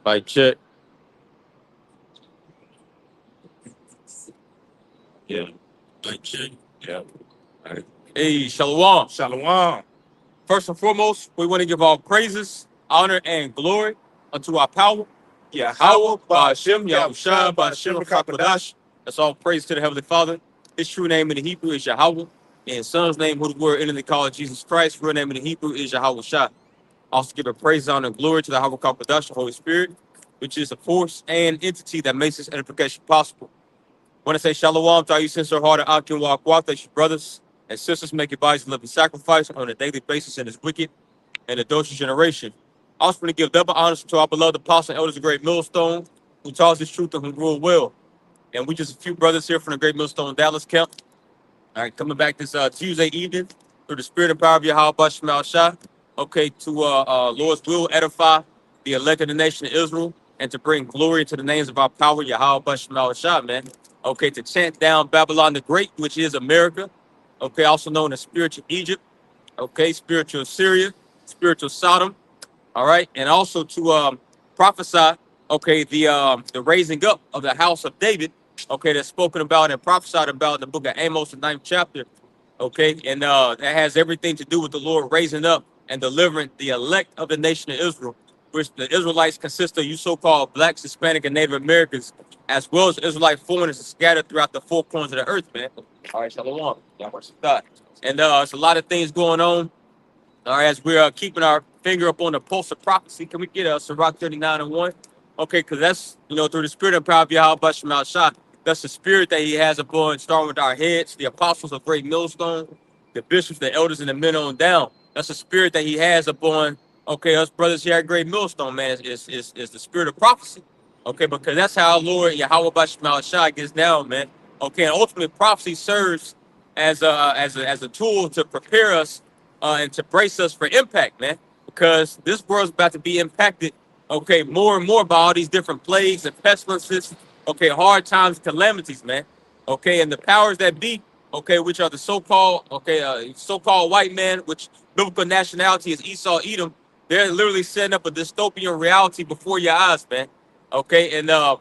Like check. Yeah. Like check. Yeah. All right. Hey, Shalom. Shalom. First and foremost, we want to give all praises, honor, and glory unto our power. Yahawah, Ba'ashem, Yahushua, Ba'ashem, Rakakadash. That's all praise to the Heavenly Father. His true name in the Hebrew is Yahawah. And his son's name, who the word in the call Jesus Christ, real name in the Hebrew is Yahawashi. Also give a praise, honor, and glory to the Yahawah Kakadash, the Holy Spirit, which is a force and entity that makes this edification possible. I want to say shalom to all you sincere hearted Akim Waqwat, that you brothers and sisters make your bodies a living sacrifice on a daily basis in this wicked and adulterous generation. I also want to give double honors to our beloved apostle and elders of Great Millstone, who taught this truth and who rule well. And we just a few brothers here from the Great Millstone Dallas camp. All right, coming back this Tuesday evening through the spirit and power of YAHAWASHI, okay, to Lord's will edify the elect of the nation of Israel and to bring glory to the names of our power, YAHAWASHI, man. Okay, to chant down Babylon the Great, which is America. Okay, also known as spiritual Egypt. Okay, spiritual Syria, spiritual Sodom. All right, and also to prophesy. Okay, the raising up of the house of David. Okay, that's spoken about and prophesied about in the book of Amos, the 9th chapter. Okay, and that has everything to do with the Lord raising up and delivering the elect of the nation of Israel, which the Israelites consist of you so-called blacks, Hispanic, and Native Americans, as well as Israelite foreigners scattered throughout the four corners of the earth, man. All right, shalom. And it's a lot of things going on. All right, as we're keeping our finger up on the pulse of prophecy, can we get Sirach 39 and 1? Okay, because that's, through the spirit and power of YAHAWASHI, that's the spirit that he has upon, starting with our heads, the apostles of Great Millstone, the bishops, the elders, and the men on down. That's the spirit that he has upon, okay, us brothers here at Great Millstone, man, is the spirit of prophecy. Okay, because that's how our Lord YAHAWASHI gets down, man. Okay, and ultimately prophecy serves as a tool to prepare us and to brace us for impact, man. Because this world's about to be impacted, okay, more and more by all these different plagues and pestilences, okay, hard times, calamities, man. Okay, and the powers that be, okay, which are the so-called, okay, so-called white man, which biblical nationality is Esau, Edom. They're literally setting up a dystopian reality before your eyes, man. Okay, and there's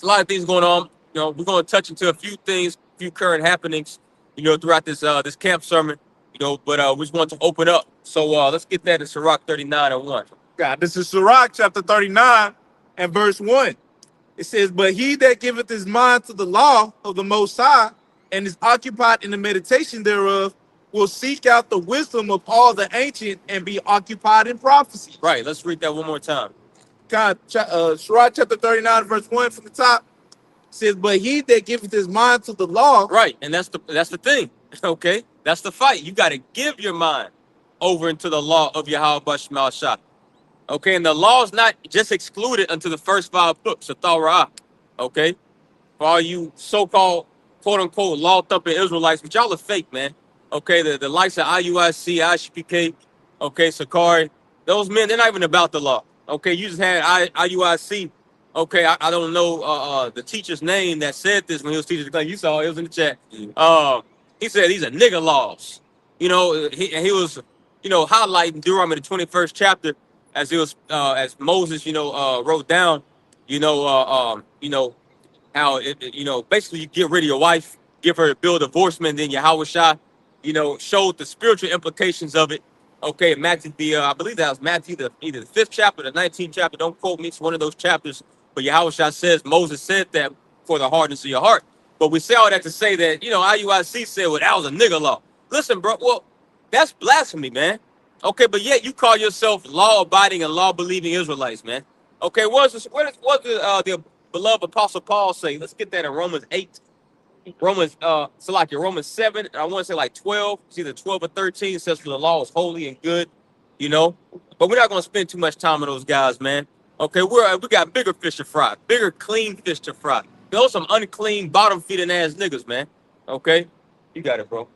a lot of things going on. We're going to touch into a few things, a few current happenings, throughout this this camp sermon. But we just want to open up. So let's get that in Sirach 39 and 1. God, this is Sirach chapter 39 and verse 1. It says, but he that giveth his mind to the law of the Most High and is occupied in the meditation thereof will seek out the wisdom of all the ancient and be occupied in prophecy. Right, let's read that one more time. God, Sirach chapter 39 verse 1 from the top says, but he that giveth his mind to the law. Right, and that's the thing. Okay, that's the fight. You got to give your mind over into the law of YAHAWASHI. Okay, and the law is not just excluded unto the first 5 books of Torah. Okay, for all you so-called quote-unquote law-thumping Israelites, but y'all are fake, man. Okay, the likes of IUIC, ISPK, okay, Sakari, those men, they're not even about the law. Okay, you just had IUIC. Okay, I don't know the teacher's name that said this when he was teaching the class. You saw it was in the chat. He said these are nigger laws. He was, highlighting Deuteronomy the 21st chapter as it was as Moses, wrote down, how basically you get rid of your wife, give her a bill of divorcement, then YAHAWASHI, showed the spiritual implications of it. Okay, Matthew, I believe that was Matthew, either the 5th chapter, the 19th chapter. Don't quote me, it's one of those chapters. But YAHAWASHI says Moses said that for the hardness of your heart. But we say all that to say that, IUIC said, well, that was a nigger law. Listen, bro, well, that's blasphemy, man. Okay, but yet you call yourself law-abiding and law-believing Israelites, man. Okay, what did the beloved Apostle Paul say? Let's get that in Romans 8. Romans 7, I want to say like 12. It's either 12 or 13. It says, for the law is holy and good, But we're not going to spend too much time on those guys, man. Okay, we got bigger fish to fry, bigger clean fish to fry. Those some unclean, bottom-feeding ass niggas, man. Okay, you got it, bro.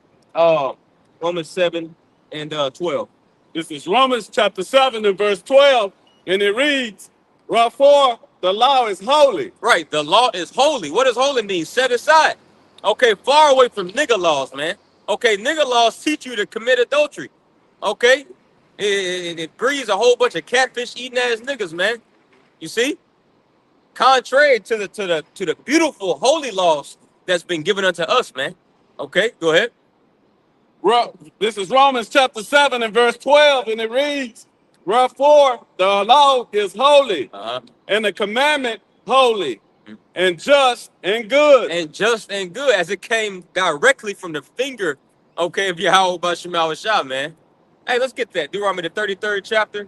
Romans 7 and 12. This is Romans chapter 7 and verse 12, and it reads, wherefore the law is holy. Right, the law is holy. What does holy mean? Set aside. Okay, far away from nigga laws, man. Okay, nigga laws teach you to commit adultery. Okay, it breeds a whole bunch of catfish eating ass niggas, man. You see, contrary to the beautiful holy laws that's been given unto us, man. Okay, go ahead. This is Romans chapter 7 and verse 12, and it reads, wherefore the law is holy, and the commandment holy, and just and good. And just and good, as it came directly from the finger, okay, of YAHAWASHI, man. Hey, let's get that. Deuteronomy, the 33rd chapter.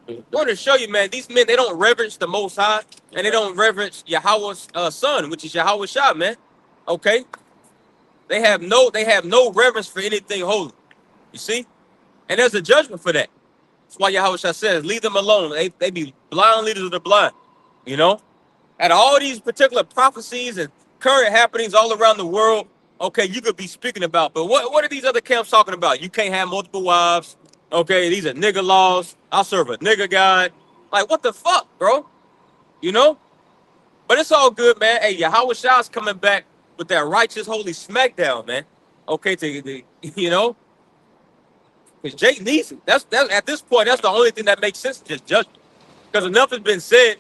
I want to show you, man, these men, they don't reverence the Most High, and they don't reverence Yahweh's son, which is YAHAWASHI, man. Okay? They have no reverence for anything holy. You see? And there's a judgment for that. That's why YAHAWASHI says, leave them alone. They be blind leaders of the blind. You know? At all these particular prophecies and current happenings all around the world, okay, you could be speaking about. But what are these other camps talking about? You can't have multiple wives. Okay, these are nigga laws. I'll serve a nigga God. Like, what the fuck, bro? You know? But it's all good, man. Hey, YAHAWASHI's coming back with that righteous, holy smackdown, man. Okay, you know? Because Jake needs it. That's at this point, that's the only thing that makes sense, just judgment. Because enough has been said,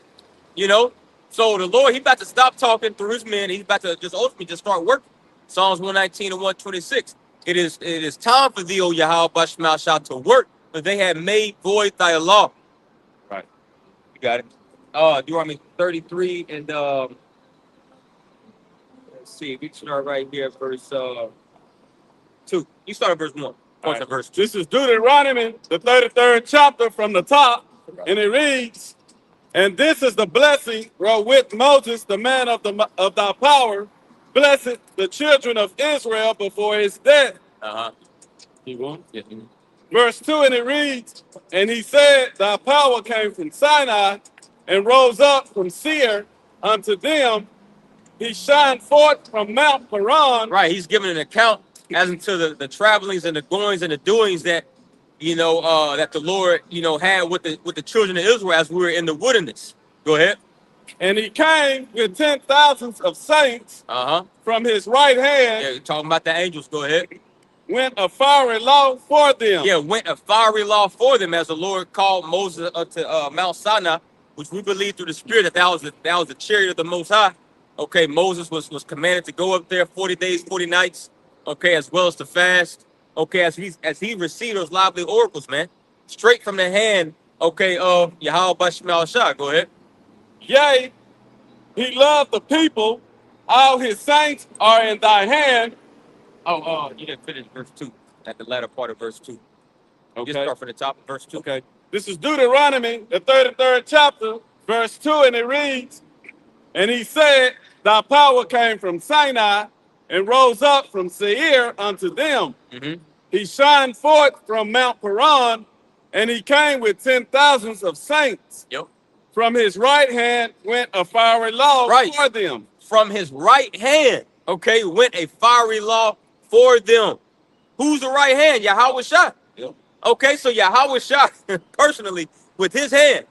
you know? So the Lord, he about to stop talking through his men. He's about to just ultimately just start working. Psalms 119 and 126. It is time for thee, O Yahawah, to work, for they have made void thy law. Right. You got it. Deuteronomy 33 and let's see, we start right here at verse 2. You start at verse 1. Right. Verse 2. This is Deuteronomy, the 33rd chapter from the top, and it reads, and this is the blessing wherewith Moses, the man of thy power, blessed the children of Israel before his death. You want? Yeah. Verse 2, and it reads, and he said, thy power came from Sinai and rose up from Seir unto them. He shined forth from Mount Paran. Right, he's giving an account as into the travelings and the goings and the doings that, you know, that the Lord, you know, had with the children of Israel as we were in the wilderness. Go ahead. And he came with 10,000s of saints from his right hand. Yeah, talking about the angels. Go ahead. Went a fiery law for them. Yeah, went a fiery law for them, as the Lord called Moses to Mount Sinai, which we believe through the Spirit that was the chariot of the Most High. Okay, Moses was commanded to go up there 40 days, 40 nights. Okay, as well as to fast. Okay, as he received those lively oracles, man, straight from the hand. Okay, of YAHAWASHI. Go ahead. Yea, he loved the people. All his saints are in thy hand. You didn't finish verse 2. At the latter part of verse 2. Okay. Just start from the top of verse 2. Okay. This is Deuteronomy, the 33rd chapter, verse 2, and it reads, and he said, thy power came from Sinai and rose up from Seir unto them. He shined forth from Mount Paran, and he came with 10,000s of saints. Yep. From his right hand went a fiery law for them. From his right hand, okay, went a fiery law for them. Who's the right hand? YAHAWASHI. Yep. Okay, so YAHAWASHI personally with his hand.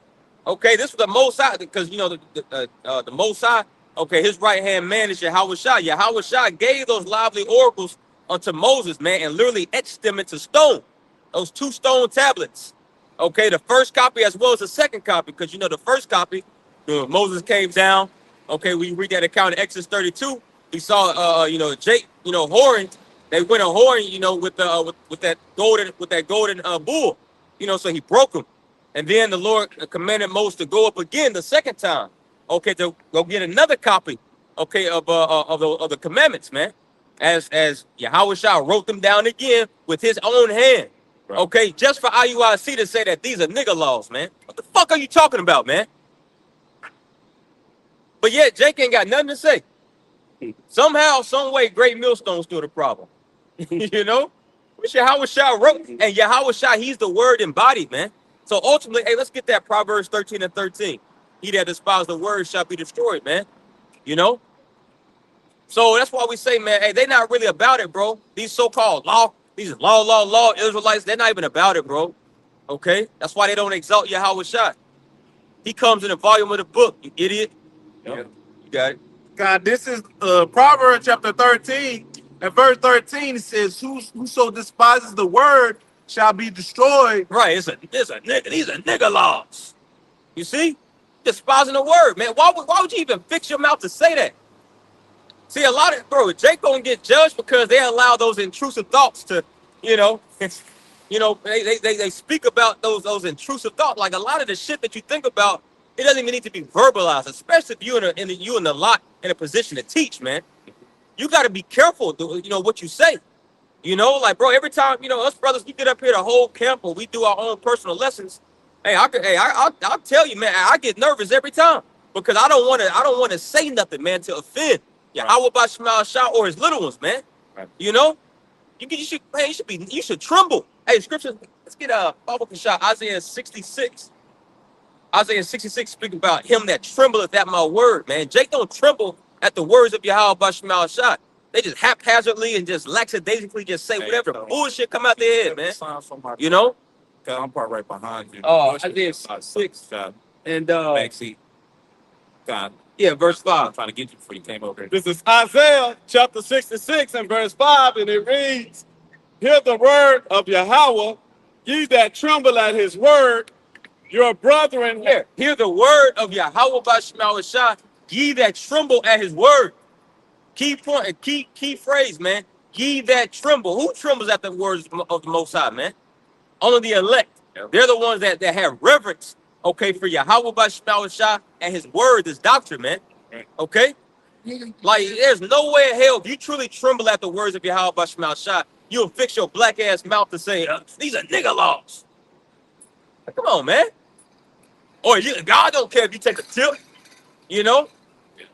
Okay, this was the Most High, because you know the Most High. Okay, his right hand man is YAHAWASHI. YAHAWASHI gave those lively oracles unto Moses, man, and literally etched them into stone. Those 2 stone tablets. Okay, the first copy as well as the second copy, because you know the first copy, Moses came down. Okay, we read that account in Exodus 32. We saw, you know, Jake, you know, whoring. They went a whoring, you know, with that golden bull, you know. So he broke them, and then the Lord commanded Moses to go up again the second time. Okay, to go get another copy. Okay, of the commandments, man. As YAHAWASHI wrote them down again with his own hand. Right. Okay, just for IUIC to say that these are nigga laws, man. What the fuck are you talking about, man? But yet, Jake ain't got nothing to say. Somehow, some way, Great Millstone's still the problem. You know? Which YAHAWASHI wrote. And YAHAWASHI, he's the word embodied, man. So ultimately, hey, let's get that Proverbs 13 and 13. He that despises the word shall be destroyed, man. You know? So that's why we say, man, hey, they not really about it, bro. These so-called these law Israelites, they're not even about it, bro. Okay? That's why they don't exalt YAHAWASHI. He comes in the volume of the book, you idiot. Yep. You got it. God, this is Proverbs chapter 13 and verse 13. It says, Whoso despises the word shall be destroyed. Right, it's a nigga. These are nigga laws. You see? Despising the word, man. Why would you even fix your mouth to say that? See, a lot of Jake gonna get judged because they allow those intrusive thoughts to, you know, they speak about those intrusive thoughts. Like a lot of the shit that you think about, it doesn't even need to be verbalized, especially if you're in the lot in a position to teach, man. You got to be careful, what you say. Like, bro, every time, us brothers, we get up here the whole camp or we do our own personal lessons. Hey, I'll tell you, man, I get nervous every time because I don't want to say nothing, man, to offend Yahawah Bashmal Shah or his little ones, man. Right. You should tremble. Hey, scripture, let's get a Bible shot. Isaiah 66. Isaiah 66 speaking about him that trembleth at my word, man. Jake don't tremble at the words of Yahawah Bashmal Shah. They just haphazardly and just lackadaisically just say whatever bullshit come out their head, man. I'm part right behind you. Oh, Isaiah 6 and Backseat. God. Yeah, verse 5. I'm trying to get you before you came over here. This is Isaiah chapter 66 and verse 5, and it reads, Hear the word of Yahawah, ye that tremble at his word, your brethren. Hear the word of Yahawah Bashmal Shah, ye that tremble at his word. Key point, key phrase, man. Ye that tremble. Who trembles at the words of the Most High, man? Only the elect. Yep. They're the ones that have reverence, okay, for Yahawah Bashmal Shah and his word, this doctrine, man. Okay? Like, there's no way in hell, if you truly tremble at the words of Yahawah Bashmal Shah, you'll fix your black ass mouth to say, these are nigga laws. Like, come on, man. Or God don't care if you take a tip,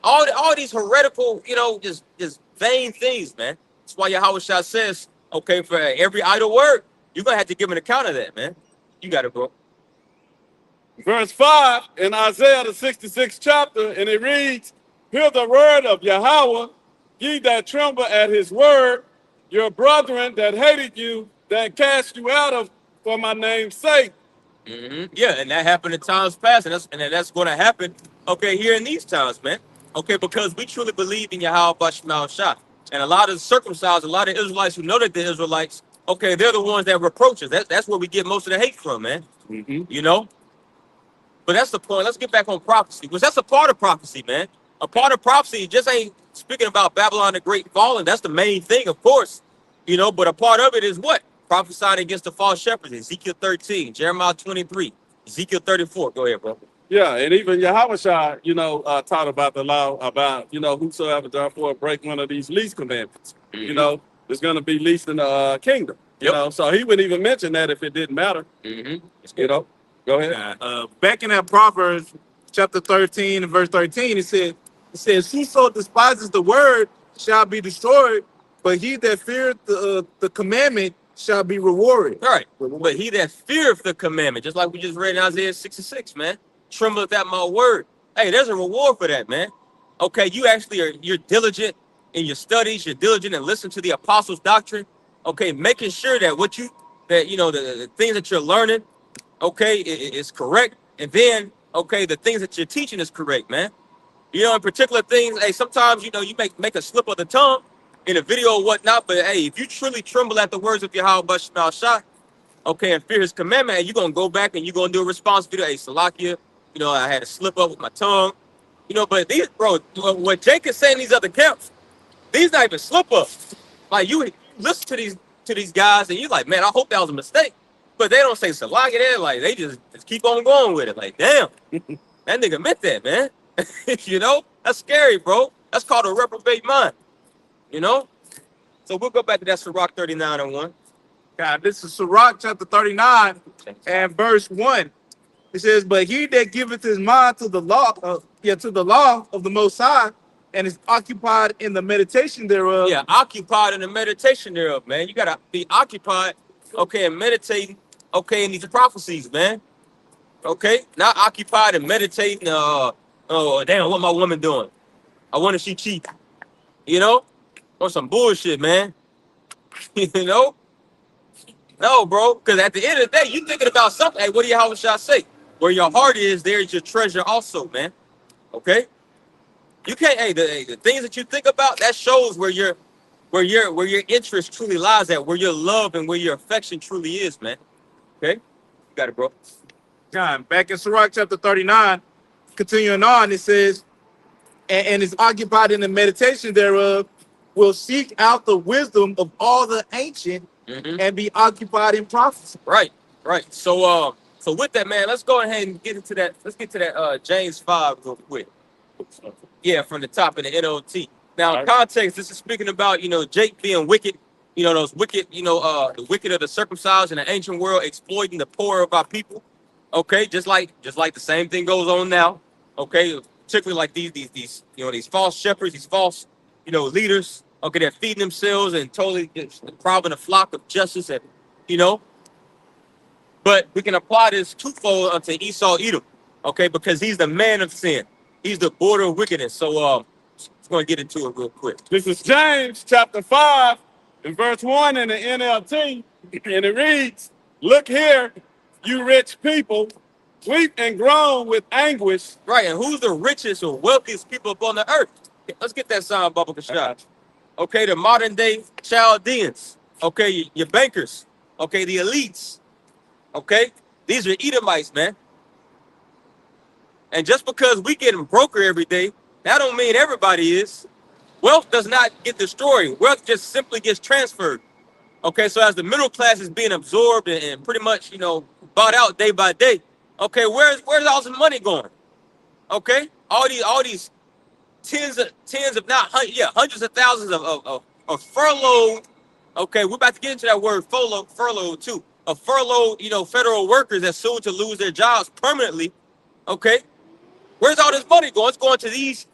all these heretical, just vain things, man. That's why Yahawah Shah says, okay, for every idle word, you're going to have to give an account of that, man. You got it, bro. Verse 5 in Isaiah the 66th chapter, and it reads, Hear the word of Yahawah, ye that tremble at his word, your brethren that hated you, that cast you out of for my name's sake. Yeah, and that happened in times past, and that's going to happen, okay, here in these times, man. Okay, because we truly believe in Yahawah Bashmal Shah. And a lot of the circumcised, a lot of Israelites who know that they're Israelites, okay, they're the ones that reproach us. That's where we get most of the hate from, man. But that's the point. Let's get back on prophecy, because that's a part of prophecy, man. A part of prophecy just ain't speaking about Babylon the Great falling. That's the main thing, of course. But a part of it is what? Prophesying against the false shepherds. Ezekiel 13, Jeremiah 23, Ezekiel 34. Go ahead, bro. Yeah, and even Yahawashah, taught about the law about, whosoever therefore break one of these least commandments, is going to be least in the kingdom. So he wouldn't even mention that if it didn't matter. Go ahead. Back in that Proverbs chapter 13 and verse 13, it says, Whoso despises the word shall be destroyed, but he that feareth the commandment shall be rewarded. All right. But he that feareth the commandment, just like we just read in Isaiah 66, man, trembleth at my word. Hey, there's a reward for that, man. Okay, you're diligent in your studies, you're diligent and listen to the apostles' doctrine. Okay, making sure that the things that you're learning, okay, is correct. And then, okay, the things that you're teaching is correct, man. In particular things, hey, sometimes, you make a slip of the tongue in a video or whatnot, but hey, if you truly tremble at the words of Yahawah Bashmal Shah, okay, and fear his commandment, and you're going to go back and you're going to do a response video. Hey, Salakia, I had a slip up with my tongue. But these, bro, what Jake is saying, these other camps, these not even slip ups. Like, you listen to these guys, and you're like, man, I hope that was a mistake. But they don't say Salakia there. Like, they just keep on going with it. Like, damn, that nigga meant that, man. That's scary, bro. That's called a reprobate mind. So we'll go back to that Sirach 39 and 1. God, this is Sirach chapter 39 and verse 1. It says, But he that giveth his mind to the law of the Most High, and is occupied in the meditation thereof. Yeah, occupied in the meditation thereof, man. You gotta be occupied, okay, and meditating, okay, in these prophecies, man. Okay, not occupied and meditating. Oh, damn, what my woman doing? I wonder if she cheat. On some bullshit, man. No, bro. Because at the end of the day, you thinking about something. Hey, what do Yahawah Shah say? Where your heart is, there is your treasure also, man. Okay? You can't. Hey, the things that you think about, that shows where your interest truly lies at, where your love and where your affection truly is, man. Okay, you got it, bro. John, back in Sirach chapter 39, continuing on, it says, and is occupied in the meditation thereof, will seek out the wisdom of all the ancient and be occupied in prophecy. Right, right. So with that, man, let's go ahead and get into that. Let's get to that James 5 real quick. Yeah, from the top of the NOT. Now, in context, this is speaking about, Jake being wicked, those wicked, the wicked of the circumcised in the ancient world, exploiting the poor of our people. Okay, just like the same thing goes on now. Okay, particularly like these false shepherds, these false, leaders. Okay, they're feeding themselves and totally robbing a flock of justice, and but we can apply this twofold unto Esau Edom. Okay, because he's the man of sin. He's the border of wickedness. So let's go and get into it real quick. This is James chapter 5 and verse 1 in the NLT, and it reads, "Look here, you rich people, weep and groan with anguish." Right, and who's the richest or wealthiest people upon the earth? Okay, let's get that sound bubble shot. Okay, the modern day Chaldeans. Okay, your bankers. Okay, the elites. Okay, these are Edomites, man. And just because we getting broker every day, that don't mean everybody is. Wealth does not get destroyed. Wealth just simply gets transferred. Okay, so as the middle class is being absorbed and pretty much, bought out day by day. Okay, where's all this money going? Okay, all these tens of not hundreds of thousands of furloughed. Okay, we're about to get into that word furlough too. Of furloughed, federal workers that's soon to lose their jobs permanently. Okay. Where's all this money going? It's going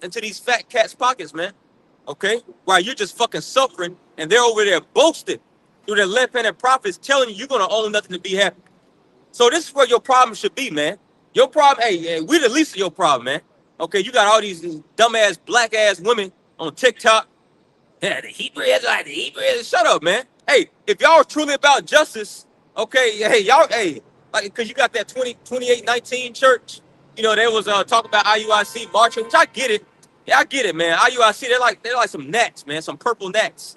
into these fat cats' pockets, man. Okay? While you're just fucking suffering and they're over there boasting through their left-handed prophets telling you you're going to own nothing to be happy. So this is where your problem should be, man. Your problem, hey, we're the least of your problem, man. Okay, you got all these dumbass, black-ass women on TikTok. Yeah, the Hebrew Israelites. Shut up, man. Hey, if y'all are truly about justice, okay, hey, y'all, hey, like, because you got that 2819 church. They was talking about IUIC marching, which I get it. Yeah, I get it, man. IUIC, they're like some gnats, man, some purple gnats.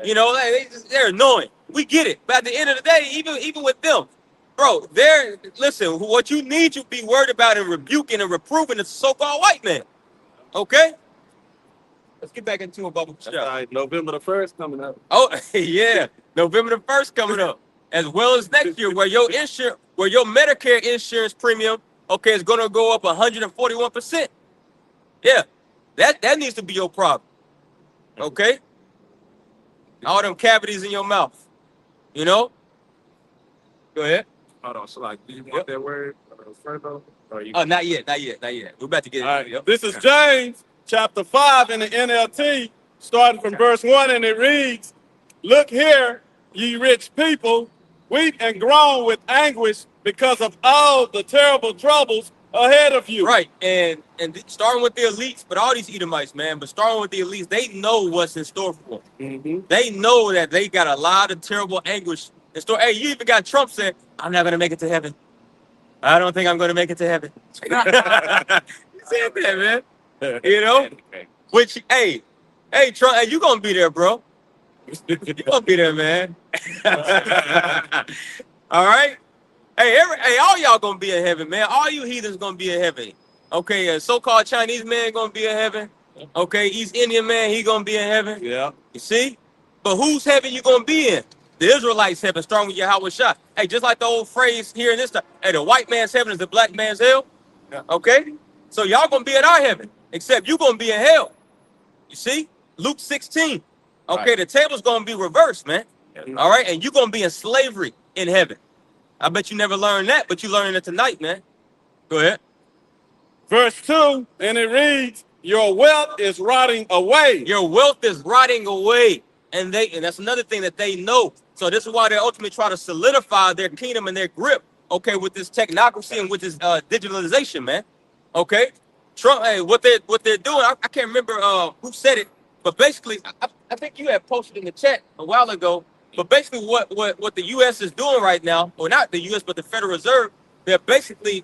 They're annoying. We get it. But at the end of the day, even with them, bro, listen, what you need to be worried about and rebuking and reproving is so-called white man. Okay? Let's get back into a bubble. Right, November the 1st coming up. Oh, yeah. November the 1st coming up. As well as next year, where your Medicare insurance premium, okay, it's gonna go up 141%. Yeah, that needs to be your problem. Okay, all them cavities in your mouth. Go ahead. Hold on, so like, do you want that word further? Oh, not yet. We're about to get it. Yep. This is James chapter 5 in the NLT, starting from verse 1, and it reads, "Look here, ye rich people, weep and groan with anguish because of all the terrible troubles ahead of you." Right, and starting with the elites, but all these Edomites, man, but starting with the elites, they know what's in store for them. They know that they got a lot of terrible anguish in store. Hey, you even got Trump saying, "I'm not going to make it to heaven. I don't think I'm going to make it to heaven." He said that, man. Which, hey, Trump, hey, you going to be there, bro. You going to be there, man. All right? Hey, all y'all gonna be in heaven, man. All you heathens gonna be in heaven. Okay, a so-called Chinese man gonna be in heaven. Okay, East Indian man, he gonna be in heaven. Yeah. You see? But whose heaven you gonna be in? The Israelites' heaven, strong with YAHAWASHI. Hey, just like the old phrase here in this time. Hey, the white man's heaven is the black man's hell. Yeah. Okay? So y'all gonna be in our heaven, except you gonna be in hell. You see? Luke 16. Okay, right. The table's gonna be reversed, man. Yeah. All right, and you're gonna be in slavery in heaven. I bet you never learned that, but you learning it tonight, man. Go ahead. Verse 2, and it reads, "Your wealth is rotting away." Your wealth is rotting away. And that's another thing that they know. So this is why they ultimately try to solidify their kingdom and their grip, okay, with this technocracy and with this digitalization, man. Okay? Trump, hey, what they're doing, I can't remember who said it, but basically, I think you had posted in the chat a while ago. But basically what the U.S. is doing right now, or not the U.S., but the Federal Reserve, they're basically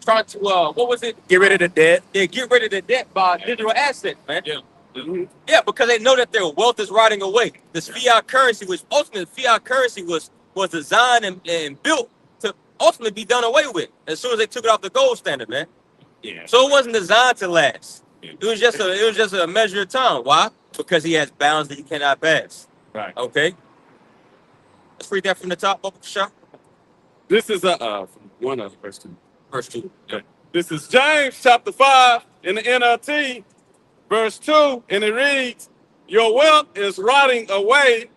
trying to what was it? Get rid of the debt. Yeah, get rid of the debt by digital assets, man. Yeah. Mhm. Yeah, because they know that their wealth is rotting away. This fiat currency, which ultimately fiat currency was designed and built to ultimately be done away with as soon as they took it off the gold standard, man. Yeah. So it wasn't designed to last. It was just a measure of time. Why? Because he has bounds that he cannot pass. Right. Okay. Let's read that from the top, Bubba Shah. This is from one of verse 2. Verse 2. Okay. This is James chapter 5 in the NLT, verse 2, and it reads, "Your wealth is rotting away,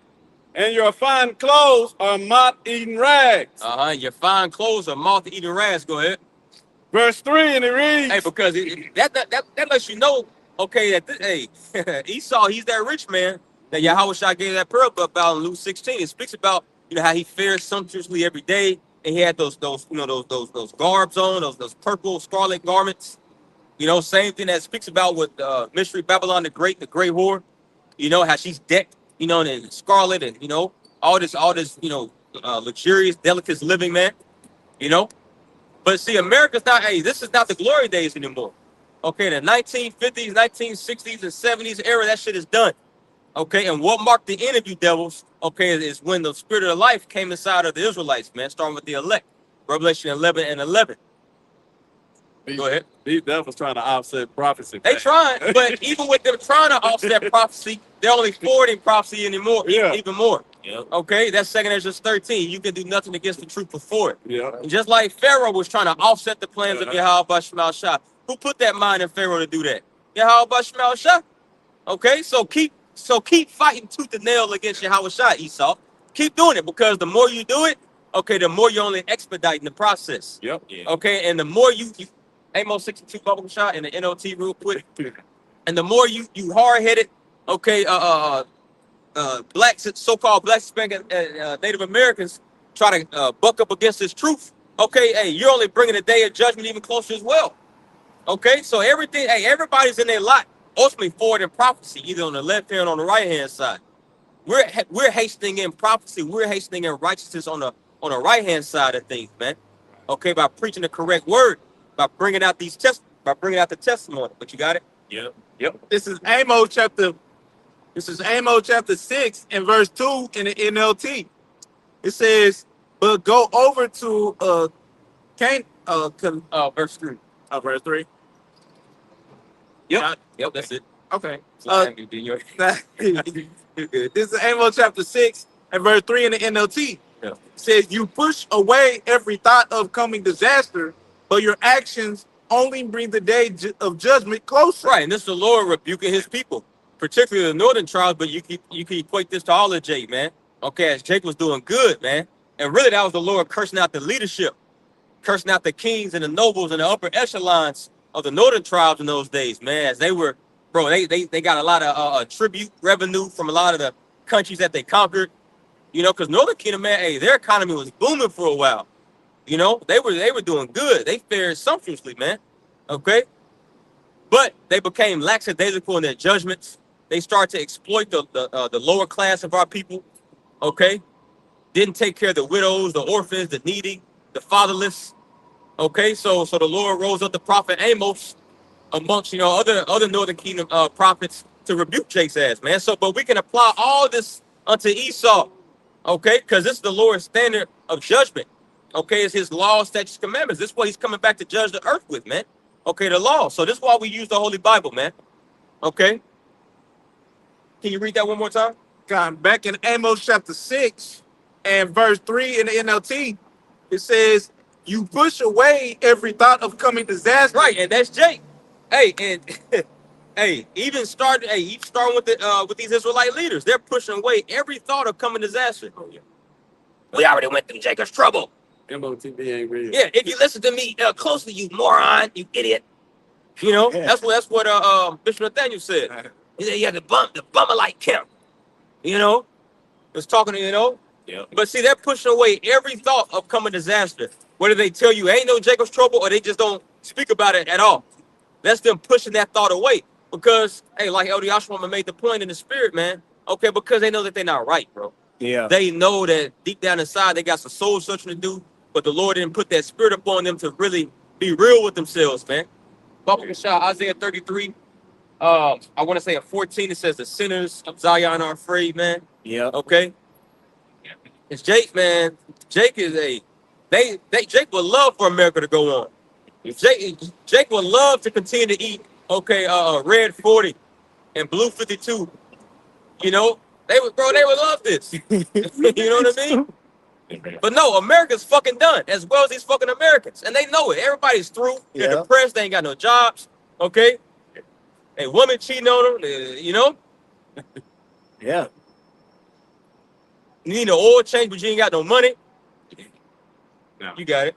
and your fine clothes are moth-eaten rags." Your fine clothes are moth-eating rags. Go ahead. Verse 3, and it reads, Hey, because that lets you know, okay, that Esau, he's that rich man that YAHAWASHI gave that parable about in Luke 16. It speaks about, how he fares sumptuously every day, and he had those garbs on, those purple scarlet garments. Same thing that speaks about with Mystery Babylon the Great whore. How she's decked, in scarlet and all this luxurious, delicate living, man. But see, America's not, this is not the glory days anymore. Okay, the 1950s, 1960s, and 70s era, that shit is done. Okay, and what marked the end of you devils, okay, is when the spirit of life came inside of the Israelites, man, starting with the elect. Revelation 11 and 11. Go ahead. These devils trying to offset prophecy. They trying, but even with them trying to offset prophecy, they're only forwarding prophecy anymore, Yeah. even more. Yeah. Okay, that's 2 Ezra 13. You can do nothing against the truth before it. Yeah. And just like Pharaoh was trying to offset the plans of YAHAWASHI, who put that mind in Pharaoh to do that? YAHAWASHI. Okay, so keep fighting tooth and nail against YAHAWASHI, Esau. Keep doing it, because the more you do it, okay, the more you're only expediting the process. Yep. Yeah. Okay, and the more you Amos 62 bubble shot in the NOT real quick, and the more you hard-headed, okay, blacks, so-called black, Hispanic, Native Americans try to buck up against this truth. Okay, hey, you're only bringing the day of judgment even closer as well. Okay, so everybody's in their lot, ultimately forward in prophecy, either on the left hand or on the right hand side. We're hastening in prophecy. We're hastening in righteousness on the right hand side of things, man. Okay, by preaching the correct word, by bringing out the testimony. But you got it? Yep. Yep. This is Amos chapter 6 and verse 2 in the NLT. It says, "But go over to Verse 3. verse 3. Yep, that's it. Okay. So, This is Amos chapter 6 and verse 3 in the NLT. Yeah. It says, "You push away every thought of coming disaster, but your actions only bring the day of judgment closer." Right, and this is the Lord rebuking his people, particularly the northern tribes, but you can equate this to all of Jake, man. Okay, as Jake was doing good, man. And really that was the Lord cursing out the leadership, cursing out the kings and the nobles and the upper echelons of the northern tribes in those days, man. As they were, they got a lot of tribute revenue from a lot of the countries that they conquered. Because Northern Kingdom, man, their economy was booming for a while. They were doing good. They fared sumptuously, man. Okay. But they became lackadaisical in their judgments. They started to exploit the lower class of our people. Okay. Didn't take care of the widows, the orphans, the needy, the fatherless. Okay. So the Lord rose up the prophet Amos amongst, other Northern Kingdom prophets to rebuke Jake's ass, man. But we can apply all this unto Esau. Okay. Because this is the Lord's standard of judgment. Okay, it's his law, statutes, commandments. This is what he's coming back to judge the earth with, man. Okay, the law. So this is why we use the Holy Bible, man. Okay. Can you read that one more time? God, back in Amos chapter 6 and verse 3 in the NLT, it says, "You push away every thought of coming disaster." Right, and that's Jake. Hey, and even starting with these Israelite leaders, they're pushing away every thought of coming disaster. Oh, yeah. We already went through Jacob's trouble. MOTB ain't real. Yeah, if you listen to me closely, you moron, you idiot. That's what Bishop Nathaniel said. He said, "Yeah, the bummer like Kemp." Was talking to Yeah. But see, they're pushing away every thought of coming disaster. Whether they tell you ain't no Jacob's trouble or they just don't speak about it at all. That's them pushing that thought away. Because, like Elder Yashua made the point in the spirit, man. Okay, because they know that they're not right, bro. Yeah. They know that deep down inside they got some soul searching to do, but the Lord didn't put that spirit upon them to really be real with themselves, man. Buckle shot, Isaiah 33. I want to say at 14, it says the sinners of Zion are afraid, man. Yeah. Okay. It's Jake, man. Jake is Jake would love for America to go on. Jake would love to continue to eat, red 40 and blue 52. You know, they would love this. You know what I mean? But no, America's fucking done, as well as these fucking Americans. And they know it. Everybody's through. They're depressed. They ain't got no jobs. Okay? A woman cheating on them, you know? Yeah. You need an oil change, but you ain't got no money. No. You got it.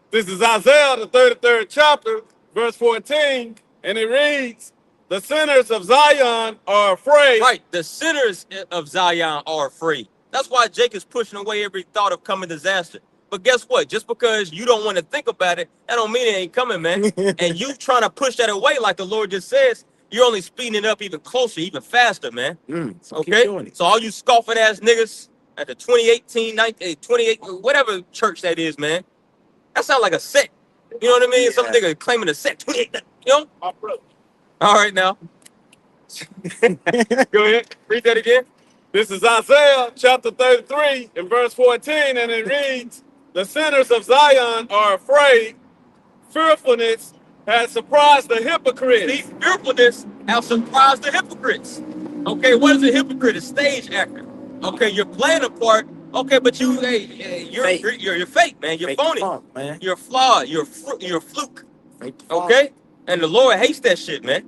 This is Isaiah, the 33rd chapter, verse 14, and it reads, "The sinners of Zion are afraid." Right. The sinners of Zion are afraid. That's why Jake is pushing away every thought of coming disaster. But guess what? Just because you don't want to think about it, that don't mean it ain't coming, man. And you trying to push that away, like the Lord just says, you're only speeding it up even closer, even faster, man. So keep doing it. So all you scoffing ass niggas at the 2018, 28, whatever church that is, man, that sounds like a sect. You know what I mean? Some nigga claiming a sect. 28, you know? All right, now. Go ahead. Read that again. This is Isaiah chapter 33 and verse 14, and it reads, "The sinners of Zion are afraid. Fearfulness has surprised the hypocrites." See, fearfulness have surprised the hypocrites. Okay, what is a hypocrite? A stage actor. Okay, you're playing a part. Okay, but you're fake, man. You're phony. Man. You're flawed. You're a fluke. Okay, and the Lord hates that shit, man.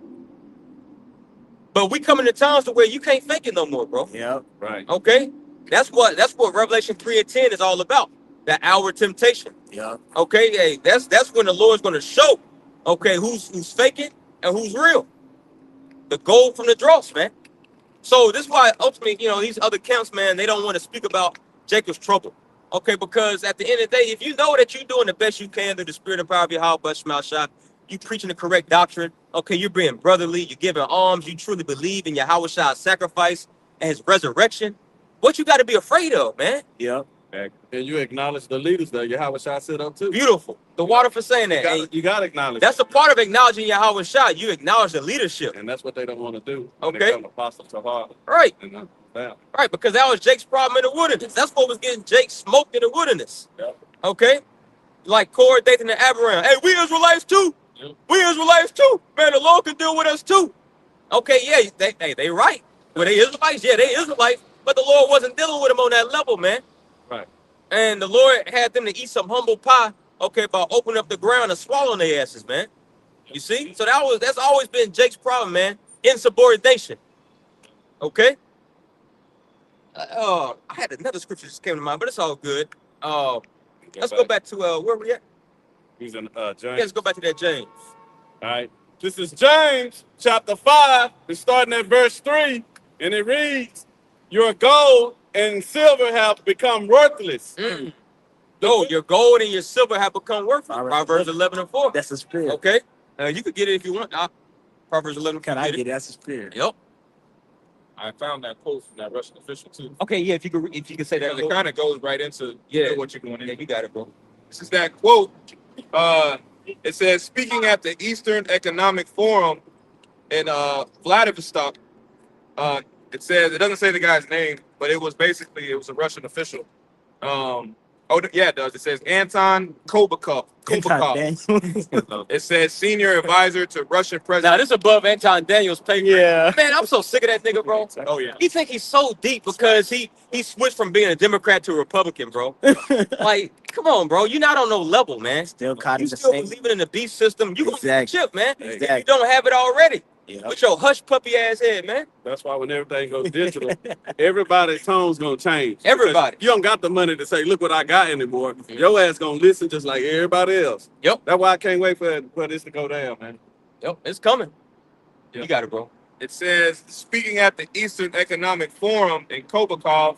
But we coming to times to where you can't fake it no more, bro. Yeah. Right. Okay, that's what Revelation 3 and 10 is all about. That hour of temptation. Yeah. Okay, hey, that's when the Lord's going to show, okay, who's faking and who's real. The gold from the dross, man. So this is why ultimately, you know, these other camps, man, they don't want to speak about Jacob's trouble. Okay, because at the end of the day, if you know that you're doing the best you can through the spirit and power of YAHAWASHI, you preaching the correct doctrine. Okay, you're being brotherly, you're giving alms, you truly believe in YAHAWASHI's sacrifice and his resurrection. What you got to be afraid of, man? Yeah. And you acknowledge the leaders that YAHAWASHI set up too. Beautiful. The water for saying that. You got to acknowledge. That's a part of acknowledging YAHAWASHI. You acknowledge the leadership. And that's what they don't want to do. Okay. Apostle to heart. Right. Yeah. Right, because that was Jake's problem in the wilderness. That's what was getting Jake smoked in the wilderness. Yep. Okay? Like Korah, Dathan, and Abiram. Hey, we Israelites too. Yep. We Israelites too. Man, the Lord can deal with us too. Okay, yeah, they right. Were they Israelites? Yeah, they Israelites. But the Lord wasn't dealing with them on that level, man. Right. And the Lord had them to eat some humble pie, okay, by opening up the ground and swallowing their asses, man. You see? So that's always been Jake's problem, man. Insubordination. Okay? I had another scripture just came to mind, but it's all good. Let's go back to where we at? He's in James. Yeah, let's go back to that James. All right. This is James chapter 5. It's starting at verse 3, and it reads, "Your gold and silver have become worthless." No, your gold and your silver have become worthless. Proverbs 11 and 4. That's the spirit. Okay? You could get it if you want. Proverbs 11. Can I get it? That's the spirit. Yep. I found that quote from that Russian official too. Okay, yeah, if you could say that. Because it kind of goes right into what you're going Yeah, into. you got it, bro. This is that quote. It says, speaking at the Eastern Economic Forum in Vladivostok, it says, it doesn't say the guy's name, but it was a Russian official. It does. It says Anton Kobakov. It says senior advisor to Russian Now, president. this is above Anton Daniels' paper. Yeah. Man, I'm so sick of that nigga, bro. Oh yeah. He think he's so deep because he switched from being a Democrat to a Republican, bro. Like, come on, bro. You're not on no level, man. Still caught You in the still same. believing in the beast system. You gonna Exactly. chip, man. Exactly. If you don't have it already. Yeah. With your hush puppy ass head, man. That's why when everything goes digital, everybody's tone's gonna change. Everybody. Because you don't got the money to say, "Look what I got" anymore. Your ass gonna listen just like everybody else. Yep. That's why I can't wait for this to go down, man. Yep. It's coming. Yep. You got it, bro. It says, speaking at the Eastern Economic Forum in Kobakov,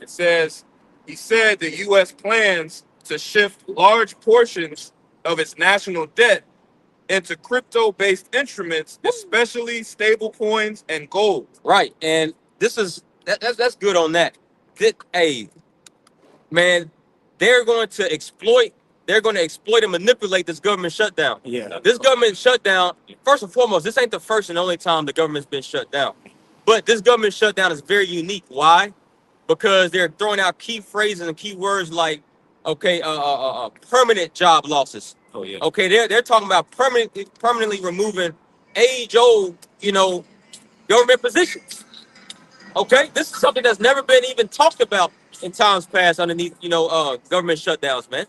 it says, he said the U.S. plans to shift large portions of its national debt into crypto-based instruments, especially stable coins and gold. Right. And that's good on that. Hey, man, they're going to exploit they're going to exploit and manipulate this government shutdown. Yeah. This government shutdown, first and foremost, this ain't the first and only time the government's been shut down. But this government shutdown is very unique. Why? Because they're throwing out key phrases and key words like, okay, permanent job losses. Oh yeah. Okay, they're talking about permanently removing age-old, government positions. Okay, this is something that's never been even talked about in times past underneath, government shutdowns, man.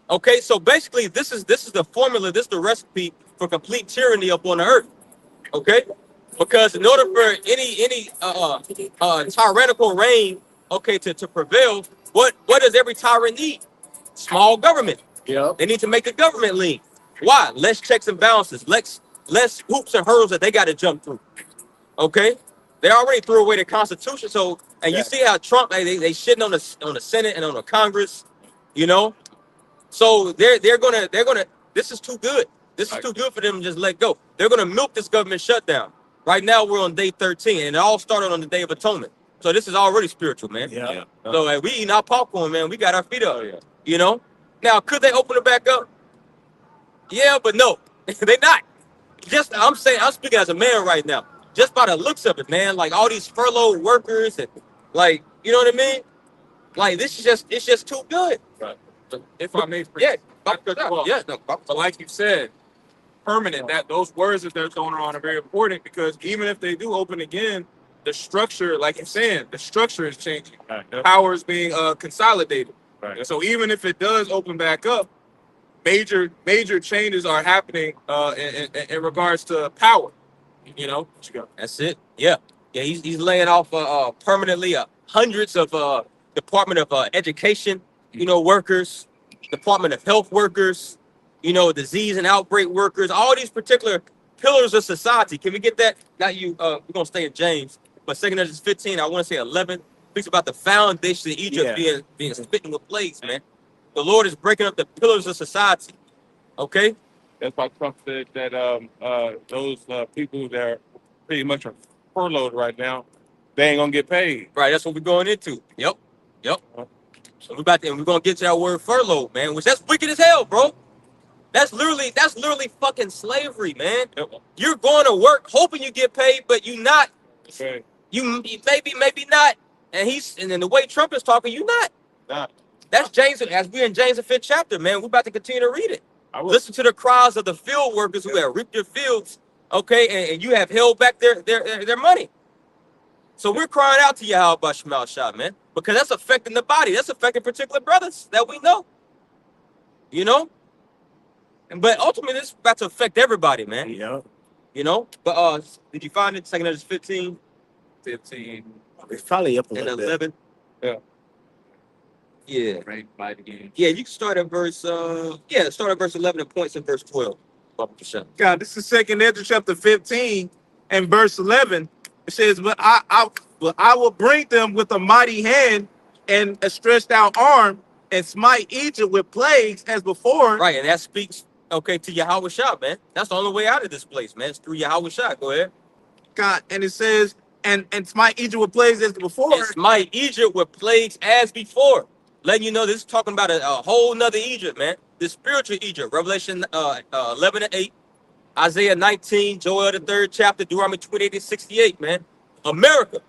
Okay, so basically, this is the formula, this is the recipe for complete tyranny up on the earth. Okay, because in order for any tyrannical reign, okay, to prevail, what does every tyrant need? Small government. Yeah. They need to make the government lean. Why? Less checks and balances, less hoops and hurdles that they got to jump through. Okay, they already threw away the Constitution. So, and you see how Trump they shitting on the Senate and on the Congress, So they're gonna this is too good. This is too good for them to just let go. They're gonna milk this government shutdown. Right now we're on day 13, and it all started on the Day of Atonement. So this is already spiritual, man. Yeah. So we eating our popcorn, man. We got our feet up. Now could they open it back up? Yeah, but no, they not. I'm speaking as a man right now. Just by the looks of it, man. Like all these furloughed workers and like, you know what I mean? Like it's just too good. Right. But if I may, Yeah. But like you said, permanent. That those words that they're throwing around are very important because even if they do open again, the structure, like you're saying, the structure is changing. Right. Power is being consolidated. Right. And so even if it does open back up, major changes are happening in regards to power. That's it. Yeah. He's laying off permanently hundreds of Department of Education, workers, Department of Health workers, disease and outbreak workers, all these particular pillars of society. Can we get that? Now we're gonna stay in James, but 2 Ezra 15, I want to say 11, speaks about the foundation of Egypt being smitten with plagues, man. The Lord is breaking up the pillars of society. Okay. That's why Trump said that those people that are pretty much are furloughed right now, they ain't gonna get paid. Right. That's what we're going into. Yep. So we're gonna get to that word furlough, man, which that's wicked as hell, bro. That's literally fucking slavery, man. Yep. You're going to work hoping you get paid, but you not. Okay. You maybe not. And then the way Trump is talking, you not. Nah. That's James, as we're in James the 5th chapter, man. We're about to continue to read it. Listen to the cries of the field workers who have reaped their fields, okay, and you have held back their money. So we're crying out to YAHAWASHI, man, because that's affecting the body. That's affecting particular brothers that we know. But ultimately, this is about to affect everybody, man. Yeah. But did you find it? 2 Ezra 15, 15. It's probably up a and little bit. 11. Yeah. Yeah. Right by the game. Yeah, you can start at verse 11 and points in verse 12. God, this is 2 Ezra chapter 15 and verse 11. It says, but I will bring them with a mighty hand and a stretched out arm and smite Egypt with plagues as before. Right, and that speaks, okay, to YAHAWASHI, man. That's the only way out of this place, man. It's through YAHAWASHI. Go ahead. God, and it says, and smite Egypt with plagues as before. And smite Egypt with plagues as before. Letting you know this is talking about a whole nother Egypt, man. The spiritual Egypt. Revelation 11 and 8. Isaiah 19, Joel the 3rd chapter, Deuteronomy 28 and 68, man. America.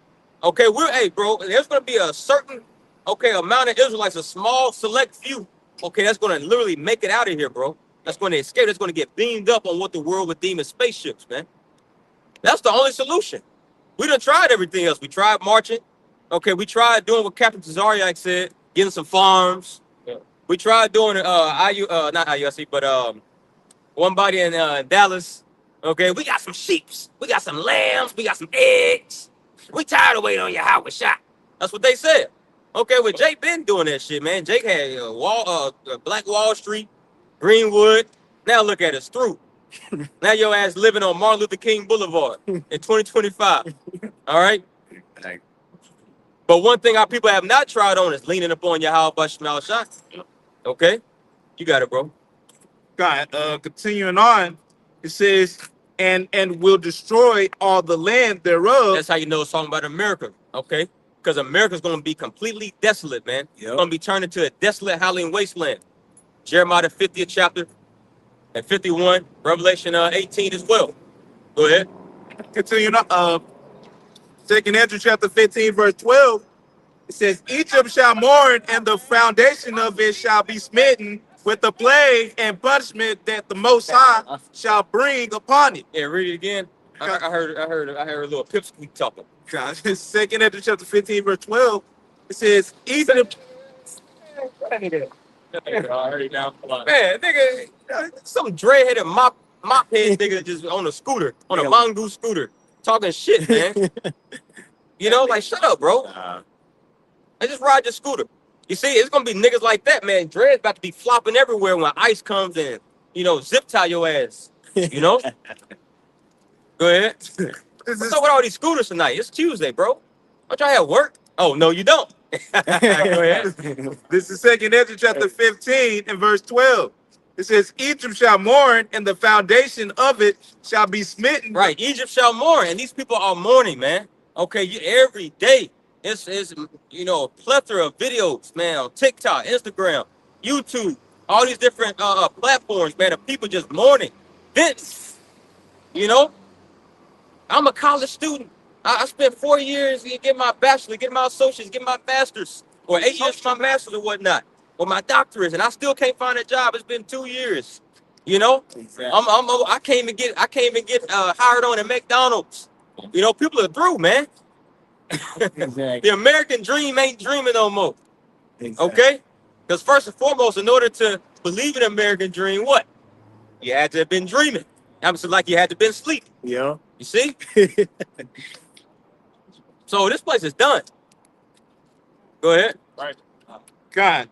Okay, bro, there's going to be a certain, amount of Israelites, a small select few, that's going to literally make it out of here, bro. That's going to escape. That's going to get beamed up on what the world would deem as spaceships, man. That's the only solution. We done tried everything else. We tried marching. Okay, we tried doing what Captain Tazariak said, getting some farms. Yeah. We tried doing not IUSC, but one body in Dallas. Okay, we got some sheeps, we got some lambs, we got some eggs. We tired of waiting on YAHAWASHI. That's what they said. Okay, well, Jake been doing that shit, man. Jake had Black Wall Street, Greenwood. Now look at us through. Now your ass living on Martin Luther King Boulevard in 2025. All right. But one thing our people have not tried on is leaning upon YAHAWASHI. Okay, you got it, bro. God, continuing on, it says, and will destroy all the land thereof. That's how you know it's talking about America, okay? Because America's going to be completely desolate, man. It's going to be turned into a desolate, howling wasteland. Jeremiah the 50th chapter and 51, Revelation 18 as well. Go ahead. Continuing on, 2nd Ezra chapter 15, verse 12. It says, Egypt shall mourn, and the foundation of it shall be smitten with the plague and punishment that the Most High shall bring upon it. Yeah, read it again. I heard a little pipsqueak talking. 2nd Ezra chapter 15, verse 12. It says, Egypt. Man, nigga, some dreadheaded mop head nigga just on a scooter, on a mongoose scooter, talking shit, man. You know, like shut up, bro. I just ride your scooter. You see, it's gonna be niggas like that, man. Dread's about to be flopping everywhere when ice comes in. You know, zip tie your ass. You know. Go ahead. What's up with all these scooters tonight? It's Tuesday, bro. Don't y'all have work? Oh no, you don't. Go ahead. This is 2nd Ezra chapter 15 and verse 12. It says, Egypt shall mourn, and the foundation of it shall be smitten. Right, Egypt shall mourn, and these people are mourning, man. Okay, every day it's you know, a plethora of videos, man, on TikTok, Instagram, YouTube, all these different platforms, man, of people just mourning. This, you know, I'm a college student. I spent 4 years to get my bachelor, get my associates, get my master's, or 8 years for my master's or whatnot, or my doctorate, and I still can't find a job. It's been 2 years. You know, I can't even get hired on at McDonald's. You know, people are through, man. The American dream ain't dreaming no more. Okay, because first and foremost, in order to believe in the American dream, what? You had to have been dreaming. It's like you had to have been sleeping. Yeah. You see? So this place is done. Go ahead. Right. God.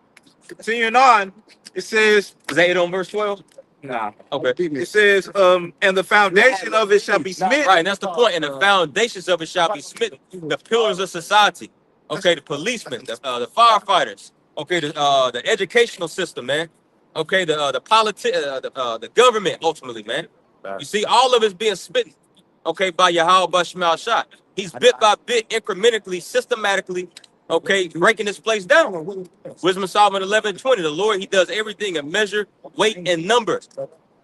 Continuing on, it says, Is that it on verse 12? Nah. Okay. it says, and the foundation of it shall be smitten. Right, and that's the point. And the foundations of it shall be smitten. The pillars of society. Okay, the policemen, the firefighters. Okay, the educational system, man. Okay, the government ultimately, man. You see, all of it's being smitten. Okay, by YAHAWASHI. He's bit by bit, incrementally, systematically, okay, breaking this place down. Wisdom of Solomon 11:20. The Lord, he does everything in measure, weight, and numbers.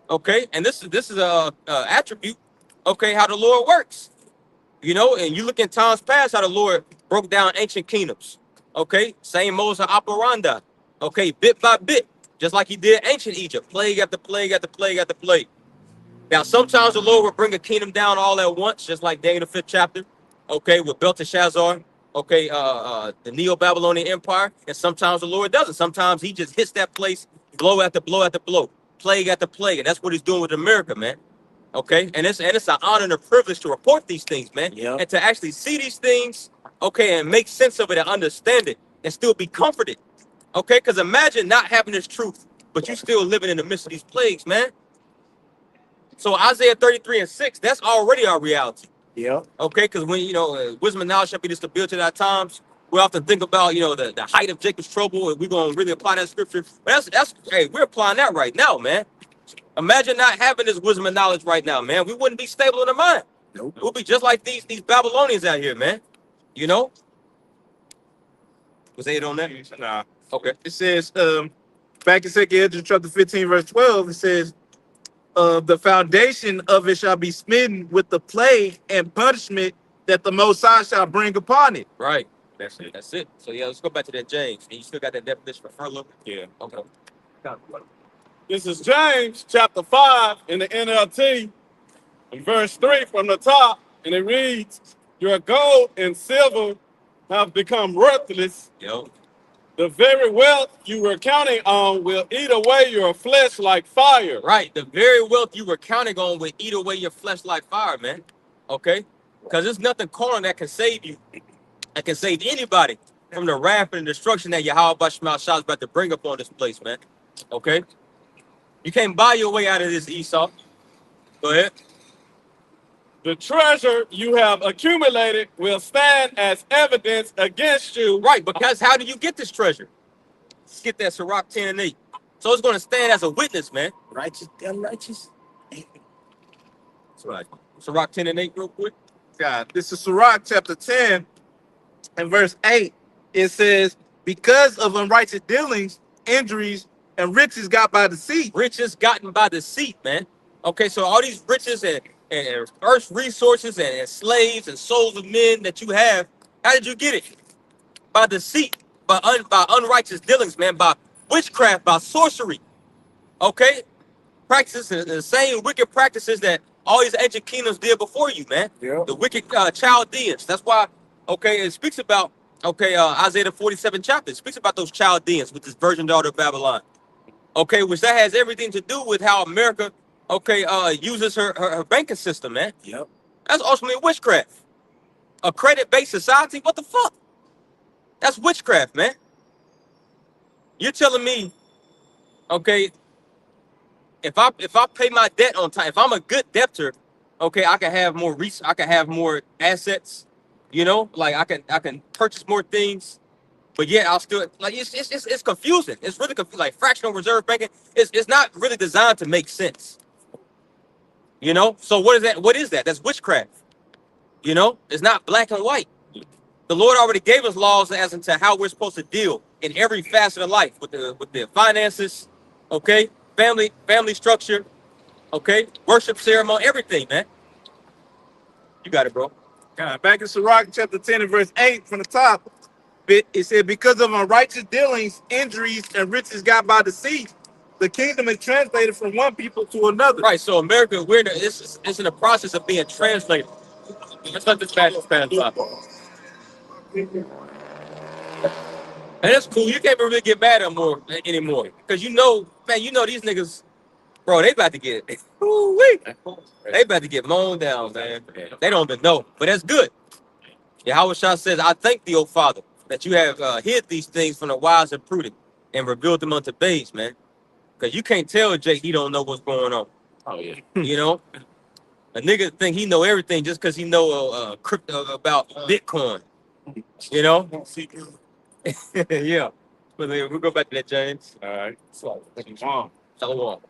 Okay, and this is a attribute, okay, how the Lord works. You know, and you look in times past how the Lord broke down ancient kingdoms. Okay, same modus operandi. Okay, bit by bit, just like he did ancient Egypt, plague after plague after plague after plague. Now, sometimes the Lord will bring a kingdom down all at once, just like Daniel the 5th chapter. Okay, with Belteshazzar. Okay, the Neo-Babylonian Empire. And sometimes the Lord doesn't. Sometimes he just hits that place, blow after blow after blow, plague after plague, and that's what he's doing with America, man. Okay, and it's an honor and a privilege to report these things, man, and to actually see these things, okay, and make sense of it and understand it and still be comforted. Okay, because imagine not having this truth, but you still living in the midst of these plagues, man. So Isaiah 33:6, that's already our reality. Yeah. Okay, because when, you know, wisdom and knowledge shall be the stability of our times, we often think about, you know, the height of Jacob's trouble, and we're going to really apply that scripture. But hey, we're applying that right now, man. Imagine not having this wisdom and knowledge right now, man. We wouldn't be stable in the mind. Nope. We'll be just like these Babylonians out here, man. You know? Was it on that? Nah. Okay. It says, back in 2nd Ezra chapter 15, verse 12, it says, the foundation of it shall be smitten with the plague and punishment that the Most High shall bring upon it. Right. That's it. That's it. So yeah, let's go back to that James. And you still got that definition for furlough? Yeah. Okay. This is James chapter 5 in the NLT, and verse 3 from the top, and it reads, your gold and silver have become worthless. Yo. The very wealth you were counting on will eat away your flesh like fire. Right. The very wealth you were counting on will eat away your flesh like fire, man. Okay? Because there's nothing carnal that can save you. That can save anybody from the wrath and the destruction that YAHAWASHI is about to bring upon this place, man. Okay? You can't buy your way out of this, Esau. Go ahead. The treasure you have accumulated will stand as evidence against you. Right, because how do you get this treasure? Let's get that Sirach 10 and 8. So it's going to stand as a witness, man. Righteous, unrighteous. That's right. Sirach 10 and 8 real quick. God, this is Sirach chapter 10 and verse 8. It says, because of unrighteous dealings, injuries, and riches got by deceit. Riches gotten by deceit, man. Okay, so all these riches and earth resources and slaves and souls of men that you have, how did you get it? By deceit, by unrighteous dealings, man, by witchcraft, by sorcery. Okay, practices the same wicked practices that all these ancient kingdoms did before you, man. Yeah. The wicked Chaldeans. That's why, okay, it speaks about, okay, Isaiah the 47th chapter. It speaks about those Chaldeans with this virgin daughter of Babylon. Okay, which that has everything to do with how America, okay, uses her banking system, man. Yep. That's ultimately witchcraft. A credit-based society? What the fuck? That's witchcraft, man. You're telling me, okay, if I pay my debt on time, if I'm a good debtor, okay, I can have more I can have more assets, you know, like I can purchase more things, but yet I'll still like it's confusing. It's really confusing. Like fractional reserve banking, it's not really designed to make sense. You know, so what is that? What is that? That's witchcraft. You know, it's not black and white. The Lord already gave us laws as into how we're supposed to deal in every facet of life with the finances, okay, family structure, okay, worship ceremony, everything, man. You got it, bro. Back in Sirach chapter 10 and verse 8 from the top, it said, because of unrighteous dealings, injuries, and riches got by deceit, the kingdom is translated from one people to another. Right. So America, it's in the process of being translated. Let's let this pass up. And that's cool. You can't really get mad at them anymore. Because you know, man, you know these niggas, bro, they about to get it. They about to get mown down, man. They don't even know. But that's good. YAHAWASHI says, I thank thee, O Father, that you have hid these things from the wise and prudent and revealed them unto babes, man. Because you can't tell Jake he don't know what's going on. Oh, yeah. You know? A nigga think he know everything just because he know crypto about Bitcoin. You know? Yeah. But we'll go back to that, James. All right. Shalom. All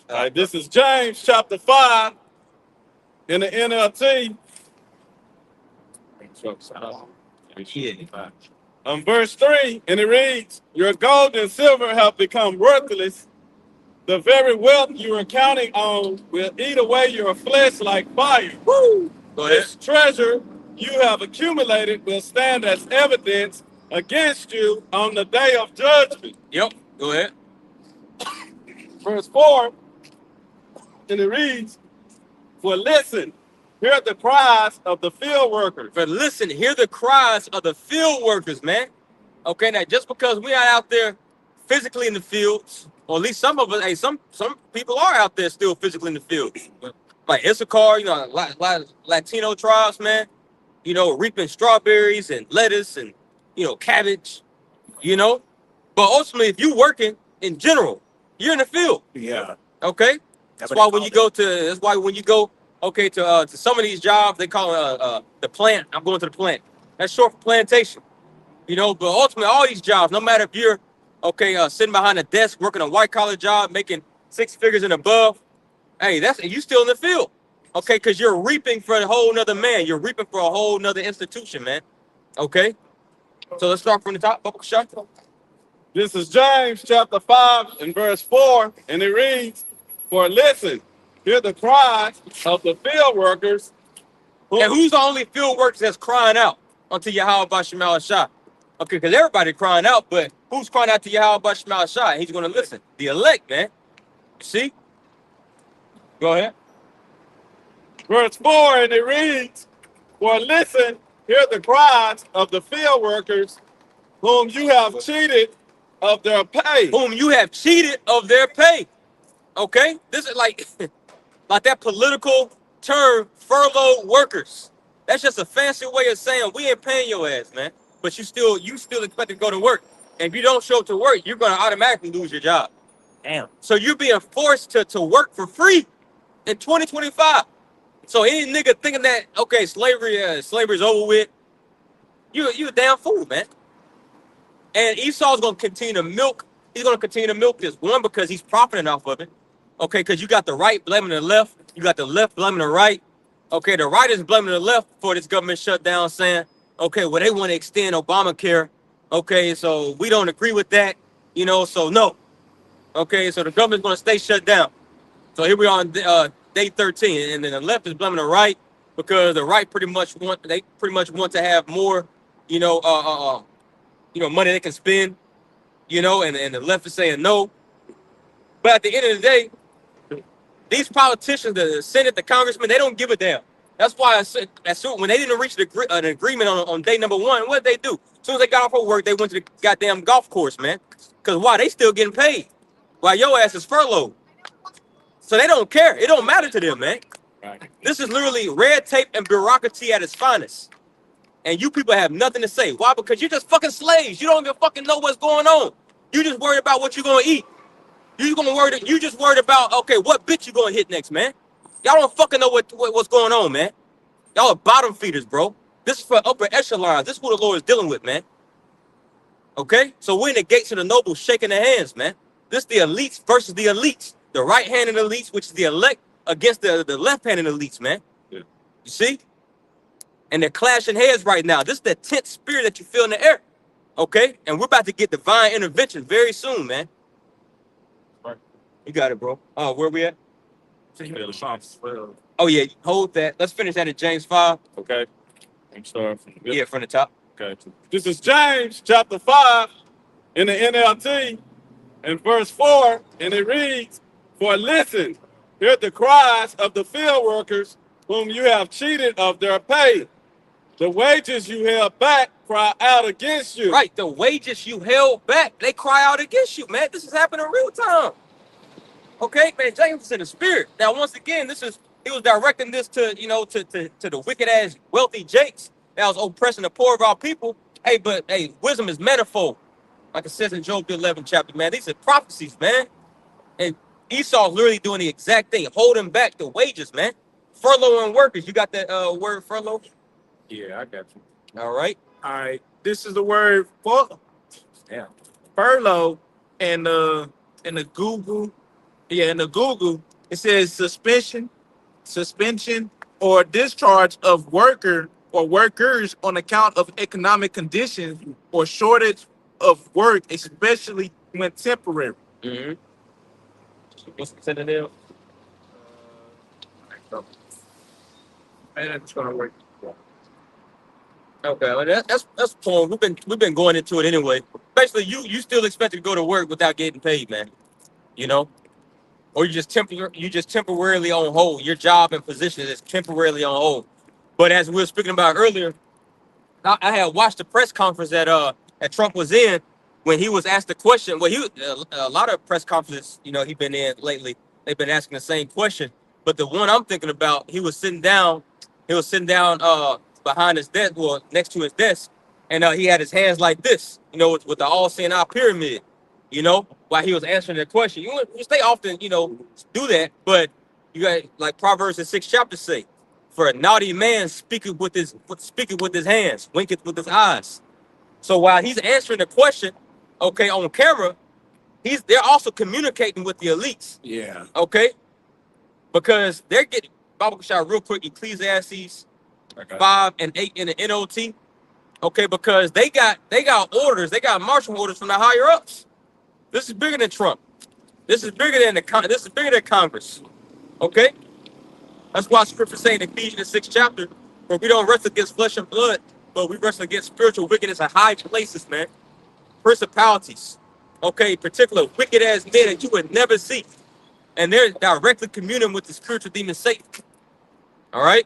right, this is James chapter 5 in the NLT. Verse 3, and it reads, your gold and silver have become worthless. The very wealth you are counting on will eat away your flesh like fire. Woo! Go ahead. This treasure you have accumulated will stand as evidence against you on the day of judgment. Yep. Go ahead. Verse 4, and it reads, for listen, hear the cries of the field workers. But listen, hear the cries of the field workers, man. Okay, now just because we are out there physically in the fields, or at least some of us, hey, some people are out there still physically in the fields. Like Issachar, you know, a lot of Latino tribes, man, you know, reaping strawberries and lettuce and, you know, cabbage, you know. But ultimately, if you're working in general, you're in the field. Yeah. Okay? That's why when you go, okay, to some of these jobs, they call it the plant. I'm going to the plant. That's short for plantation. You know, but ultimately, all these jobs, no matter if you're, okay, sitting behind a desk, working a white-collar job, making 6 figures and above, hey, you still in the field. Okay, because you're reaping for a whole nother man. You're reaping for a whole nother institution, man. Okay? So let's start from the top. This is James chapter 5 and verse 4, and it reads, for listen, hear the cries of the field workers. And who's the only field workers that's crying out unto YAHAWASHI? Okay, because everybody crying out, but who's crying out to YAHAWASHI? He's going to listen. The elect, man. You see? Go ahead. Verse 4, and it reads, for listen, hear the cries of the field workers whom you have cheated of their pay. Whom you have cheated of their pay. Okay? This is like that political term, furloughed workers. That's just a fancy way of saying we ain't paying your ass, man. But you still expect to go to work. And if you don't show up to work, you're going to automatically lose your job. Damn. So you're being forced to work for free in 2025. So any nigga thinking that, okay, slavery's over with, you a damn fool, man. And Esau's going to continue to milk. He's going to continue to milk this. One, because he's profiting off of it. Okay, because you got the right blaming the left. You got the left blaming the right. Okay, the right is blaming the left for this government shutdown, saying, okay, well, they want to extend Obamacare. Okay, so we don't agree with that. You know, so no. Okay, so the government's going to stay shut down. So here we are on day 13, and then the left is blaming the right because the right pretty much want to have more, you know, money they can spend, and the left is saying no. But at the end of the day, these politicians, the Senate, the congressmen, they don't give a damn. That's why when they didn't reach an agreement on day number 1, what did they do? As soon as they got off of work, they went to the goddamn golf course, man. Because why? They still getting paid while your ass is furloughed. So they don't care. It don't matter to them, man. Right. This is literally red tape and bureaucracy at its finest. And you people have nothing to say. Why? Because you're just fucking slaves. You don't even fucking know what's going on. You just worried about what you're going to eat. You just worried about, okay, what bitch you going to hit next, man? Y'all don't fucking know what's going on, man. Y'all are bottom feeders, bro. This is for upper echelons. This is who the Lord is dealing with, man. Okay? So we're in the gates of the nobles shaking their hands, man. This is the elites versus the elites. The right-handed elites, which is the elect, against the left-handed elites, man. Yeah. You see? And they're clashing heads right now. This is the tense spirit that you feel in the air. Okay? And we're about to get divine intervention very soon, man. Right. You got it, bro. Where we at? Well, Oh, yeah. Hold that. Let's finish that at James 5. okay. I'm starting from Yeah, from the top. Okay. This is James chapter 5 in the NLT and verse 4, and it reads, "For listen, hear the cries of the field workers whom you have cheated of their pay. The wages you held back cry out against you." Right. The wages you held back, they cry out against you, man. This is happening in real time. Okay, man, James is in the spirit. Now, once again, he was directing this to the wicked ass wealthy jakes that was oppressing the poor of our people. Hey, but hey, wisdom is manifold. Like it says in Job the 11th chapter, man. These are prophecies, man. And Esau's literally doing the exact thing, holding back the wages, man. Furloughing workers. You got that word furlough? Yeah, I got you. All right. All right. This is the word for furlough, and in the Google. Yeah, in the Google, it says suspension, or discharge of worker or workers on account of economic conditions or shortage of work, especially when temporary. Mm-hmm. What's the synonym? And it's gonna work. Okay, well, that's cool. We've been going into it anyway. Basically, you still expect to go to work without getting paid, man. You know, or you just temporarily on hold. Your job and position is temporarily on hold. But as we were speaking about earlier, I had watched the press conference that Trump was in when he was asked the question. Well, a lot of press conferences, he been in lately. They've been asking the same question. But the one I'm thinking about, he was sitting down behind his desk, well, next to his desk, and he had his hands like this, with the all-seeing eye pyramid, while he was answering the question. They often, do that, but you got like Proverbs the 6th chapter say, for a naughty man speaketh with his hands, winketh with his eyes. So while he's answering the question, okay, on camera, they're also communicating with the elites. Yeah. Okay, because they're getting Bible shot real quick. Ecclesiastes 5 and 8 in the NOT. Okay, because they got orders, they got marching orders from the higher ups. This is bigger than Trump. This is bigger than Congress. Okay, that's why Scripture saying in Ephesians 6th chapter, for we don't wrestle against flesh and blood, but we wrestle against spiritual wickedness in high places, man. Principalities. Okay, particular wicked ass men that you would never see, and they're directly communing with the spiritual demon Satan. All right.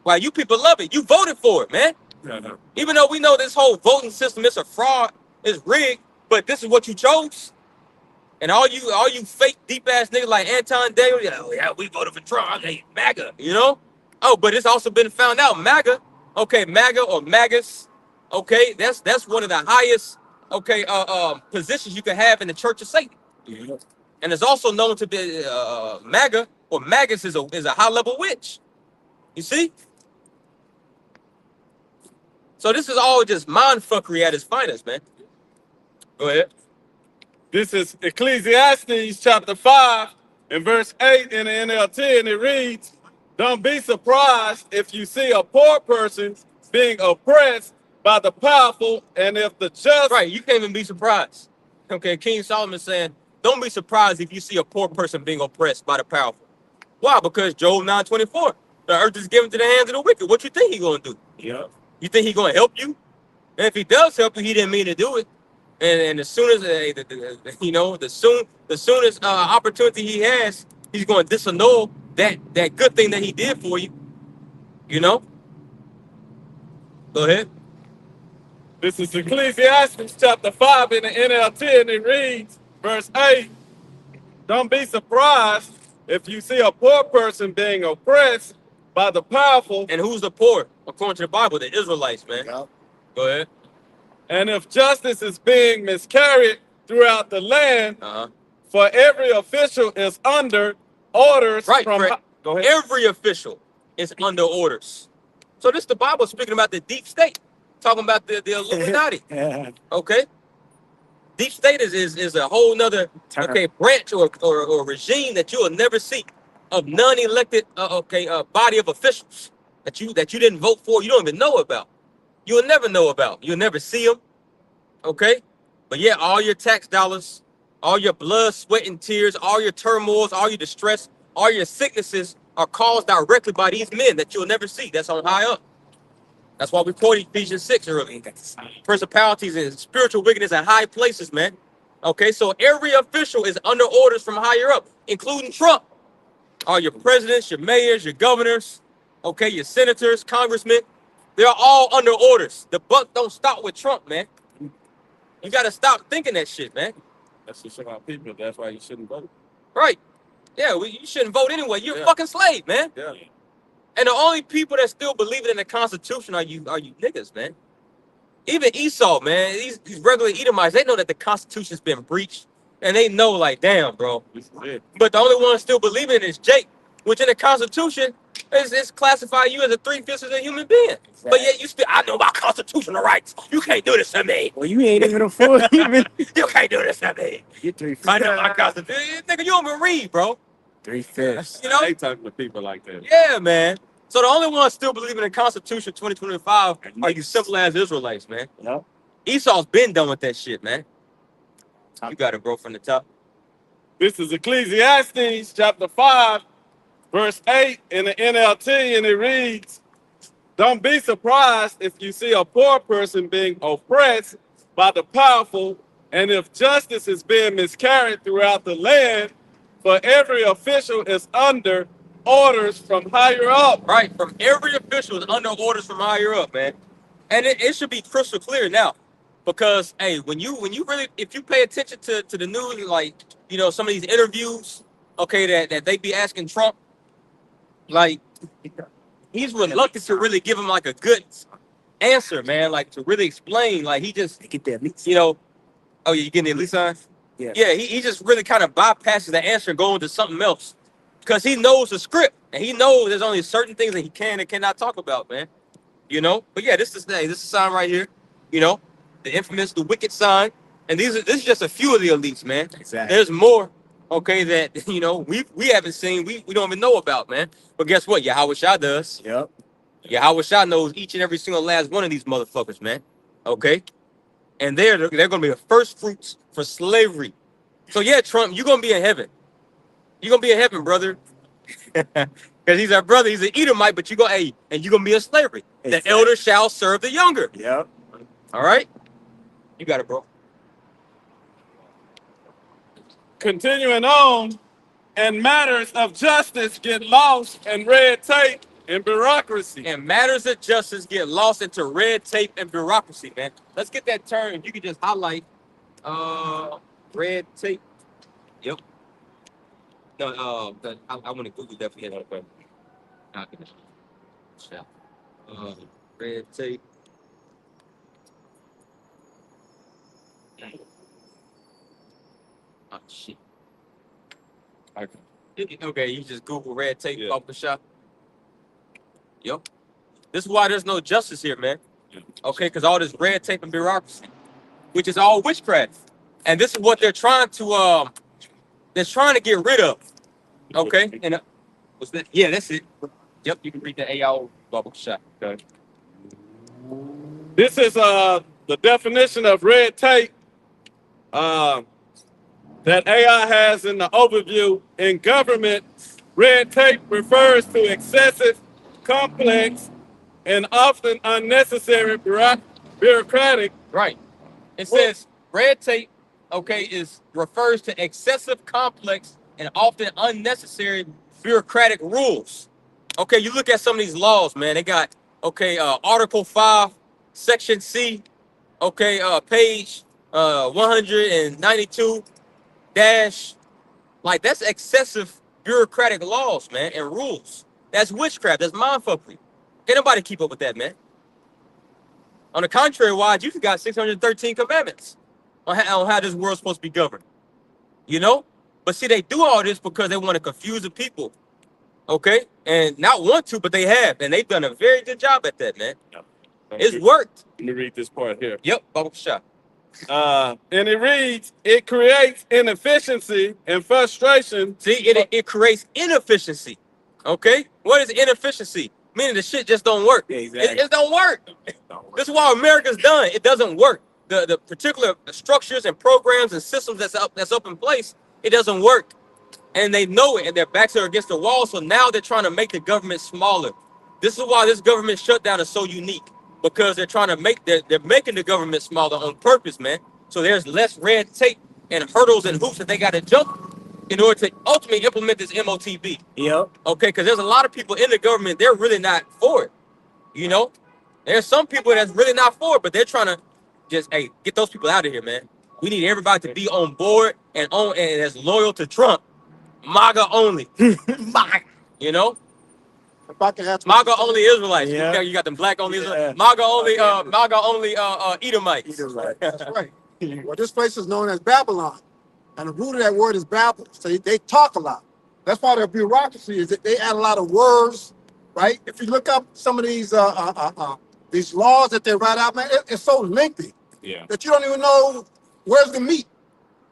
Why you people love it? You voted for it, man. No. Even though we know this whole voting system is a fraud, is rigged, but this is what you chose. And all you fake deep ass niggas like Anton Daniel, yeah, we voted for Trump. Okay, MAGA, Oh, but it's also been found out MAGA, okay, MAGA or MAGAs, okay, that's one of the highest, positions you can have in the Church of Satan. Yeah. And it's also known to be MAGA or MAGAs is a high level witch. You see? So this is all just mindfuckery at its finest, man. Go ahead. This is Ecclesiastes chapter 5 and verse 8 in the NLT, and it reads, "Don't be surprised if you see a poor person being oppressed by the powerful, and if the just..." Right, you can't even be surprised. Okay, King Solomon saying, don't be surprised if you see a poor person being oppressed by the powerful. Why? Because Job 9:24, the earth is given to the hands of the wicked. What you think he gonna do? Yep. You think he gonna help you? And if he does help you, he didn't mean to do it. And as soon as the soonest opportunity he has, he's going to disannul that good thing that he did for you. You know. Go ahead. This is Ecclesiastes chapter 5 in the NLT, and it reads, verse 8, don't be surprised if you see a poor person being oppressed by the powerful. And who's the poor? According to the Bible, the Israelites, man. Yep. Go ahead. And if justice is being miscarried throughout the land, for every official is under orders Right, from... Go ahead. Every official is under orders. So this the Bible speaking about the deep state, talking about the Illuminati. Okay? Deep state is a whole nother branch or regime that you will never see of non-elected body of officials that you didn't vote for, you don't even know about. You will never know about. You'll never see them. Okay? But yeah, all your tax dollars, all your blood, sweat, and tears, all your turmoils, all your distress, all your sicknesses are caused directly by these men that you'll never see. That's on high up. That's why we quoted Ephesians 6 earlier. Principalities and spiritual wickedness in high places, man. Okay, so every official is under orders from higher up, including Trump. All your presidents, your mayors, your governors, okay, your senators, congressmen, they're all under orders. The buck don't stop with Trump, man. You got to stop thinking that shit, man. That's just about people. That's why you shouldn't vote. Right. Yeah, you shouldn't vote anyway. You're a fucking slave, man. Yeah. And the only people that still believe in the Constitution are you niggas, man. Even Esau, man, these regular Edomites, they know that the Constitution's been breached. And they know, like, damn, bro. But the only one still believing it is Jake, which in the Constitution is classify you as a 3/5 of a human being. Exactly. But yet you still, I know about constitutional rights. You can't do this to me. Well, you ain't even a fool. You can't do this to me. You're 3/5. I know my Constitution. Nigga, you don't even read, bro. 3/5. You know? They talking to people like that. Yeah, man. So the only ones still believing in the Constitution 2025 are you simple as Israelites, man. Yep. Esau's been done with that shit, man. You got it, bro, from the top. This is Ecclesiastes chapter 5, verse 8 in the NLT, and it reads, don't be surprised if you see a poor person being oppressed by the powerful, and if justice is being miscarried throughout the land, for every official is under orders from higher up. Right, from every official is under orders from higher up, man. And it should be crystal clear now. Because, hey, when you really, if you pay attention to the news, like, you know, some of these interviews, okay, that they be asking Trump, like, he's reluctant to really give him, like, a good answer, man, like, to really explain, like, he just, you know, oh, yeah, you getting the elite sign? Yeah, he just really kind of bypasses the answer and going to something else. Because he knows the script, and he knows there's only certain things that he can and cannot talk about, man. You know? But, yeah, this is a sign right here, you know? The infamous, the wicked sign. And this is just a few of the elites, man. Exactly. There's more, okay, that, you know, we haven't seen, we don't even know about, man. But guess what? YAHAWASHI does. Yep. YAHAWASHI knows each and every single last one of these motherfuckers, man. Okay? And they're going to be the first fruits for slavery. So, yeah, Trump, you're going to be in heaven. You're going to be in heaven, brother. Because he's our brother. He's an Edomite, but you're going to be in slavery. Exactly. The elder shall serve the younger. Yep. All right? You got it, bro. Continuing on, and matters of justice get lost in red tape and bureaucracy. And matters of justice get lost into red tape and bureaucracy, man. Let's get that term. You can just highlight red tape. Yep. No, I want to Google that for you. Red tape. Oh, shit. Okay, you just Google red tape off the shop. Yep. This is why there's no justice here, man. Okay, because all this red tape and bureaucracy, which is all witchcraft. And this is what they're trying to get rid of. Okay. And what's that? Yeah, that's it. Yep, you can read the AO bubble shot. Okay. This is the definition of red tape. that AI has in the overview in government, red tape refers to excessive, complex, and often unnecessary bureaucratic. Right. It says red tape, okay, is refers to excessive, complex, and often unnecessary bureaucratic rules. Okay, you look at some of these laws, man. They got Article 5, Section C, page 192 dash. Like that's excessive bureaucratic laws, man, and rules. That's witchcraft. That's mindfuckery. Can't nobody keep up with that, man. On the contrary, why you got 613 commandments on how this world's supposed to be governed. You know? But see, they do all this because they want to confuse the people. Okay? And not want to, but they have. And they've done a very good job at that, man. It's worked. Let me read this part here. Yep, Baba Shah. And it reads, it creates inefficiency and frustration. See, it creates inefficiency. Okay? What is inefficiency? Meaning the shit just don't work. Yeah, exactly. It don't work. This is why America's done. It doesn't work. The particular structures and programs and systems that's up in place, it doesn't work. And they know it, and their backs are against the wall. So now they're trying to make the government smaller. This is why this government shutdown is so unique, because they're trying to they're making the government smaller on purpose, man. So there's less red tape and hurdles and hoops that they got to jump in order to ultimately implement this MOTB. Yep. Okay, because there's a lot of people in the government, they're really not for it. You know, there's some people that's really not for it, but they're trying to just, hey, get those people out of here, man. We need everybody to be on board and as loyal to Trump. MAGA only. MAGA. You know? If I can ask MAGA only Israelites. Yeah. You got them black only Yeah. Israelites. MAGA only Edomites. that's right. Well, this place is known as Babylon, and the root of that word is Babel. So they talk a lot. That's why their bureaucracy is that they add a lot of words, right? If you look up some of these laws that they write out, man, it's so lengthy that you don't even know where's the meat.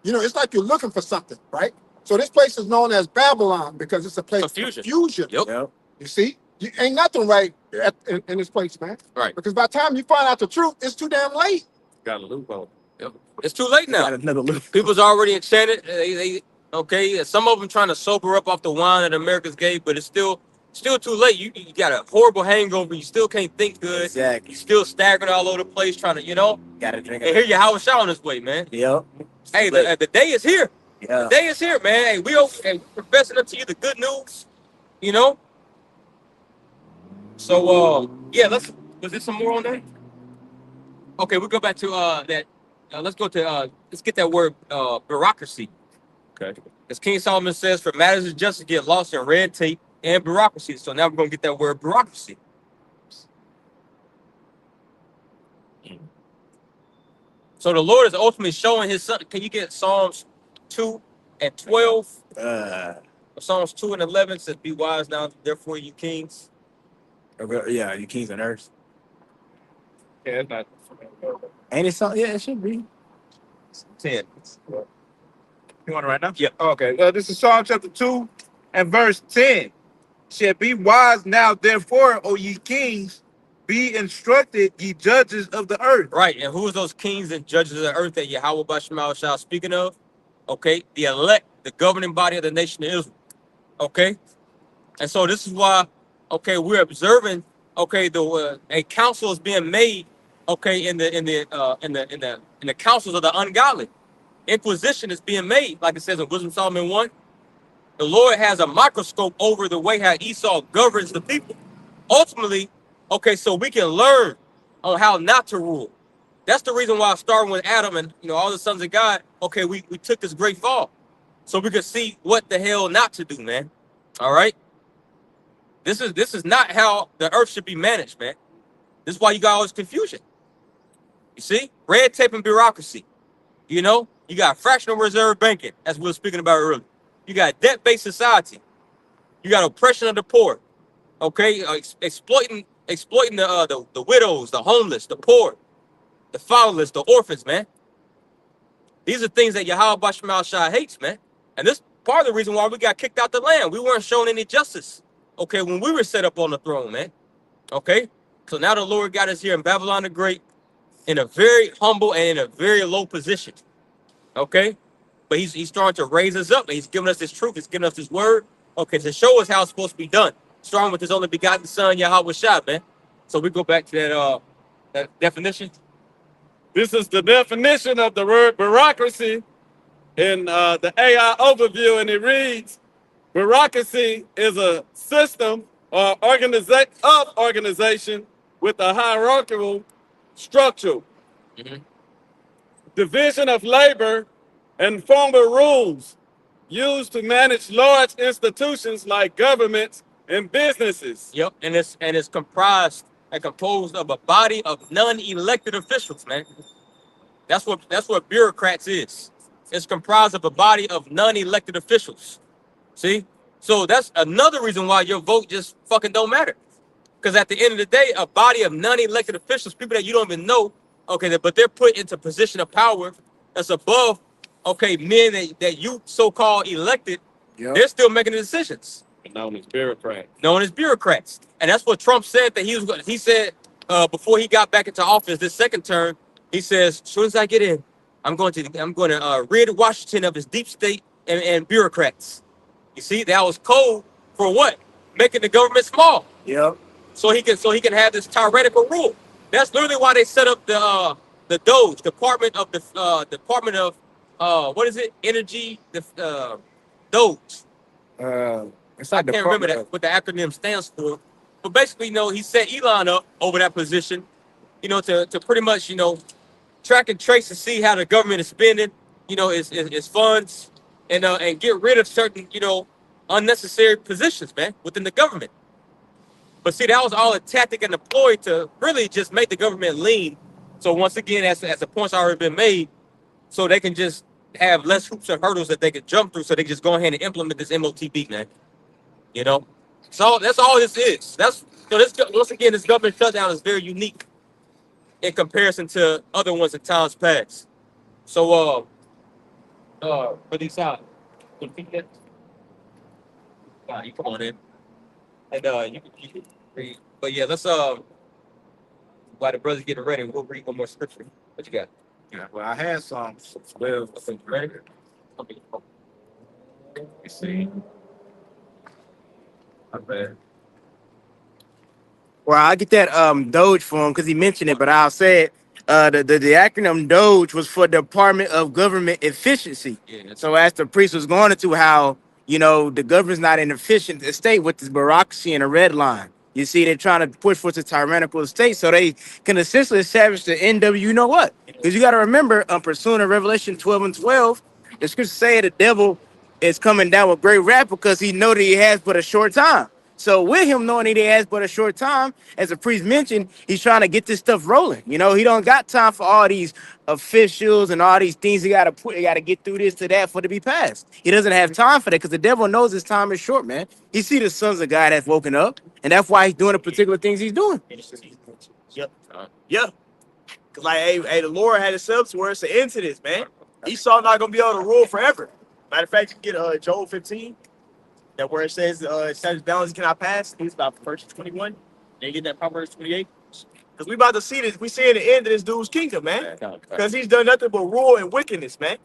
You know, it's like you're looking for something, right? So this place is known as Babylon because it's a place of confusion. Yep. Yep. You see, you ain't nothing right in this place, man. Right. Because by the time you find out the truth, it's too damn late. Got a loophole. Yep. It's too late now. Got another loop. People's already enchanted. Some of them trying to sober up off the wine that America's gave, but it's still too late. You got a horrible hangover. You still can't think good. Exactly. You still staggering all over the place trying to, Gotta drink And it. here YAHAWASHI on his way, man. Yep. Hey, the day is here. Yeah. The day is here, man. Hey, we professing unto you the good news. You know. So was there some more on that? Okay, we'll go back to that. Let's get that word bureaucracy. Okay. As King Solomon says, for matters of justice get lost in red tape and bureaucracy. So now we're gonna get that word bureaucracy. So the Lord is ultimately showing his son. Can you get Psalms 2 and 12? Psalms 2 and 11 says, be wise now, therefore you kings. Yeah, you kings on earth. Yeah, it's not. Ain't it something? Yeah, it should be. 10. You want it right now? Yep. Okay. This is Psalm chapter 2 and verse 10. Shall be wise now, therefore, O ye kings, be instructed, ye judges of the earth. Right. And who is those kings and judges of the earth that YAHAWASHI speaking of? Okay. The elect, the governing body of the nation of Israel. Okay. And so this is why, we're observing, a council is being made, in the councils of the ungodly. Inquisition is being made, like it says in Wisdom Solomon 1. The Lord has a microscope over the way how Esau governs the people. Ultimately, so we can learn on how not to rule. That's the reason why starting with Adam and all the sons of God, we took this great fall. So we could see what the hell not to do, man. All right. This is not how the earth should be managed, man. This is why you got all this confusion. You see? Red tape and bureaucracy. You got fractional reserve banking, as we were speaking about earlier. You got debt-based society. You got oppression of the poor. Exploiting the widows, the homeless, the poor, the fatherless, the orphans, man. These are things that YAHAWASHI hates, man. And this part of the reason why we got kicked out the land. We weren't shown any justice. When we were set up on the throne, man. So now the Lord got us here in Babylon the Great in a very humble and in a very low position. but he's starting to raise us up, and he's giving us this truth. He's giving us this word, okay, to show us how it's supposed to be done. Starting with his only begotten Son, YAHAWASHI, man. So we go back to that definition. This is the definition of the word bureaucracy in the AI overview, and it reads, bureaucracy is a system or organization with a hierarchical structure, division of labor, and formal rules used to manage large institutions like governments and businesses. Yep, and it's comprised and composed of a body of non-elected officials, man. That's what bureaucrats is. It's comprised of a body of non-elected officials. See? So that's another reason why your vote just fucking don't matter. Because at the end of the day, a body of non-elected officials, people that you don't even know, okay, but they're put into position of power that's above, okay, men that you so-called elected, they're still making the decisions. Known as bureaucrats. Known as bureaucrats. And that's what Trump said that he said before he got back into office this second term, he says, as soon as I get in, I'm going to rid Washington of his deep state and bureaucrats. You see, that was code for what? Making the government small. Yep. So he can have this tyrannical rule. That's literally why they set up the DOGE, Department of what is it? Energy, DOGE. It's I like can't remember what the acronym stands for. But basically, he set Elon up over that position, to pretty much, track and trace and see how the government is spending, its funds, and get rid of certain, unnecessary positions, man, within the government. But see, that was all a tactic and a ploy to really just make the government lean. So once again, as the point's already been made, so they can just have less hoops and hurdles that they can jump through, so they can just go ahead and implement this MOTB, man. So that's all this is. Once again, this government shutdown is very unique in comparison to other ones in times past. So for these out, you come on in, and you can read. But yeah, let's while the brothers getting ready, we'll read one more scripture. What you got? Yeah, well, I had some. Well, ready? Okay. Let me see. Not bad. Well, I'll get that Doge for him because he mentioned it, but I'll say it. The acronym Doge was for Department of Government Efficiency. Yeah, so as the priest was going into how, the government's not an efficient state with this bureaucracy and a red line. You see, they're trying to push for the tyrannical state so they can essentially establish the NW, you know what? Because you got to remember, pursuing Revelation 12 and 12, the scriptures say the devil is coming down with great wrath because he know that he has but a short time. So with him knowing that he has but a short time, as the priest mentioned, he's trying to get this stuff rolling. He don't got time for all these officials and all these things he got to get through this to that for it to be passed. He doesn't have time for that because the devil knows his time is short, man. He see the sons of God that's woken up, and that's why he's doing the particular things he's doing. Yep. Yeah. Because, the Lord had himself to where it's an end to this, man. Esau not going to be able to rule forever. Matter of fact, you get Joel 15. That where it says establish balance cannot pass. It's about verse 21. Then you get that Proverbs 28. Because we about to see this. We seeing the end of this dude's kingdom, man. Because he's done nothing but rule and wickedness, man.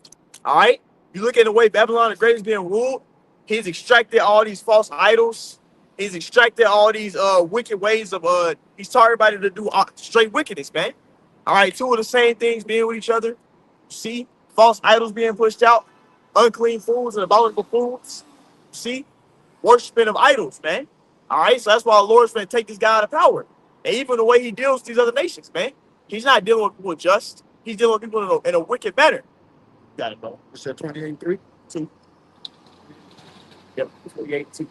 All right? You look at the way Babylon the Great is being ruled. He's extracted all these false idols. He's extracted all these wicked ways of he's taught everybody to do straight wickedness, man. All right, two of the same things being with each other. See? False idols being pushed out. Unclean foods and abominable foods. See? Worshiping of idols, man. All right, so that's why the Lord's going to take this guy out of power. And even the way he deals with these other nations, man. He's not dealing with people just. He's dealing with people in a wicked manner. Got it, bro. You said 28:3? 2. Yep, 28:2.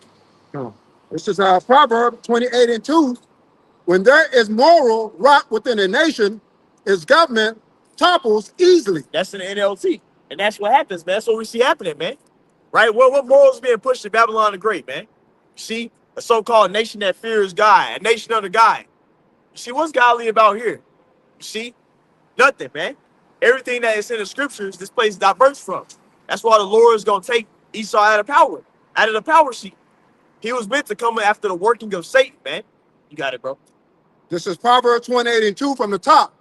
No. This is Proverb 28:2. When there is moral rot within a nation, its government topples easily. That's in the NLT. And that's what happens, man. That's what we see happening, man. Right? What morals being pushed in Babylon the Great, man? You see? A so-called nation that fears God. A nation under God. You see? What's godly about here? You see? Nothing, man. Everything that is in the scriptures, this place diverts from. That's why the Lord is going to take Esau out of power. Out of the power seat. He was meant to come after the working of Satan, man. You got it, bro. This is Proverbs 28:2 from the top.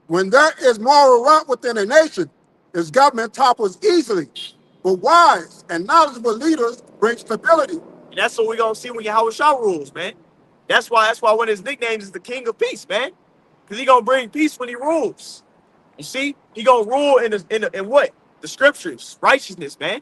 When there is moral rot within a nation, its government topples easily. But wise and knowledgeable leaders bring stability. And that's what we're gonna see when Yahawashi rules, man. That's why one of his nicknames is the King of Peace, man. Because he gonna bring peace when he rules. You see, he gonna rule in what? The scriptures, righteousness, man.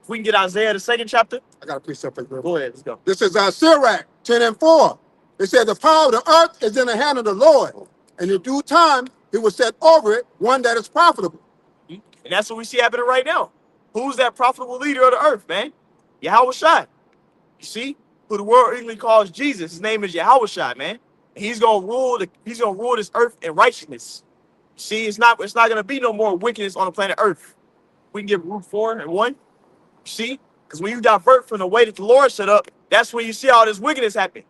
If we can get Isaiah the 2nd chapter. I got a precept for you. Go ahead, let's go. This is Sirach 10:4. It said, the power of the earth is in the hand of the Lord, and in due time he will set over it one that is profitable. And that's what we see happening right now. Who's that profitable leader of the earth, man? Yahawashi. You see, who the world English calls Jesus. His name is Yahawashi, man. And he's gonna rule this earth in righteousness. You see, it's not gonna be no more wickedness on the planet Earth. We can get Root 4 and 1. You see? Because when you divert from the way that the Lord set up, that's when you see all this wickedness happen.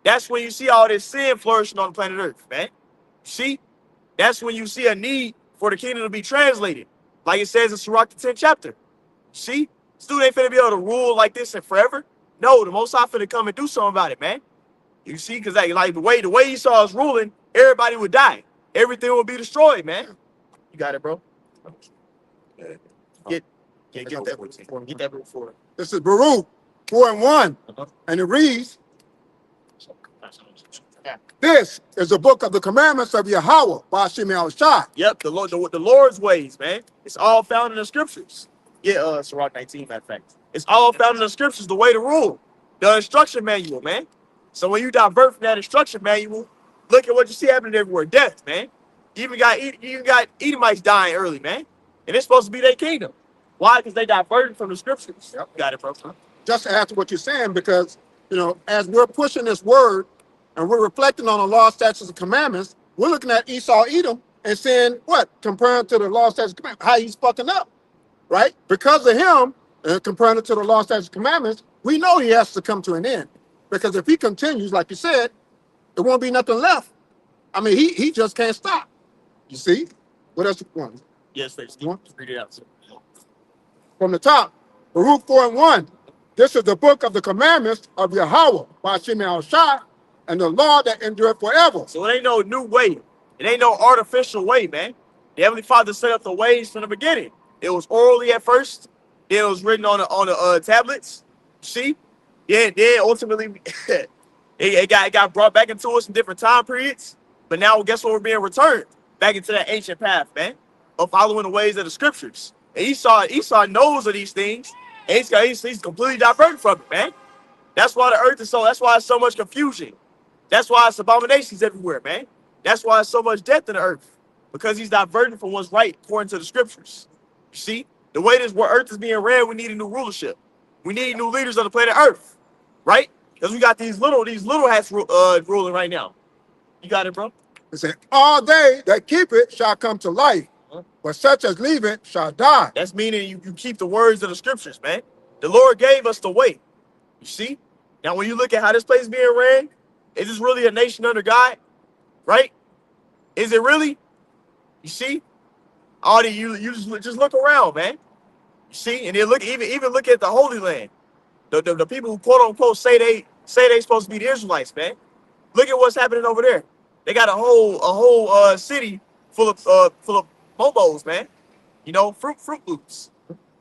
That's when you see all this sin flourishing on the planet Earth, man. You see? That's when you see a need for the kingdom to be translated. Like it says in Sirach the 10th chapter. See? This dude ain't finna be able to rule like this and forever. No, the Most High finna come and do something about it, man. You see? Because like the way he saw us ruling, everybody would die. Everything would be destroyed, man. You got it, bro. Get that Root 4. This is Baruch 4:1. And it reads, this is the book of the commandments of Yahawah, Bashim Yahushai. Yep, the Lord's ways, man. It's all found in the scriptures. Yeah, Sirach 19, matter of fact. It's all found in the scriptures, the way to rule. The instruction manual, man. So when you divert from that instruction manual, look at what you see happening everywhere. Death, man. You even got Edomites dying early, man. And it's supposed to be their kingdom. Why? Because they diverted from the scriptures. Yep. Got it, bro. Just to add to what you're saying, because, as we're pushing this word and we're reflecting on the law, statutes, and commandments, we're looking at Esau, Edom, and saying, what? Comparing to the law, statutes, and commandments, how he's fucking up, right? Because of him, comparing it to the law, statutes, and commandments, we know he has to come to an end. Because if he continues, like you said, there won't be nothing left. I mean, he just can't stop. You see? What else you want? Yes, please. You want? Read it out, sir. From the top, Baruch 4:1. This is the book of the commandments of Yahawah, Bashim Yahushai, and the law that endureth forever. So it ain't no new way. It ain't no artificial way, man. The Heavenly Father set up the ways from the beginning. It was orally at first. Then it was written on the tablets. See? Yeah, then ultimately it got brought back into us in different time periods. But now guess what? We're being returned back into that ancient path, man, of following the ways of the scriptures. And Esau knows of these things, and he's completely diverted from it, man. That's why the earth is that's why it's so much confusion. That's why it's abominations everywhere, man. That's why it's so much death in the earth. Because he's diverted from what's right according to the scriptures. You see? The way this earth is being ran, we need a new rulership. We need new leaders on the planet Earth. Right? Because we got these little hats ruling right now. You got it, bro? It said, all they that keep it shall come to life, but such as leave it shall die. That's meaning you keep the words of the scriptures, man. The Lord gave us the way. You see? Now, when you look at how this place is being ran, is this really a nation under God? Right? Is it really? You see? You just look around, man. You see? And then even look at the Holy Land. The people who quote unquote say they supposed to be the Israelites, man. Look at what's happening over there. They got a whole city full of momos, man. Fruit loops.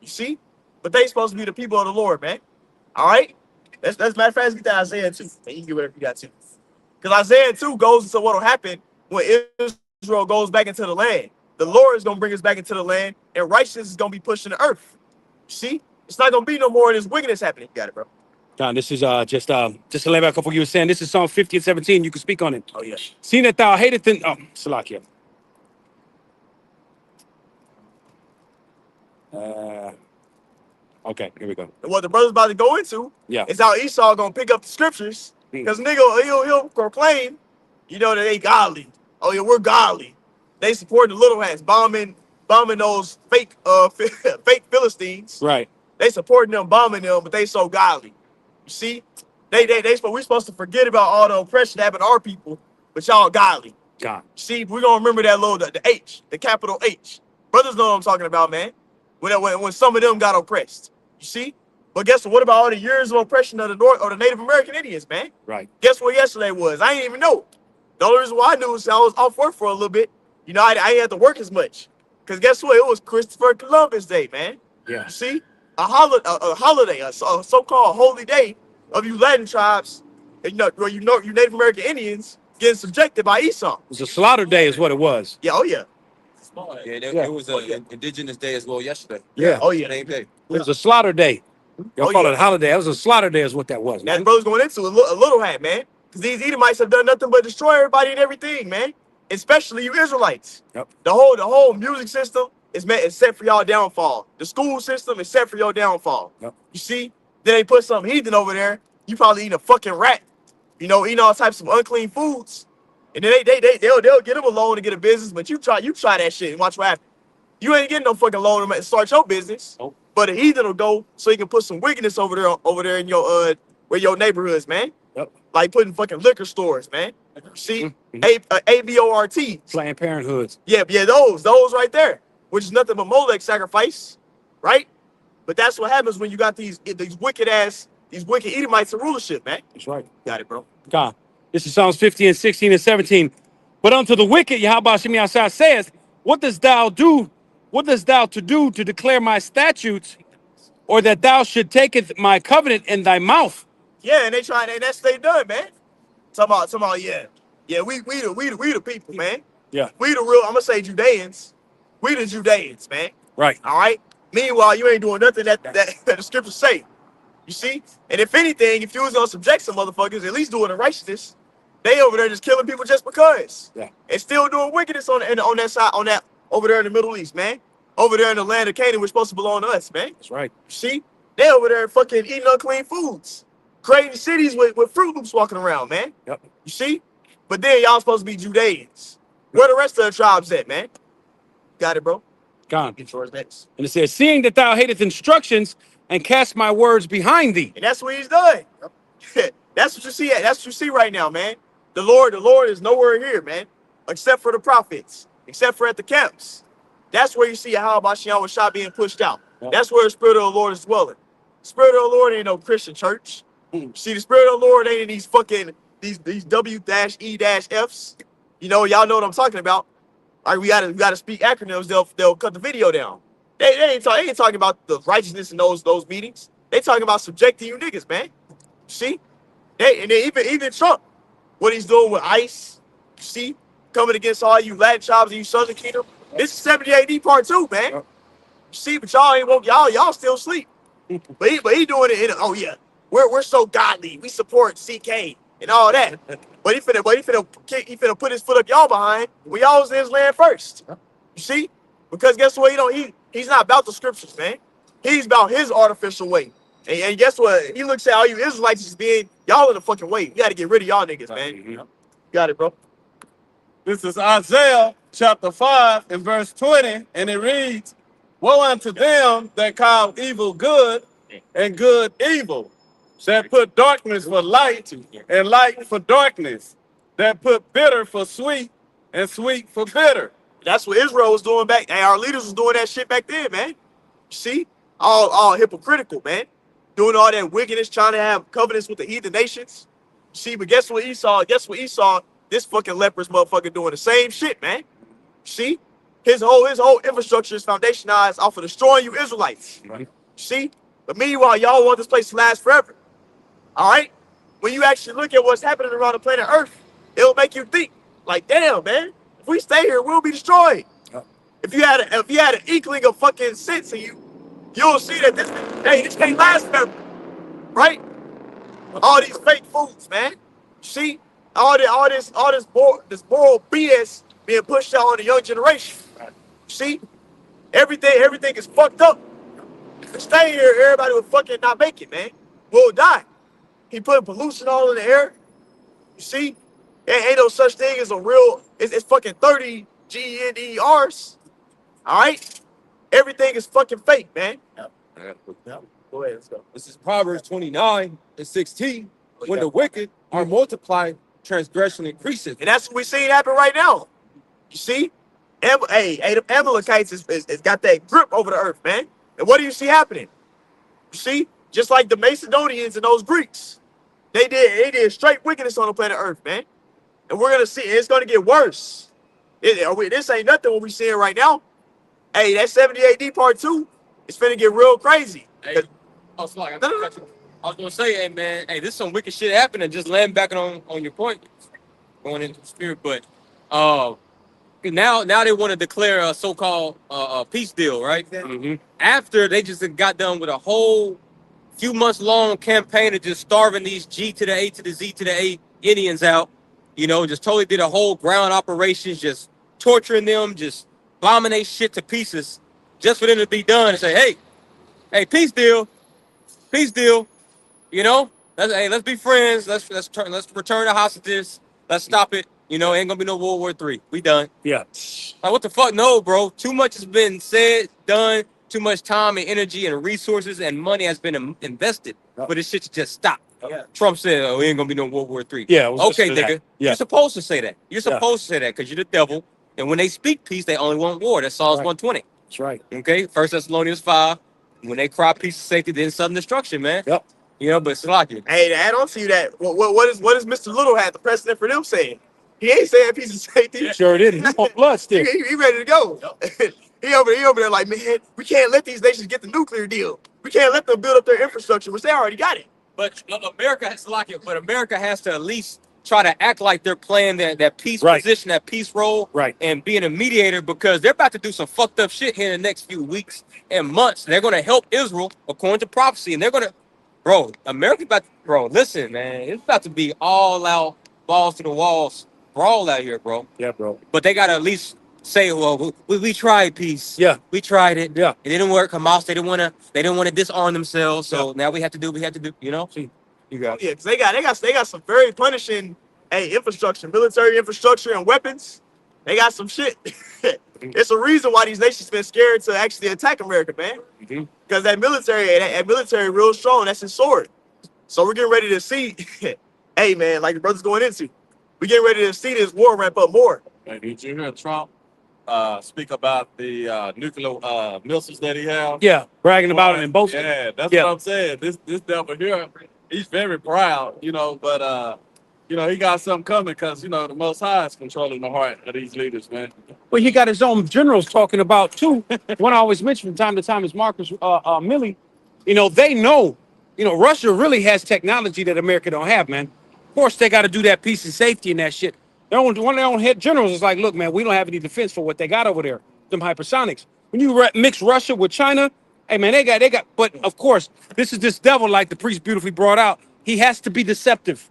You see? But they supposed to be the people of the Lord, man. All right? Let's matter of fact, let's get to Isaiah 2. Man, you can get whatever you got to. Because Isaiah 2 goes into what will happen when Israel goes back into the land. The Lord is going to bring us back into the land, and righteousness is going to be pushed in the earth. You see? It's not going to be no more of this wickedness happening. You got it, bro. John, this is just to lay back up what you were saying. This is Psalm 50 and 17. You can speak on it. Oh, yeah. Seeing that thou hateth Salakia. Okay, here we go. And what the brother's about to go into is how Esau going to pick up the scriptures. Because nigga, he'll proclaim, that they godly. Oh, yeah, we're godly. They support the little hats, bombing those fake Philistines. Right. They supporting them, bombing them, but they so godly. You see? We're supposed to forget about all the oppression that happened to our people, but y'all godly. God. See, we're going to remember that the H, the capital H. Brothers know what I'm talking about, man. When some of them got oppressed. You see? But guess what about all the years of oppression of the Native American Indians, man? Right. Guess what yesterday was? I didn't even know. The only reason why I knew is I was off work for a little bit. I didn't have to work as much. Because guess what? It was Christopher Columbus Day, man. Yeah. You see? a holiday, a so-called holy day of you Latin tribes, and you Native American Indians getting subjected by Esau. It was a slaughter day, is what it was. Yeah, oh yeah, Yeah, Yeah. it was an indigenous day as well yesterday. Yeah. oh yeah, Same day. It was a slaughter day. Y'all Oh, call yeah. it a holiday. It was a slaughter day, is what that was, that man. brother's going into a little hat, man, because these Edomites have done nothing but destroy everybody and everything, man. Especially you Israelites. Yep. The whole music system is set for y'all downfall. The school system is set for your downfall. Yep. You see, then they put some heathen over there. You probably eating a fucking rat. You know, eating all types of unclean foods, and then they'll get them a loan to get a business. But you try that shit and watch what happens. You ain't getting no fucking loan to start your business. Nope. But a heathen will go so he can put some wickedness over there in your where your neighborhoods, man. Yep. Like putting fucking liquor stores, man. See, Mhm. ABORT. Planned Parenthoods. Yeah, those right there, which is nothing but Molech sacrifice, right? But that's what happens when you got these wicked Edomites in rulership, man. That's right. Got it, bro. God. This is Psalms 50 and 16 and 17. But unto the wicked, Yahawashi outside says, what dost thou do? What dost thou to do to declare my statutes, or that thou should taketh my covenant in thy mouth? Yeah, and that's what they done, man. Talking about, yeah. Yeah, we the people, man. Yeah. We the real, I'm gonna say Judeans. We the Judeans, man. Right. All right. Meanwhile, you ain't doing nothing that the scriptures say. You see? And if anything, if you was gonna subject some motherfuckers, at least doing the righteousness, they over there just killing people just because. Yeah. And still doing wickedness on that side, on that over there in the Middle East, man. Over there in the land of Canaan, which supposed to belong to us, man. That's right. See? They over there fucking eating unclean foods. Creating cities with Fruit Loops walking around, man. Yep. You see? But then y'all supposed to be Judeans. Where the rest of the tribes at, man? Got it, bro? God. Get yours next. And it says, seeing that thou hateth instructions and cast my words behind thee. And that's what he's done. That's what you see. That's what you see right now, man. The Lord is nowhere here, man, except for the prophets, except for at the camps. That's where you see YAHAWASHI being pushed out. Yep. That's where the Spirit of the Lord is dwelling. The Spirit of the Lord ain't no Christian church. See, the Spirit of the Lord ain't in these fucking these W-E-Fs. You know, y'all know what I'm talking about. All right, we gotta speak acronyms. They'll cut the video down. They ain't talking about the righteousness in those meetings. They talking about subjecting you niggas, man. See, even Trump, what he's doing with ICE. See, coming against all you Latin tribes and you Southern Kingdom. This is 70 AD part 2, man. See, but y'all ain't woke. Y'all still sleep. But he doing it in. Oh yeah, we're so godly. We support CK and all that. But he finna put his foot up y'all behind when y'all was in his land first. You see? Because guess what? He's not about the scriptures, man. He's about his artificial way. And guess what? He looks at all you Israelites as being y'all in the fucking way. You gotta get rid of y'all niggas, man. Got it, bro. This is Isaiah chapter 5 and verse 20, and it reads, woe unto them that call evil good and good evil, that put darkness for light and light for darkness, that put bitter for sweet and sweet for bitter. That's what Israel was doing back. And our leaders was doing that shit back then, man. See? All hypocritical, man. Doing all that wickedness, trying to have covenants with the heathen nations. See, but guess what Esau? This fucking leprous motherfucker doing the same shit, man. See? His whole infrastructure is foundationized off of destroying you Israelites. Right. See? But meanwhile, y'all want this place to last forever. All right? When you actually look at what's happening around the planet Earth, it'll make you think, like, damn, man, if we stay here, we'll be destroyed. Yep. If you had an inkling of fucking sense in you, you'll see that this can't last forever. Right? All these fake foods, man. See? All this moral BS being pushed out on the young generation. See? Everything is fucked up. If we stay here, everybody would fucking not make it, man. We'll die. He putting pollution all in the air. You see? Ain't no such thing as a real, it's fucking 30 GNERs. All right? Everything is fucking fake, man. Go ahead, let's go. This is Proverbs 29 and 16. When the wicked are multiplied, transgression increases. And that's what we seeing happen right now. You see? The Amalekites is got that grip over the earth, man. And what do you see happening? You see? Just like the Macedonians and those Greeks. They did straight wickedness on the planet Earth, man. And we're gonna see it's gonna get worse. This ain't nothing what we seeing right now. Hey, that 70 AD part 2 is finna get real crazy. Hey, oh, sorry, I was gonna say, hey man, hey, this some wicked shit happening. Just laying back on your point, going into the spirit, but uh, now they want to declare a so-called peace deal, right? Mhm. After they just got done with a whole few months long campaign of just starving these G to the A to the Z to the A Indians out, just totally did a whole ground operations, just torturing them, just bombing they shit to pieces, just for them to be done and say, hey, peace deal, let's be friends, let's return the hostages, let's stop it, ain't gonna be no World War III, we done. Yeah. Like, what the fuck? No, bro. Too much has been said, done. Too much time and energy and resources and money has been invested for this shit to just stop. Yeah. Trump said, "Oh, it ain't gonna be no World War III." Yeah, it was just Okay, for that. nigga. Yeah. You're supposed to say that. You're Yeah. supposed to say that because you're the devil. And when they speak peace, they only want war. That's Psalms Right. 120. That's right. Okay. 1 Thessalonians 5. When they cry peace and safety, then sudden destruction, man. Yep. But Salakia. Hey, to add on to you that, what is Mr. Little had the precedent for them saying? He ain't saying peace and safety. Sure did. He's on blood still. He ready to go. he over there like, man, we can't let these nations get the nuclear deal. We can't let them build up their infrastructure, which they already got it. But America has to at least try to act like they're playing that peace Right. position, that peace role, Right. and being a mediator, because they're about to do some fucked up shit here in the next few weeks and months. They're going to help Israel according to prophecy, and they're going to, listen, man, it's about to be all out, balls to the walls, brawl out here, bro. Yeah, bro. But they got to at least say, well, we tried peace. Yeah. We tried it. Yeah. It didn't work. Hamas, they didn't want to disarm themselves. So now we have to do, See, you got Yeah, because they got some very punishing infrastructure, military infrastructure and weapons. They got some shit. It's a reason why these nations been scared to actually attack America, man. Mhm. Because that military real strong. That's his sword. So we're getting ready to see, hey man, like the brother's going into, we're getting ready to see this war ramp up more. Hey, did you hear Trump speak about the nuclear missiles that he has? Yeah, bragging about it in both. Yeah, that's Yeah. what I'm saying. This devil here, he's very proud, but he got something coming because the Most High is controlling the heart of these leaders, man. Well, he got his own generals talking about too. One I always mention from time to time is Marcus Milley. They know, Russia really has technology that America don't have, man. Of course, they got to do that peace and safety and that shit. One of their own head generals is like, look, man, we don't have any defense for what they got over there, them hypersonics. When you mix Russia with China, hey, man, they got. But of course, this is this devil, like the priest beautifully brought out. He has to be deceptive,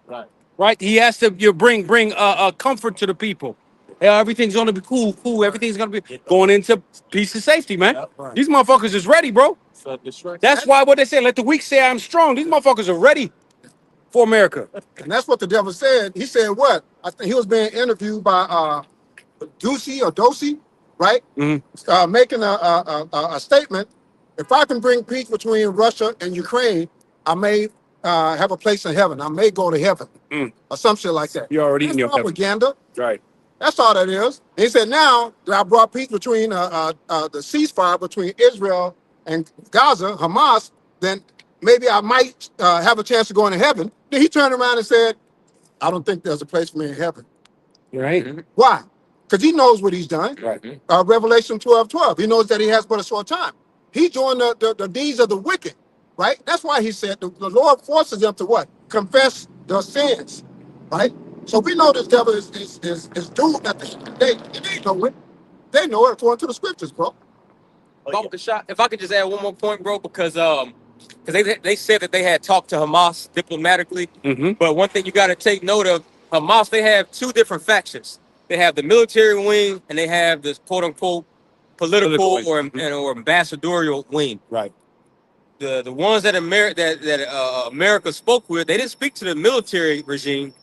right? He has to bring comfort to the people. Yeah, everything's gonna be cool. Everything's gonna be going into peace and safety, man. These motherfuckers is ready, bro. So distraction. That's why what they say, let the weak say I'm strong. These motherfuckers are ready for America. And that's what the devil said. He said what? I think he was being interviewed by Dosey, right? Making a statement. If I can bring peace between Russia and Ukraine, I may have a place in heaven. I may go to heaven, or some shit like that. You already That's in your heaven. propaganda. Right. That's all that is. He said, now that I brought peace between the ceasefire between Israel and Gaza, Hamas, then maybe I might have a chance to go into heaven. Then he turned around and said, I don't think there's a place for me in heaven. Right. Why? Because he knows what he's done. Right. Revelation 12:12. He knows that he has but a short time. He's doing the deeds of the wicked, right? That's why he said the Lord forces them to what? Confess their sins, right? So we know this devil is doomed at the end of the day. They know it. They know it according to the scriptures, bro. If I could just add one more point, bro, because they said that they had talked to Hamas diplomatically. But one thing you got to take note of, Hamas, they have two different factions. They have the military wing and they have this quote unquote political or ambassadorial wing. Right. The ones that America spoke with, they didn't speak to the military regime.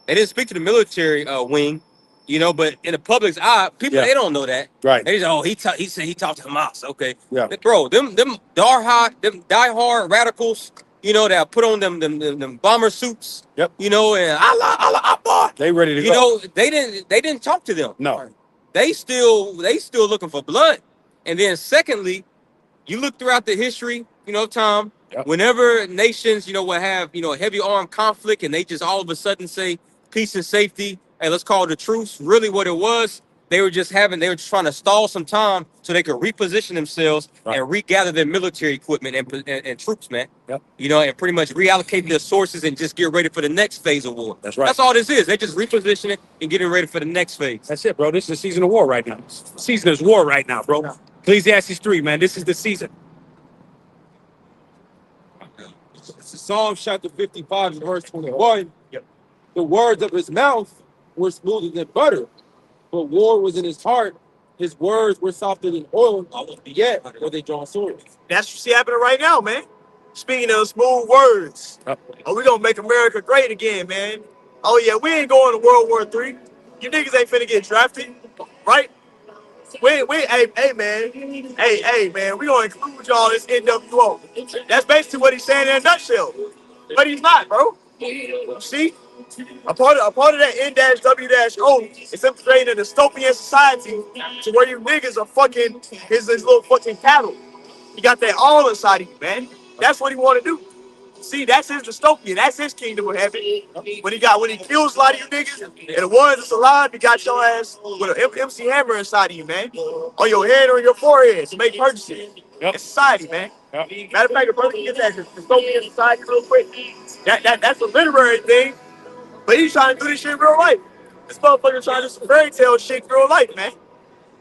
They didn't speak to the military wing, but in the public's eye, people, they don't know that. Right. They just, he said he talked to Hamas. Okay. Yeah. Bro, them diehard radicals, that put on them bomber suits. Yep. And Allah Akbar. They ready to go. They didn't talk to them. No. They still looking for blood. And then secondly, you look throughout the history, Tom, whenever nations, will have, heavy armed conflict and they just all of a sudden say peace and safety, hey, let's call it a truce. Really what it was, They were just trying to stall some time so they could reposition themselves and regather their military equipment and troops, man. Yep. You know, and pretty much reallocate their sources and just get ready for the next phase of war. That's right. That's all this is. They just reposition it and getting ready for the next phase. That's it, bro. This is the season of war right now. The season is war right now, bro. Ecclesiastes 3, man. This is the season. It's Psalms chapter 55 and verse 21. Yep. The words of his mouth were smoother than butter, but war was in his heart. His words were softer than oil, yet were they drawn swords. That's what you see happening right now, man. Speaking of smooth words, oh, we gonna make America great again, man. Oh yeah, we ain't going to World War III. You niggas ain't finna get drafted, right? Hey man, we gonna include y'all in this NWO. That's basically what he's saying in a nutshell. But he's not, bro. See? A part of that N-W-O is him creating a dystopian society to where you niggas are fucking his little fucking cattle. He got that all inside of you, man. That's what he want to do. See, that's his dystopia. That's his kingdom of heaven. When he kills a lot of you niggas, and the ones that's alive, he got your ass with an MC Hammer inside of you, man. On your head or on your forehead to make purchases. It's society, man. Matter of fact, the brother can get that dystopian society real quick. That's a literary thing, but he's trying to do this shit in real life. This motherfucker trying to do some fairy tale shit in real life, man.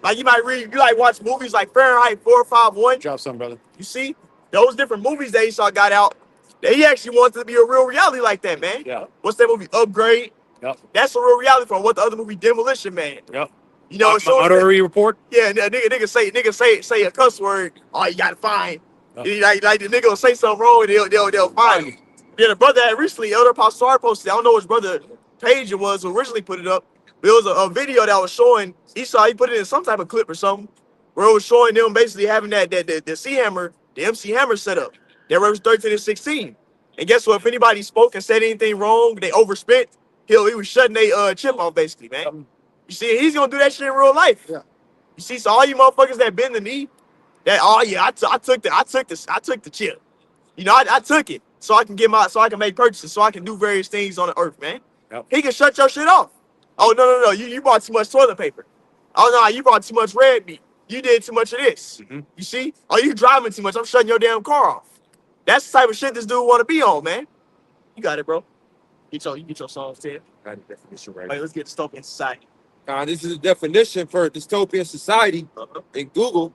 Like you like watch movies like Fahrenheit 451. Drop something, brother. You see, those different movies that he saw got out. He actually wanted to be a real reality like that, man. Yeah. What's that movie? Upgrade. Yep. That's a real reality from what the other movie Demolition Man. Yep. You know, Minority Report. Yeah, nigga say a cuss word. Oh, you got to find. Yep. Like the nigga will say something wrong and they'll find him. Yeah, the brother had recently, Elder Pastor posted. I don't know which brother page it was who originally put it up. But it was a video that was showing. He put it in some type of clip or something where it was showing them basically having the C hammer, the MC Hammer set up. They're verse 13 and 16. And guess what? If anybody spoke and said anything wrong, they overspent, he was shutting their chip off, basically, man. You see, he's gonna do that shit in real life. Yeah. You see, so all you motherfuckers that bend the knee, I took the chip. You know, I took it so I can make purchases, so I can do various things on the earth, man. Yep. He can shut your shit off. Oh no, you bought too much toilet paper. Oh no, you bought too much red meat. You did too much of this. Mm-hmm. You see? Oh, you driving too much. I'm shutting your damn car off. That's the type of shit this dude want to be on, man. You got it, bro. You get your songs, Ted. Got the definition right. Let's get dystopian society. This is a definition for dystopian society. In Google,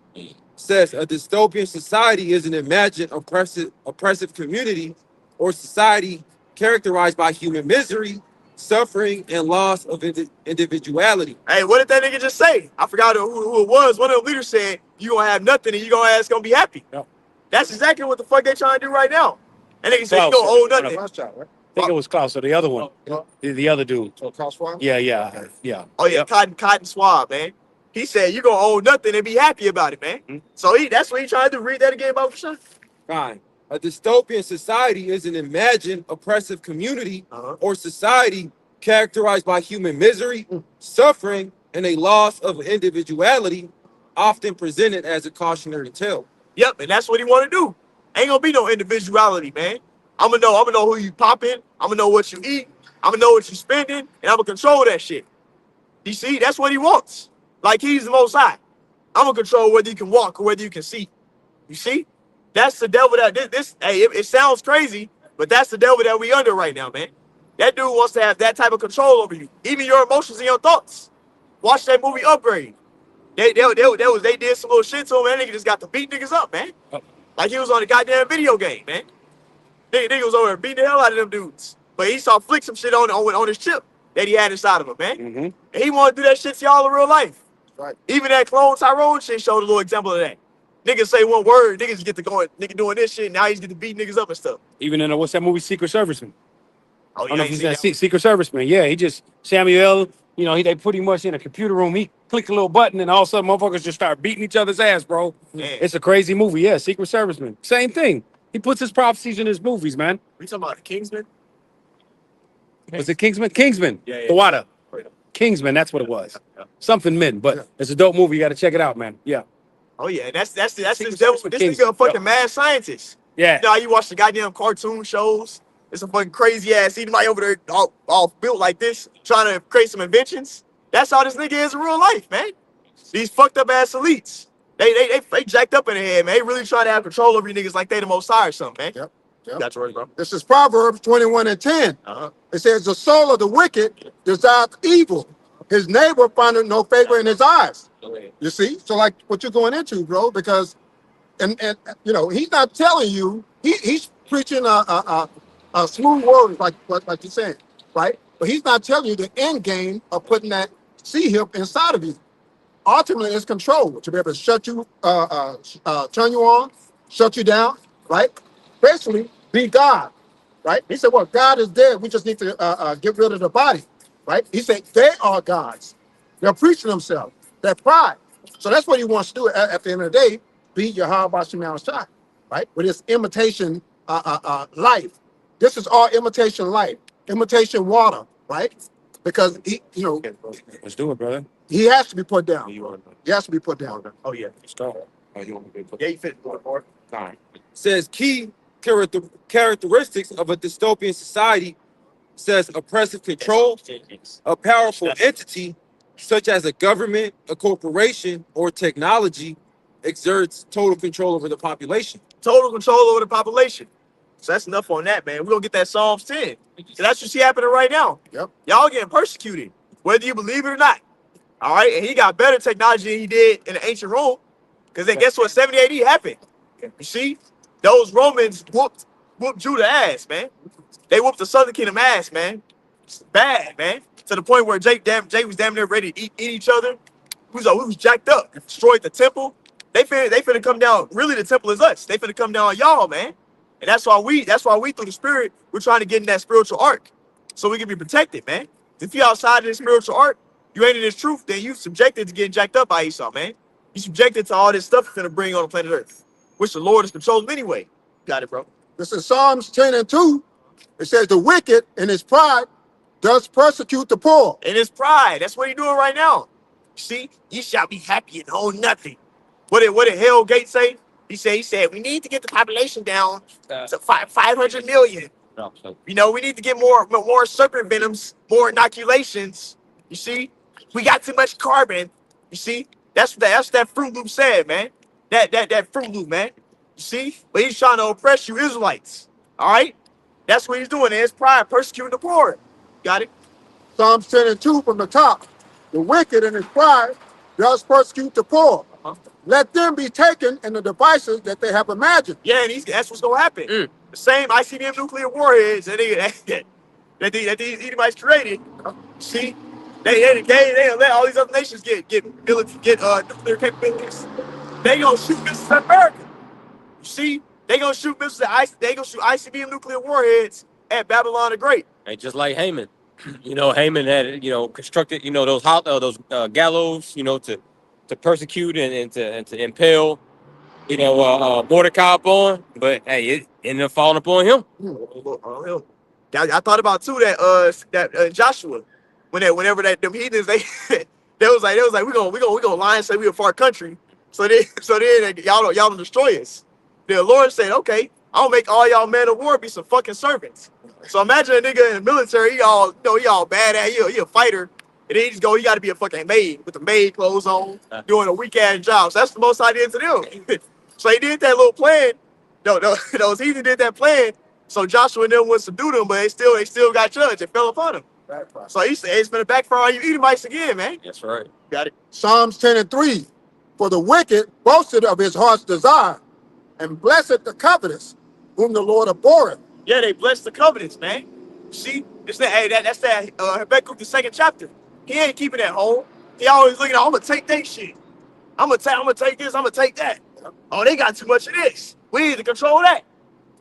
says a dystopian society is an imagined oppressive community or society characterized by human misery, suffering, and loss of individuality. Hey, what did that nigga just say? I forgot who it was. One of the leaders said, you gonna have nothing and you gonna be happy. Yep. That's exactly what the fuck they trying to do right now. And nigga said, you gonna own nothing. I think it was Klaus or the other one. The other dude. Oh, Klaus Schwab? Yeah. Oh yeah, yep. Cotton Swab, man. He said you gonna own nothing and be happy about it, man. Mm-hmm. So that's what he trying to do. Read that again about for sure. Fine. A dystopian society is an imagined oppressive community or society characterized by human misery, suffering, and a loss of individuality, often presented as a cautionary tale. Yep, and that's what he want to do. Ain't gonna be no individuality, man. I'm gonna know who you popping. I'm gonna know what you eat. I'm gonna know what you spending, and I'm gonna control that shit. You see, that's what he wants. Like he's the Most High. I'm gonna control whether you can walk or whether you can see. You see, that's the devil that this. Hey, it sounds crazy, but that's the devil that we under right now, man. That dude wants to have that type of control over you, even your emotions and your thoughts. Watch that movie Upgrade. They did some little shit to him, and that nigga just got to beat niggas up, man. Like he was on a goddamn video game, man. Nigga was over there beating the hell out of them dudes. But he saw flick some shit on his chip that he had inside of him, man. Mm-hmm. And he want to do that shit to y'all in real life. Right. Even that clone Tyrone shit showed a little example of that. Niggas say one word, niggas get to going, nigga doing this shit, now he's getting to beat niggas up and stuff. Even in what's that movie, Secret Serviceman? Oh, I don't know if he's that Secret Serviceman. Yeah, he just, Samuel, you know, they put him much in a computer room. He clicked a little button and all of a sudden motherfuckers just start beating each other's ass, bro. Man. It's a crazy movie. Yeah, Secret Serviceman. Same thing. He puts his prophecies in his movies, man. We talking about Kingsman? Was it Kingsman? Kingsman. Yeah. The water. Kingsman, that's what it was. Yeah. Something men, but it's a dope movie. You got to check it out, man. Yeah. Oh yeah, that's this devil. This nigga a fucking mad scientist. Yeah. You know how you watch the goddamn cartoon shows? It's a fucking crazy ass. Anybody over there all built like this, trying to create some inventions. That's how this nigga is in real life, man. These fucked up ass elites. They jacked up in the head, man. They really trying to have control over you niggas like they the most high or something, man. Yep. Yep. Got yours, bro. This is Proverbs 21:10. It says, the soul of the wicked desires evil. His neighbor findeth no favor in his eyes. You see? So like what you're going into, bro, because and you know, he's not telling you, he's preaching a smooth word like you're saying, right? But he's not telling you the end game of putting that sea hip inside of you. Ultimately, it's control to be able to shut you, turn you on, shut you down, right? Basically, be God, right? He said, well, God is dead. We just need to get rid of the body, right? He said, they are gods. They're preaching themselves. They're pride. So that's what he wants to do at the end of the day, be YAHAWASHI, right? With his imitation life. This is all imitation life, imitation water, right? Because he, you know, Let's do it, brother. he has to be put down. He has to be put down. Oh yeah. Let's go. Oh, you want me to put Yeah, you fit more. time? Says key characteristics of a dystopian society says oppressive control, a powerful entity such as a government, a corporation, or technology exerts total control over the population. Total control over the population. So that's enough on that, man. We're gonna get that Psalms 10. So that's what you see happening right now. Yep. Y'all getting persecuted, whether you believe it or not. All right, and he got better technology than he did in the ancient Rome. Because then guess what? 70 AD happened. You see? Those Romans whooped Judah ass, man. They whooped the Southern Kingdom ass, man. It's bad, man. To the point where Jay was damn near ready to eat each other. We was jacked up, destroyed the temple. They finna come down. Really, the temple is us. They finna come down on y'all, man. And that's why we through the spirit, we're trying to get in that spiritual ark. So we can be protected, man. If you're outside of this spiritual ark, you ain't in this truth, then you subjected to getting jacked up by Esau, man. You subjected to all this stuff you're finna bring on the planet Earth, which the Lord is controlling anyway. Got it, bro. This is Psalms 10:2. It says, the wicked in his pride does persecute the poor. And it's pride. That's what he's doing right now. See, ye shall be happy and own nothing. What did Hell Gate say? He said, we need to get the population down to 500 million. You know, we need to get more serpent venoms, more inoculations. You see, we got too much carbon. You see, that's that Fruit Loop said, man. That Fruit Loop, man. You see, but he's trying to oppress you Israelites. All right, that's what he's doing. It's pride, persecuting the poor. Got it? Psalms 10:2 from the top. The wicked in his pride does persecute the poor. Let them be taken in the devices that they have imagined. Yeah, and that's what's gonna happen. The same ICBM nuclear warheads that these Edomites created. See, they let all these other nations get nuclear capabilities. They gonna shoot missiles at America. You see, they gonna shoot missiles at they gonna shoot ICBM nuclear warheads at Babylon the Great. Hey, just like Haman. You know, Haman had, constructed, those gallows, to persecute and to impale, Mordecai upon. But hey, it ended up falling upon him. I thought about too that Joshua, whenever them heathens they was like we gonna lie and say we a far country, so then y'all don't destroy us. The Lord said, okay, I'll make all y'all men of war be some fucking servants. So imagine a nigga in the military, he all badass, he a fighter, and then he got to be a fucking maid with the maid clothes on, doing a weak ass job. So that's the most I did to them. So he did that little plan. Those heathens did that plan. So Joshua and them was to do them, but they still got judged. It fell upon them. So he said it's been backfire on you Edomites again, man. That's right. Got it. Psalms 10:3. For the wicked boasted of his heart's desire, and blessed the covetous, whom the Lord abhorreth. Yeah, they blessed the covenants, man. See, that's that Habakkuk the 2nd chapter. He ain't keeping that whole. He always looking at, I'm gonna take that shit. I'm gonna take this, I'm gonna take that. Oh, they got too much of this. We need to control that.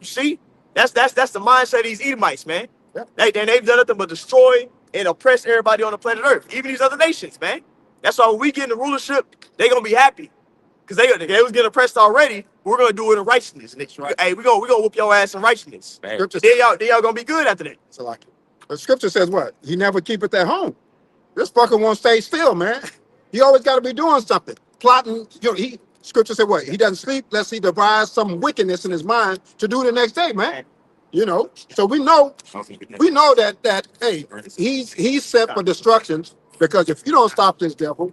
You see? That's the mindset of these Edomites, man. Yeah. They've done nothing but destroy and oppress everybody on the planet Earth, even these other nations, man. That's why when we get in the rulership, they gonna be happy. Because they was getting oppressed already. We're gonna do it in righteousness. Right. Hey, we gonna whoop your ass in righteousness. Then y'all gonna be good after that. So like, the scripture says what? He never keepeth at home. This fucker won't stay still, man. He always got to be doing something, plotting. Scripture said what? He doesn't sleep lest he devise some wickedness in his mind to do the next day, man. So we know that hey, he's set for destructions Because if you don't stop this devil,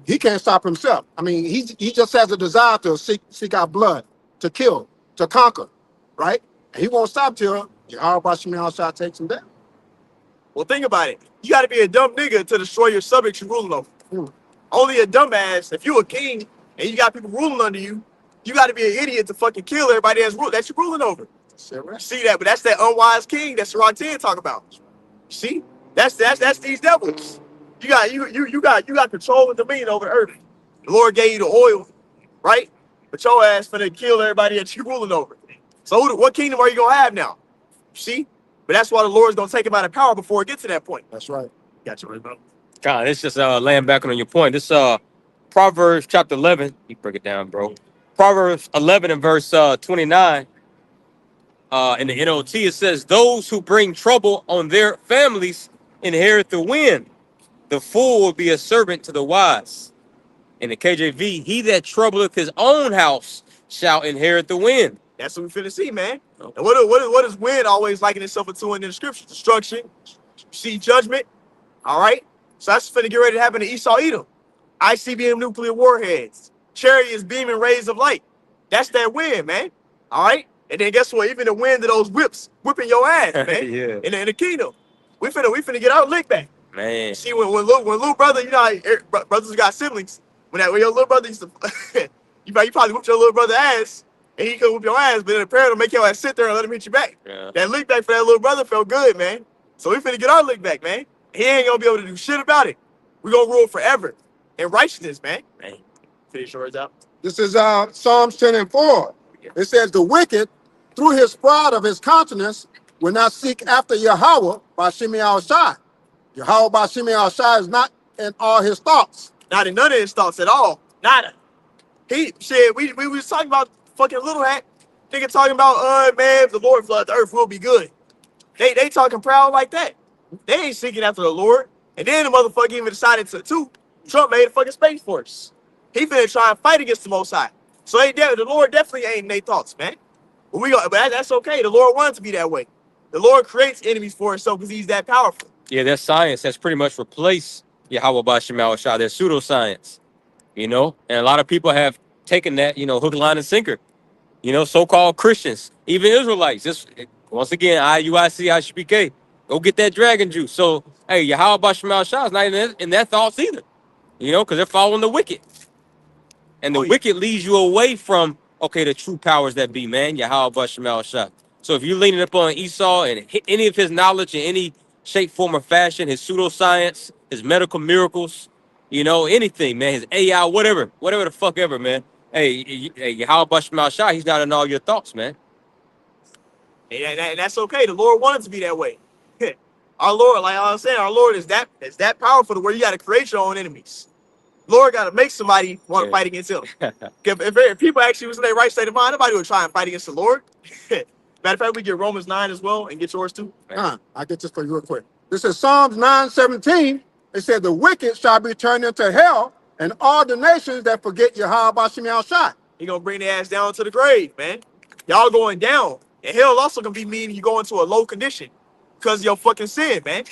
he can't stop himself. I mean, he just has a desire to seek out blood, to kill, to conquer, right? And he won't stop till Yahawah takes him down. Well, think about it. You got to be a dumb nigga to destroy your subjects you're ruling over. Only a dumbass. If you a king and you got people ruling under you, you got to be an idiot to fucking kill everybody that you're ruling over. See that? But that's that unwise king that Sirach 10 talk about. See, that's these devils. You got control and dominion over the earth. The Lord gave you the oil, right? But your ass finna kill everybody that you ruling over. So what kingdom are you gonna have now? See, but that's why the Lord's gonna take him out of power before it gets to that point. That's right. Gotcha, right, bro. God, it's just laying back on your point. This Proverbs chapter 11. You break it down, bro. Proverbs 11 and verse 29. In the NOT, it says, "Those who bring trouble on their families inherit the wind. The fool will be a servant to the wise." In the KJV, "He that troubleth his own house shall inherit the wind." That's what we finna see, man. And what is wind always liking itself to in the scriptures? Destruction, see judgment. All right. So that's finna get ready to happen to Esau Edom. ICBM nuclear warheads, chariots beaming rays of light. That's that wind, man. All right. And then guess what? Even the wind of those whips whipping your ass, man. Yeah. In the kingdom, we finna get our lick back. Man. See, when little brother, you know, how brothers got siblings. When your little brother used to, you probably whooped your little brother ass, and he could whoop your ass, but then the parent will make your ass sit there and let him hit you back. Yeah. That lick back for that little brother felt good, man. So we finna get our lick back, man. He ain't gonna be able to do shit about it. We gonna rule forever in righteousness, man. Finish yours out. This is Psalms 10 and 4. It says, "The wicked, through his pride of his countenance, will not seek after Yahawah by Shimei Shai. Yahawah by Shimei Shai is not in all his thoughts." Not in none of his thoughts at all. Nada. We was talking about fucking little hat. Nigga talking about, man, if the Lord flood the earth, will be good. They talking proud like that. They ain't seeking after the Lord. And then the motherfucker even decided to Trump made a fucking space force. He finna try and fight against the Most High. So the Lord definitely ain't in their thoughts, man. But that's okay. The Lord wanted to be that way. The Lord creates enemies for himself because he's that powerful. Yeah, that science has pretty much replaced Yahawah Bashim Al-Shah, their pseudoscience, you know? And a lot of people have taken that, you know, hook, line, and sinker. You know, so-called Christians, even Israelites. Once again, IUIC, ISPK, go get that dragon juice. So, hey, Yahawah Bashim Al-Shah is not in their thoughts either, you know, because they're following the wicked. And the wicked leads you away from, okay, the true powers that be, man, Yahawah Bashim Al-Shah. So if you're leaning up on Esau and any of his knowledge in any shape, form, or fashion, his pseudoscience, his medical miracles, you know, anything, man, his AI, whatever the fuck ever, man. Hey, Yahawah Bashim Al-Shah, he's not in all your thoughts, man. And that's okay. The Lord wanted to be that way. Our Lord, like I was saying, our Lord is that powerful to where you got to create your own enemies. Lord got to make somebody want to fight against him. If people actually was in their right state of mind, nobody would try and fight against the Lord. Matter of fact, we get Romans 9 as well and get yours too. I'll get this for you real quick. This is Psalms 9:17. It said, "The wicked shall be turned into hell, and all the nations that forget Yahawah Bashim Al-Shai." He gonna bring their ass down to the grave, man. Y'all going down. And hell also gonna be meaning you go into a low condition because of your fucking sin, man.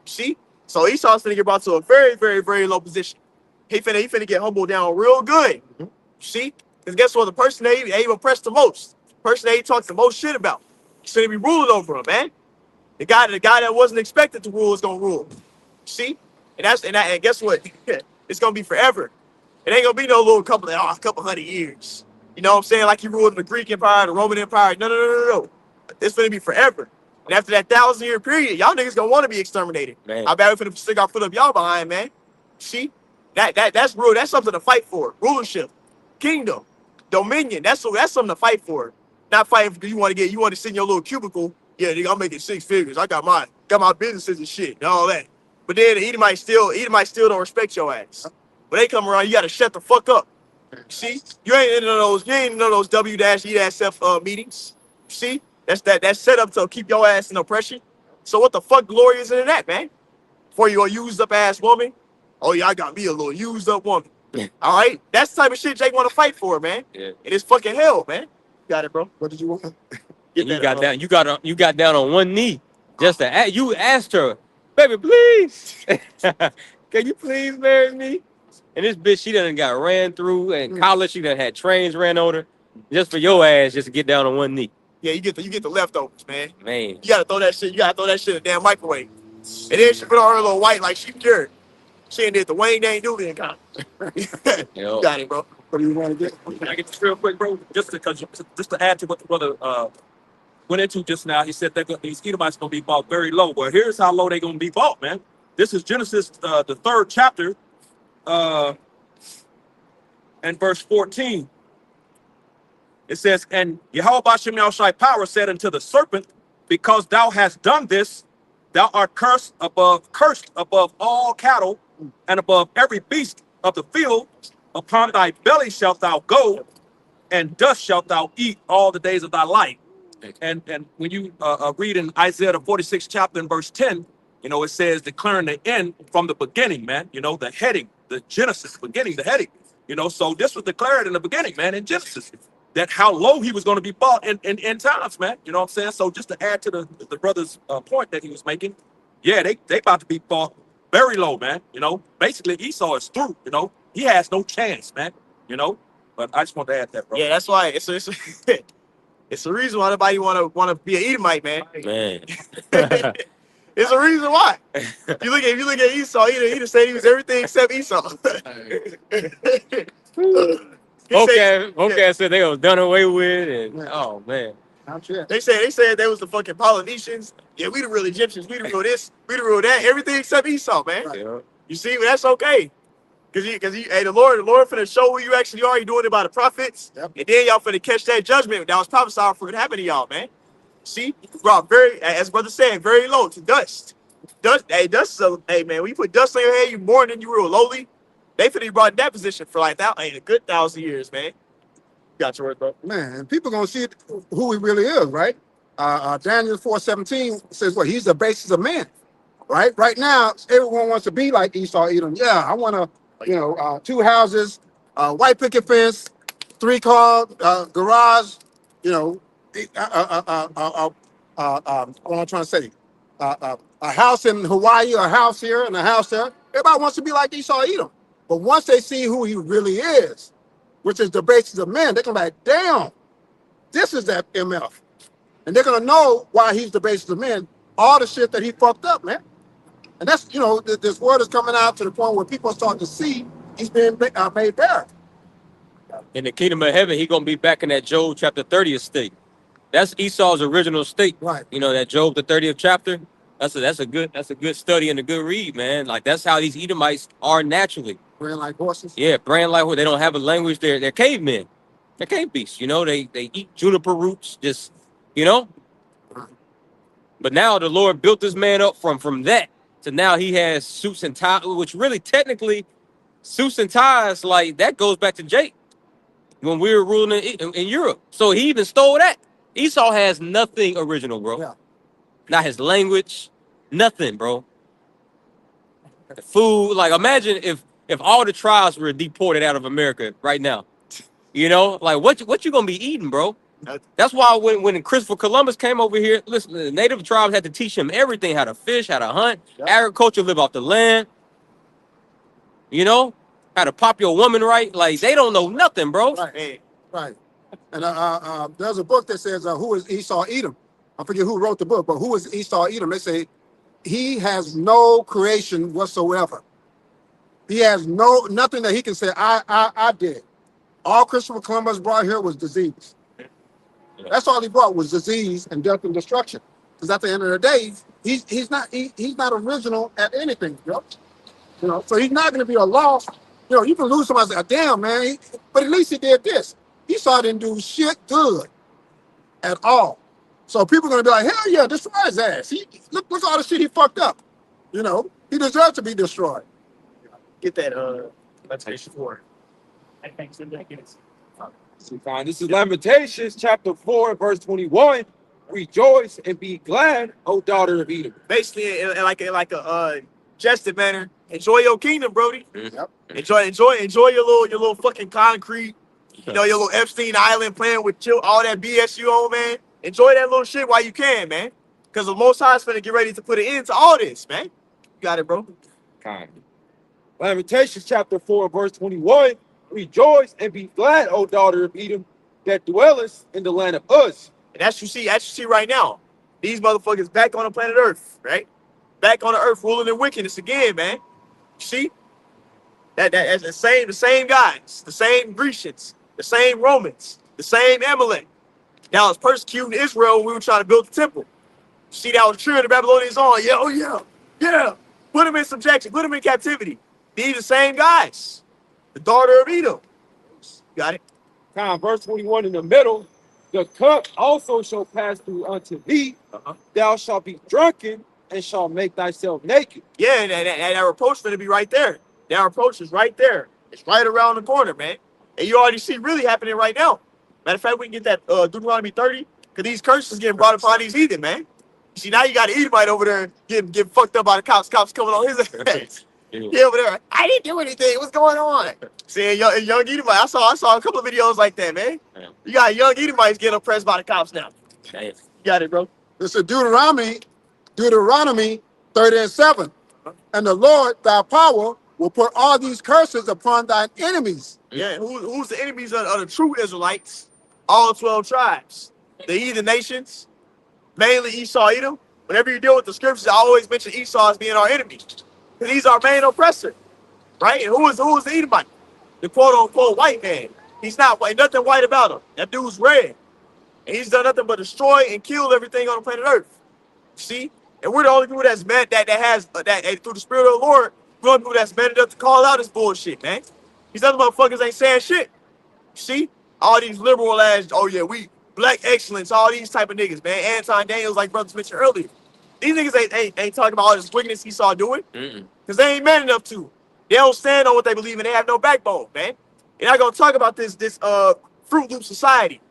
See? So Esau's finna get brought to a very, very, very low position. He finna get humbled down real good. See? Because guess what? The person they even oppressed the most, the person they talks the most shit about, he's finna be ruling over him, man. The guy that wasn't expected to rule is gonna rule. See? And guess what? It's gonna be forever. It ain't gonna be no little couple 100 years. You know what I'm saying? Like you ruled in the Greek Empire, the Roman Empire. No. It's gonna be forever. And after that 1,000-year period, y'all niggas gonna want to be exterminated. Man. How bad we finna stick our foot up y'all behind, man? See? That's real. That's something to fight for. Rulership, kingdom, dominion. That's something to fight for. Not fighting because you want to sit in your little cubicle. Yeah, nigga, I'm making 6 figures. I got my businesses and shit and all that. But then the Edomites still don't respect your ass. When they come around, you gotta shut the fuck up. See, you ain't in those W-E-F meetings. See, that's set up to keep your ass in oppression. So what the fuck glory is in that, man? For you a used up ass woman. Oh yeah, I got me a little used up woman. All right, that's the type of shit Jake want to fight for, man. Yeah. It is fucking hell, man. Got it, bro. What did you want? You got down on one knee just to you asked her, baby, please. Can you please marry me? And this bitch, she done got ran through. In college, she done had trains ran on her. Just for your ass, just to get down on one knee. Yeah, you get the leftovers, man. Man. You gotta throw that shit. You gotta throw that shit in the damn microwave. And then she put on her little white like she cured. She ain't did the Wayne ain't do it. You got it, bro. What do you want to get? Can I get this real quick, bro? Just to add to what the brother went into just now, he said that these Edomites gonna be bought very low. Well, here's how low they gonna be bought, man. This is Genesis, the 3rd chapter, and verse 14. It says, and YAHAWASHI power said unto the serpent, because thou hast done this, thou art cursed above all cattle, and above every beast of the field. Upon thy belly shalt thou go, and dust shalt thou eat all the days of thy life. And when you read in Isaiah the 46th chapter in verse 10, you know, it says declaring the end from the beginning, man. You know, the heading, the Genesis beginning, the heading. You know, so this was declared in the beginning, man, in Genesis, that how low he was going to be bought in end times, man. You know what I'm saying? So just to add to the brother's point that he was making, yeah, they about to be bought very low, man. You know, basically Esau is through. You know, he has no chance, man. You know, but I just want to add that, bro. Yeah, that's why it's it's the reason why nobody want to be an Edomite, man. Man. It's a reason why. If you look at Esau, he just said he was everything except Esau. Okay, said they was done away with, and oh man. They said they was the fucking Polynesians. Yeah, we the real Egyptians. We the real this. We the real that. Everything except Esau, man. Yeah. You see, but that's okay. Cause the Lord finna show who you actually are. You doing it by the prophets, and then y'all finna catch that judgment that was prophesied for it to happen to y'all, man. See, brought very, as brother said, very low to dust. Dust is hey man, when you put dust on your head, you more than you real lowly. They finna be brought in that position for like that ain't a good 1,000 years, man. Got your word, bro. Man, people gonna see who he really is, right? Daniel 4:17 says, "Well, he's the basis of man." Right? Right now, everyone wants to be like Esau Edom. Yeah, I want to, 2 houses, white picket fence, 3-car garage. You know, what I'm trying to say, a house in Hawaii, a house here, and a house there. Everybody wants to be like Esau Edom. But once they see who he really is, which is the basis of man, they're gonna be like, damn, this is that MF. And they're gonna know why he's the basis of man, all the shit that he fucked up, man. And that's, this word is coming out to the point where people are starting to see he's being made bare. In the kingdom of heaven, he gonna be back in that Job chapter 30th state. That's Esau's original state. Right. You know, that Job the 30th chapter. That's a good study and a good read, man. Like that's how these Edomites are naturally. Brand like horses. Yeah, brand like horses. They don't have a language. They're cavemen. They're cave beasts. You know, they eat juniper roots. Just, you know. But now the Lord built this man up from that to now he has suits and ties, which really technically suits and ties, like that goes back to Jake when we were ruling in Europe. So he even stole that. Esau has nothing original, bro. Yeah. Not his language, nothing, bro. The food, like imagine if all the tribes were deported out of America right now. You know, like what you gonna be eating, bro? That's why when Christopher Columbus came over here, listen, the native tribes had to teach him everything, how to fish, how to hunt, agriculture, live off the land. You know, how to pop your woman right. Like they don't know nothing, bro. Right. Right. And there's a book that says, who is Esau Edom? I forget who wrote the book, but who is Esau Edom? They say he has no creation whatsoever. He has nothing that he can say, I did. All Christopher Columbus brought here was disease. That's all he brought was disease and death and destruction. Because at the end of the day, he's not original at anything, bro. You know, so he's not going to be a loss. You know, you can lose somebody and say, damn, man, but at least he did this. Esau didn't do shit good at all. So people are going to be like, hell yeah, destroy his ass. Look at all the shit he fucked up. You know, he deserves to be destroyed. Get that, Lamentation 4. This is Lamentations chapter 4, verse 21. Rejoice and be glad, O daughter of Edom. Basically, in like a jesting manner, enjoy your kingdom, Brody. Yep. Enjoy your little fucking concrete. You know, your little Epstein Island playing with all that BS you own, man. Enjoy that little shit while you can, man. Because the Most High is finna get ready to put an end to all this, man. You got it, bro. Kind. Lamentations chapter 4, verse 21. Rejoice and be glad, O daughter of Edom, that dwellest in the land of Uz. And that's you see right now. These motherfuckers back on the planet Earth, right? Back on the earth ruling in wickedness again, man. You see? That's the same guys, the same Grecians, the same Romans, the same Amalek. That was persecuting Israel when we were trying to build the temple. See, that was true. The Babylonians on. Yeah, oh yeah, yeah. Put them in subjection. Put them in captivity. These the same guys. The daughter of Edom. Got it? Verse 21 in the middle. The cup also shall pass through unto thee. Thou shalt be drunken and shalt make thyself naked. Yeah, and our approach is going to be right there. Our approach is right there. It's right around the corner, man. And you already see really happening right now. Matter of fact, we can get that Deuteronomy 30, because these curses getting brought upon these heathen, man. You see, now you got an Edomite over there getting fucked up by the cops. Cops coming on his ass. Yeah, over there. I didn't do anything. What's going on? See, a young Edomite. I saw a couple of videos like that, man. You got young Edomites getting oppressed by the cops now. You got it, bro. This is Deuteronomy 30 and 7. And the Lord, thy power, will put all these curses upon thine enemies. Yeah, who's the enemies of the true Israelites? All 12 tribes. The heathen nations, mainly Esau, Edom. Whenever you deal with the scriptures, I always mention Esau as being our enemy. Because he's our main oppressor. Right? And who is the Edomite? The quote-unquote white man. He's not white, nothing white about him. That dude's red. And he's done nothing but destroy and kill everything on the planet Earth. See? And we're the only people that's meant that through the Spirit of the Lord, we're the only people that's meant enough to call out this bullshit, man. These other motherfuckers ain't saying shit. See? All these liberal ass, oh yeah, we black excellence, all these type of niggas, man. Anton Daniels, like brothers mentioned earlier. These niggas ain't talking about all this wickedness he saw doing. Because they ain't man enough to. They don't stand on what they believe in. They have no backbone, man. You're not gonna talk about this Fruit Loop society.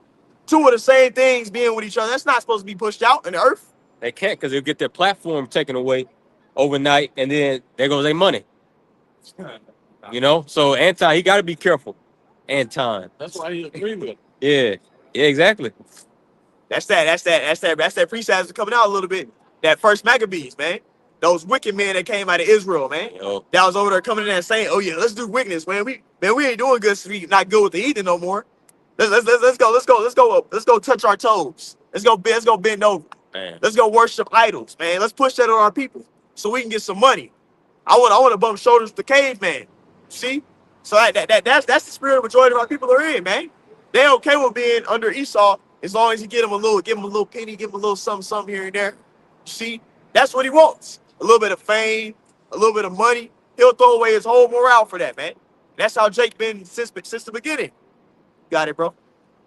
Two of the same things being with each other. That's not supposed to be pushed out in the earth. They can't, because they'll get their platform taken away overnight, and then there goes their money. You know? So Anton, he got to be careful. Anton. That's why he agreed with it. Yeah, exactly. That's that priest coming out a little bit. That first Maccabees, man. Those wicked men that came out of Israel, man. Yo. That was over there coming in there saying, "Oh yeah, let's do wickedness, man. We ain't doing good. So we not good with the heathen no more. Let's go touch our toes. Let's go bend over. Man. Let's go worship idols, man. Let's push that on our people so we can get some money. I want to bump shoulders with the caveman. See? So that's the spirit of majority of our people are in, man. They okay with being under Esau as long as you give them a little penny, give them a little something here and there. See? That's what he wants. A little bit of fame, a little bit of money. He'll throw away his whole morale for that, man. That's how Jake been since the beginning. Got it, bro.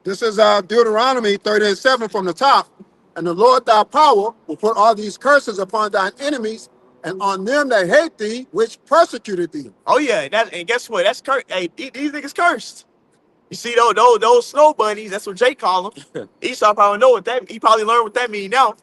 This is Deuteronomy 30 and 7 from the top. And the Lord thy power will put all these curses upon thine enemies and on them that hate thee, which persecuted thee. Oh yeah, and guess what? That's cursed. Hey, these niggas cursed. You see those snow bunnies, that's what Jake call them. Esau probably know what that. He probably learned what that mean now.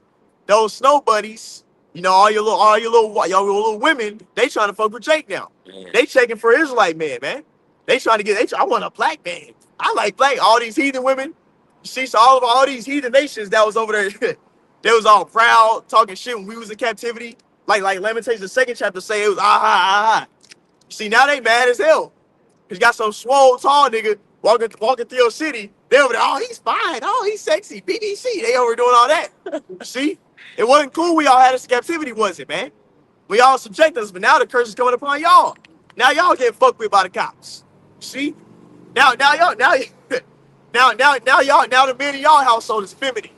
Those snow bunnies, you know, all your little women, they trying to fuck with Jake now. Man. They checking for Israelite man. They trying to get. I want a black man. I like black. All these heathen women. You see, so all these heathen nations that was over there, they was all proud, talking shit when we was in captivity. Like Lamentations, the second chapter say it was aha. See, now they mad as hell. Cause you got some swole tall nigga walking through your city. They over there, oh, he's fine. Oh, he's sexy. BBC. They over doing all that. See? It wasn't cool we all had us in captivity, was it, man? We all subject us, but now the curse is coming upon y'all. Now y'all getting fucked with by the cops. See? Now the men in y'all household is feminine.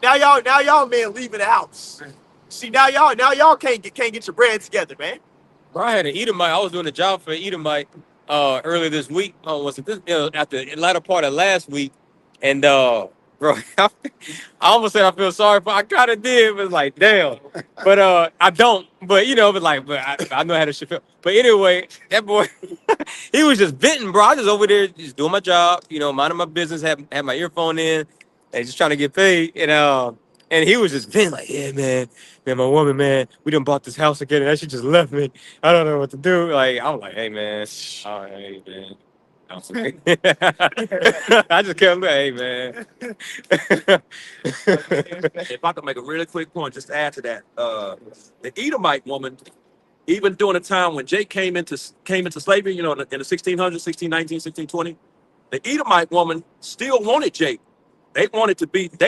Now y'all men leaving the house. See, now y'all can't get your bread together, man. Bro, I had an Edomite. I was doing a job for an Edomite earlier this week. Was it this? After the latter part of last week, and bro, I almost said I feel sorry for. I kind of did, but like, damn. But I don't. But I know how to shit feel. But anyway, that boy, he was just venting, bro. I was just over there just doing my job, minding my business, had my earphone in, and just trying to get paid, and he was just venting like, yeah, man, my woman, man, we done bought this house again, and that shit just left me. I don't know what to do. Like, I was like, hey, man, all right, man. I just kept like, hey, man. If I could make a really quick point, just to add to that, the Edomite woman even during the time when Jake came into slavery, you know, in the 1600s, 1619, 1620, the Edomite woman still wanted Jake. They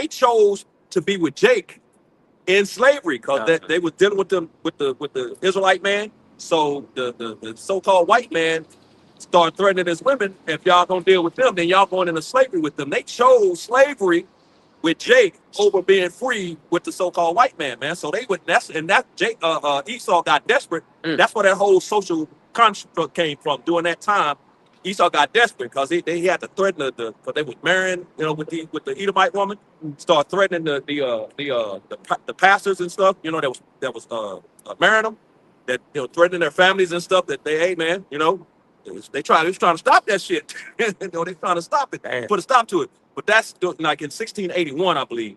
chose to be with Jake in slavery because they was dealing with the Israelite man. So the so-called white man started threatening his women. If y'all don't deal with them, then y'all going into slavery with them. They chose slavery with Jake over being free with the so-called white man. So they would Jake Esau got desperate. That's where that whole social construct came from. During that time, Esau got desperate because he had to threaten because they was marrying, you know, with the Edomite woman, start threatening the pastors and stuff, you know, that was marrying them, that, you know, threatening their families and stuff, that they, hey man, you know, they was trying to stop that shit. You know, they trying to stop it, put a stop to it. But that's like in 1681, I believe.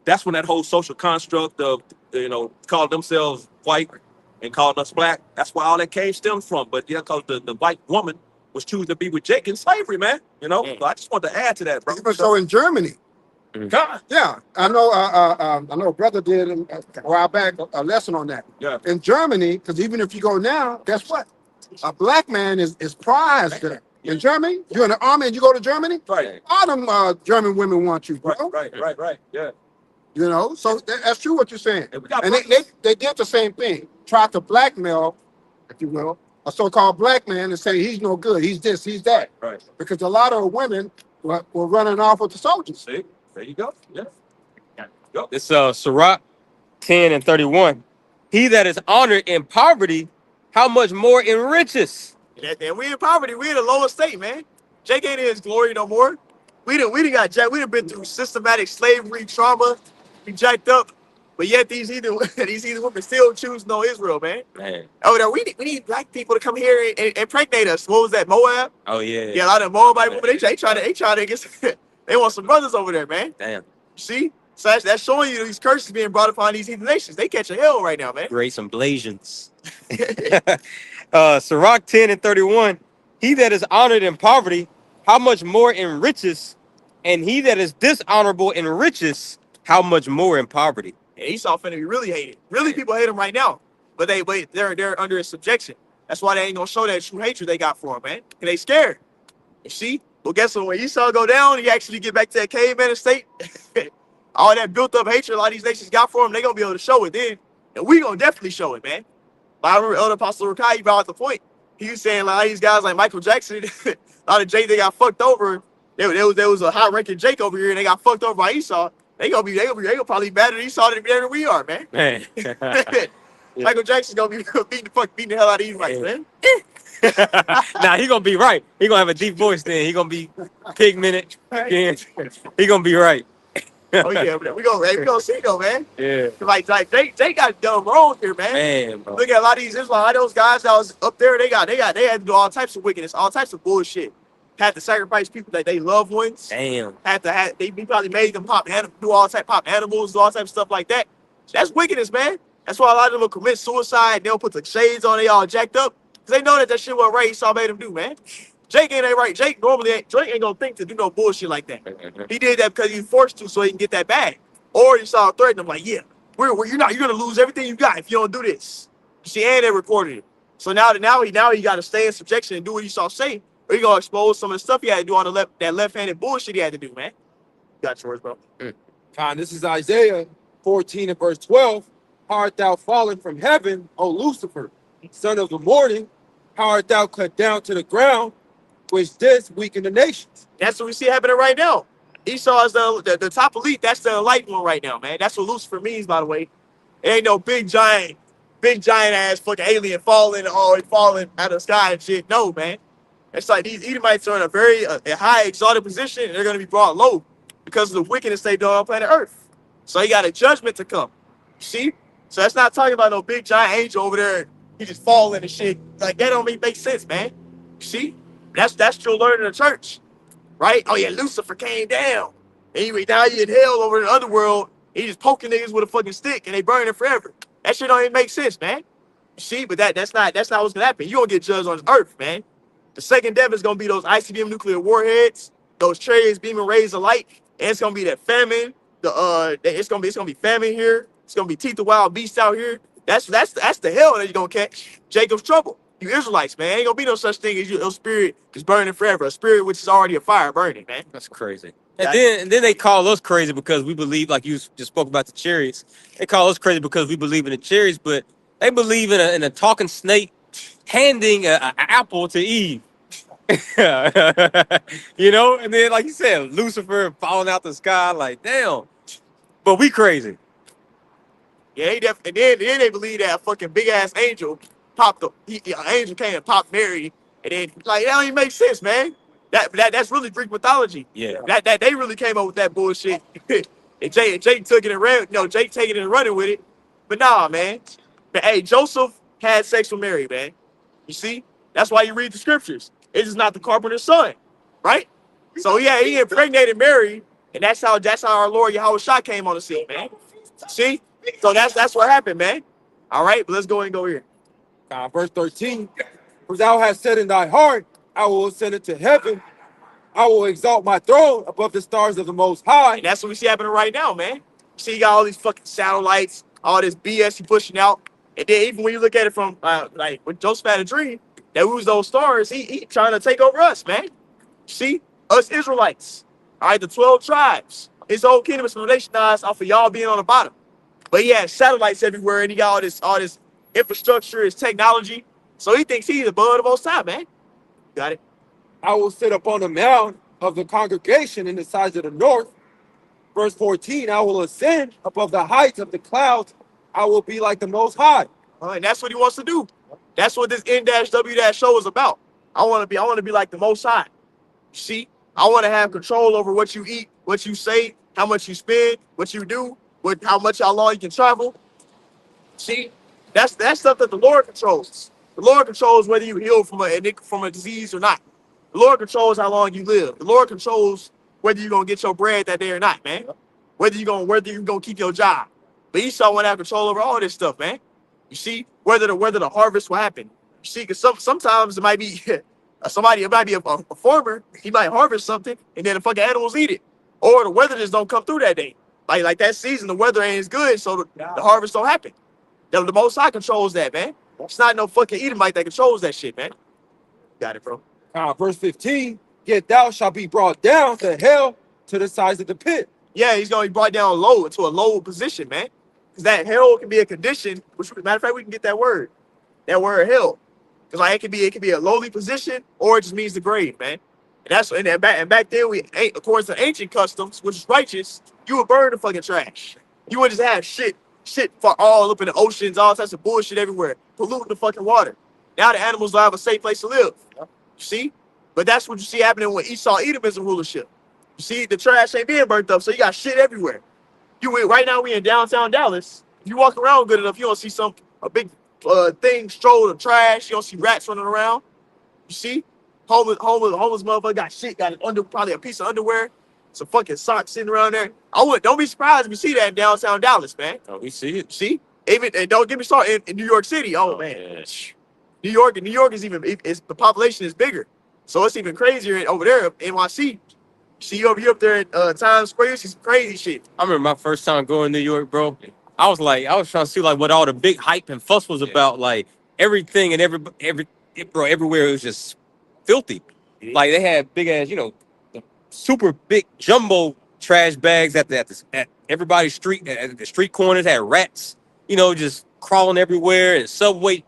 That's when that whole social construct of, you know, calling themselves white and calling us black. That's where all that stems from. But yeah, because the white woman was choosing to be with Jake in slavery, man. You know, so I just want to add to that, bro. So in Germany, yeah, I know a brother did a while back a lesson on that. Yeah. In Germany, because even if you go now, guess what? A black man is prized there. In Germany, you're in the army and you go to Germany, Right. all them German women want you, bro. Right. Yeah. You know, so that's true what you're saying. And we got And they did the same thing, tried to blackmail, if you will, a so-called black man and say he's no good, he's this, he's that. Right. Because a lot of women were running off with the soldiers. See, there you go. Yeah. Go. It's Sirach 10 and 31. He that is honored in poverty, how much more in riches? And we in poverty. We in the lowest state, man. Jake ain't in his glory no more. We done been through systematic slavery, trauma. We jacked up. But yet these heathen women still choose no Israel, man. Oh, no, we need black people to come here and impregnate us. What was that, Moab? Oh yeah. Yeah, a lot of Moabite women, they try to get they want some brothers over there, man. Damn. See? So that's showing you these curses being brought upon these heathen nations. They catching hell right now, man. Great some Blasians. Sirach 10 and 31. He that is honored in poverty, how much more in riches? And he that is dishonorable in riches, how much more in poverty? And Esau finna be really hated. Really, people hate him right now. But they're under his subjection. That's why they ain't gonna show that true hatred they got for him, man. And they scared. You see? Well, guess what? When Esau go down, he actually get back to that caveman estate. All that built up hatred a lot of these nations got for him, they gonna be able to show it then. And we gonna definitely show it, man. But I remember Elder Apostle Rakai, he brought out the point. He was saying like these guys like Michael Jackson, a lot of Jake, they got fucked over. There was a high ranking Jake over here and they got fucked over by Esau. They gonna probably better than Esau than we are, man. Michael Jackson's gonna be beating the hell out of you, right, man. Nah, he gonna be right. He gonna have a deep voice then. He gonna be pigmented. He gonna be right. Oh yeah, we gonna see though, man. Yeah. Like Jake got done wrong here, man. Man, bro. Look at a lot of these Israelites, those guys that was up there, they had to do all types of wickedness, all types of bullshit. Had to sacrifice people that they loved ones. Damn. They probably made them pop animals, do all types of stuff like that. That's wickedness, man. That's why a lot of them will commit suicide. They'll put the shades on, they all jacked up. Because they know that shit wasn't right. Esau made them do, man. Jake ain't right. Jake ain't gonna think to do no bullshit like that. He did that because he was forced to so he can get that bag. Or Esau threatened him like, yeah, you're gonna lose everything you got if you don't do this. See, and they recorded it. So now he got to stay in subjection and do what Esau say, or he gonna expose some of the stuff he had to do on that left-handed bullshit he had to do, man. You got yours, bro. This is Isaiah 14 and verse 12. How art thou fallen from heaven, O Lucifer, son of the morning? How art thou cut down to the ground, which didst weaken the nations? That's what we see happening right now. Esau is the top elite. That's the enlightened one right now, man. That's what Lucifer means, by the way. It ain't no big giant ass fucking alien falling out of the sky and shit. No, man. It's like these Edomites are in a very high exalted position, and they're going to be brought low because of the wickedness they do on planet Earth. So he got a judgment to come. See? So that's not talking about no big giant angel over there. He just falling and shit. Like, that don't make sense, man. See? That's true learning in the church. Right? Oh, yeah, Lucifer came down. And now he in hell over in the underworld. He just poking niggas with a fucking stick, and they burning it forever. That shit don't even make sense, man. See? But that's not what's going to happen. You going to get judged on this earth, man. The second death is going to be those ICBM nuclear warheads, those chariots beaming rays of light, and it's going to be that famine. It's going to be famine here. It's going to be teeth of wild beasts out here. That's the hell that you're gonna catch. Jacob's trouble. You Israelites, man. Ain't gonna be no such thing as your spirit is burning forever. A spirit which is already a fire burning, man. That's crazy. And then they call us crazy because we believe, like you just spoke about the chariots. They call us crazy because we believe in the chariots, but they believe in a talking snake handing an apple to Eve. You know, and then like you said, Lucifer falling out the sky, like damn. But we crazy. Yeah, and then they believe that a fucking big ass angel popped an angel came and popped Mary, and then like that don't even make sense, man. That's really Greek mythology. Yeah. That they really came up with that bullshit. And Jake took it and ran. No, Jake taking it and running with it. But nah, man. But hey, Joseph had sex with Mary, man. You see, that's why you read the scriptures. It's just not the carpenter's son, right? So yeah, he impregnated Mary, and that's how our Lord YAHAWASHI came on the scene, man. See? So that's what happened, man. All right, but let's go here. Verse 13. For thou hast said in thy heart, I will ascend into heaven. I will exalt my throne above the stars of the Most High. And that's what we see happening right now, man. See, you got all these fucking satellites, all this BS he pushing out. And then even when you look at it from, like, when Joseph had a dream, that we was those stars, he trying to take over us, man. See? Us Israelites. All right, the 12 tribes. His whole kingdom is foundationized off of y'all being on the bottom. But he has satellites everywhere, and he got all this infrastructure, his technology. So he thinks he's above the Most High, man. Got it? I will sit upon the mount of the congregation in the sides of the north. Verse 14, I will ascend above the heights of the clouds. I will be like the Most High. And that's what he wants to do. That's what this N-W- show is about. I want to be like the Most High. See, I want to have control over what you eat, what you say, how much you spend, what you do, how long you can travel. See, that's stuff that the Lord controls. The Lord controls whether you heal from a disease or not. The Lord controls how long you live. The Lord controls whether you're gonna get your bread that day or not, man. Whether you're gonna keep your job. But Esau want to have control over all this stuff, man. You see, whether the harvest will happen. You see, because sometimes it might be it might be a farmer. He might harvest something and then the fucking animals eat it, or the weather just don't come through that day. Like that season, the weather ain't as good, so the harvest don't happen. The Most High controls that, man. It's not no fucking Edomite that controls that shit, man. Got it, bro. Verse 15, yet thou shalt be brought down to hell, to the sides of the pit. Yeah, he's going to be brought down low into a low position, man. Because that hell can be a condition, which, matter of fact, we can get that word hell. Because like it can be a lowly position, or it just means the grave, man. And back then, according to ancient customs, which is righteous, you would burn the fucking trash. You would just have shit for all up in the oceans, all types of bullshit everywhere, polluting the fucking water. Now the animals don't have a safe place to live. You see? But that's what you see happening when Esau Edomism rulership. You see, the trash ain't being burnt up, so you got shit everywhere. Right now we in downtown Dallas. If you walk around good enough, you don't see a big thing strolled of trash. You don't see rats running around. You see? Homeless motherfucker got shit, probably a piece of underwear, some fucking socks sitting around there. Don't be surprised if you see that in downtown Dallas, man. Oh, we see it. See? And don't get me started in New York City. Oh man. Yeah. New York is the population is bigger. So it's even crazier over there, NYC. See you up there at Times Square, you see some crazy shit. I remember my first time going to New York, bro. I was trying to see like what all the big hype and fuss was about. Like everything and everywhere it was just filthy. Like they had big ass, super big jumbo trash bags at everybody's street, at the street corners, had rats, just crawling everywhere, and Subway.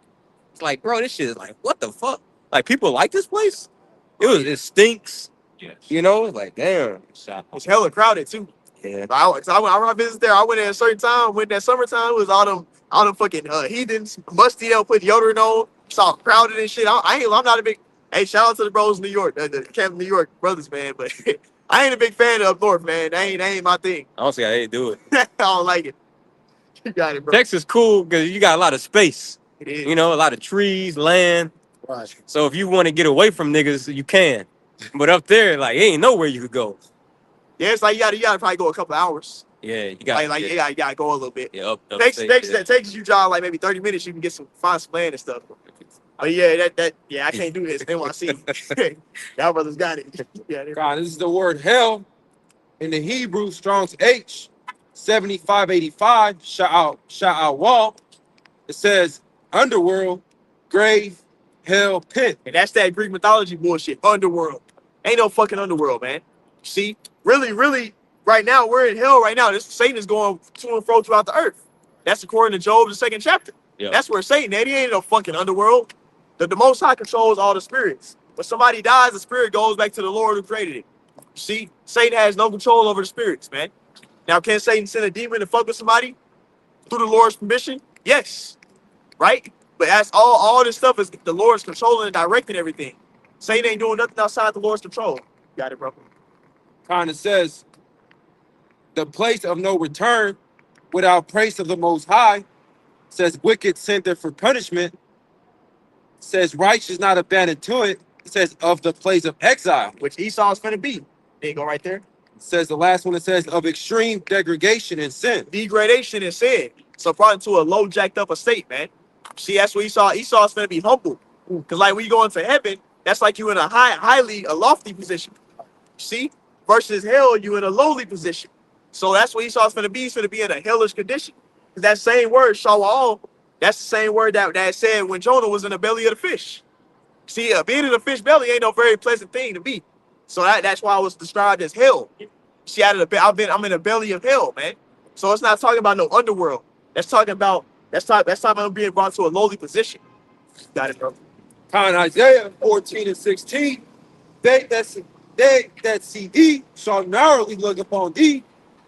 It's like, bro, this shit is like, what the fuck? Like people like this place? It stinks. Yes. It's like, damn. It's hella crowded too. Yeah. I visit there. I went at a certain time. When that summertime, it was all them fucking heathens, musty. They'll put deodorant on. It's all crowded and shit. I'm not a big. Hey, shout out to the bros in New York, the Camp New York brothers, man. But I ain't a big fan of up north, man. That ain't my thing. Honestly, I hate to do it. I don't like it. You got it, bro. Texas cool because you got a lot of space. It is. A lot of trees, land. Right. So if you want to get away from niggas, you can. But up there, like, ain't nowhere you could go. Yeah, it's like you gotta probably go a couple hours. Yeah, you got you gotta go a little bit. Yeah, up Texas, you drive like maybe 30 minutes, you can find some land and stuff. Oh yeah, I can't do this. NYC. Y'all brothers got it. Yeah, God, this is the word hell in the Hebrew, Strong's H 7585. Shout out wall. it says underworld, grave, hell, pit. And that's that Greek mythology bullshit. Underworld. Ain't no fucking underworld, man. See, really, right now, we're in hell right now. This Satan is going to and fro throughout the earth. That's according to Job, the 2nd chapter. Yeah. That's where Satan, he ain't no fucking underworld. The Most High controls all the spirits. When somebody dies, the spirit goes back to the Lord who created it. See, Satan has no control over the spirits, man. Now, can Satan send a demon to fuck with somebody through the Lord's permission? Yes, right? But that's all this stuff is the Lord's controlling and directing everything. Satan ain't doing nothing outside the Lord's control. Got it, bro. Kind of says the place of no return without praise of the Most High. Says wicked sender for punishment. Says righteous not abandoned to it. It says of the place of exile. Which Esau's finna be. There you go right there. It says the last one, it says of extreme degradation and sin. Degradation and sin. So brought into a low jacked up estate, man. See, that's what Esau's finna be humble. Because like when you go into heaven, that's like you in a a lofty position. See? Versus hell, you in a lowly position. So that's what Esau's finna be. He's finna be in a hellish condition. Because that same word, shawal, that's the same word that said when Jonah was in the belly of the fish. See, being in a fish belly ain't no very pleasant thing to be. So that's why I was described as hell. See, I'm in the belly of hell, man. So it's not talking about no underworld. That's talking about being brought to a lowly position. Got it, bro. Kind of Isaiah 14 and 16. They that see thee shall narrowly look upon thee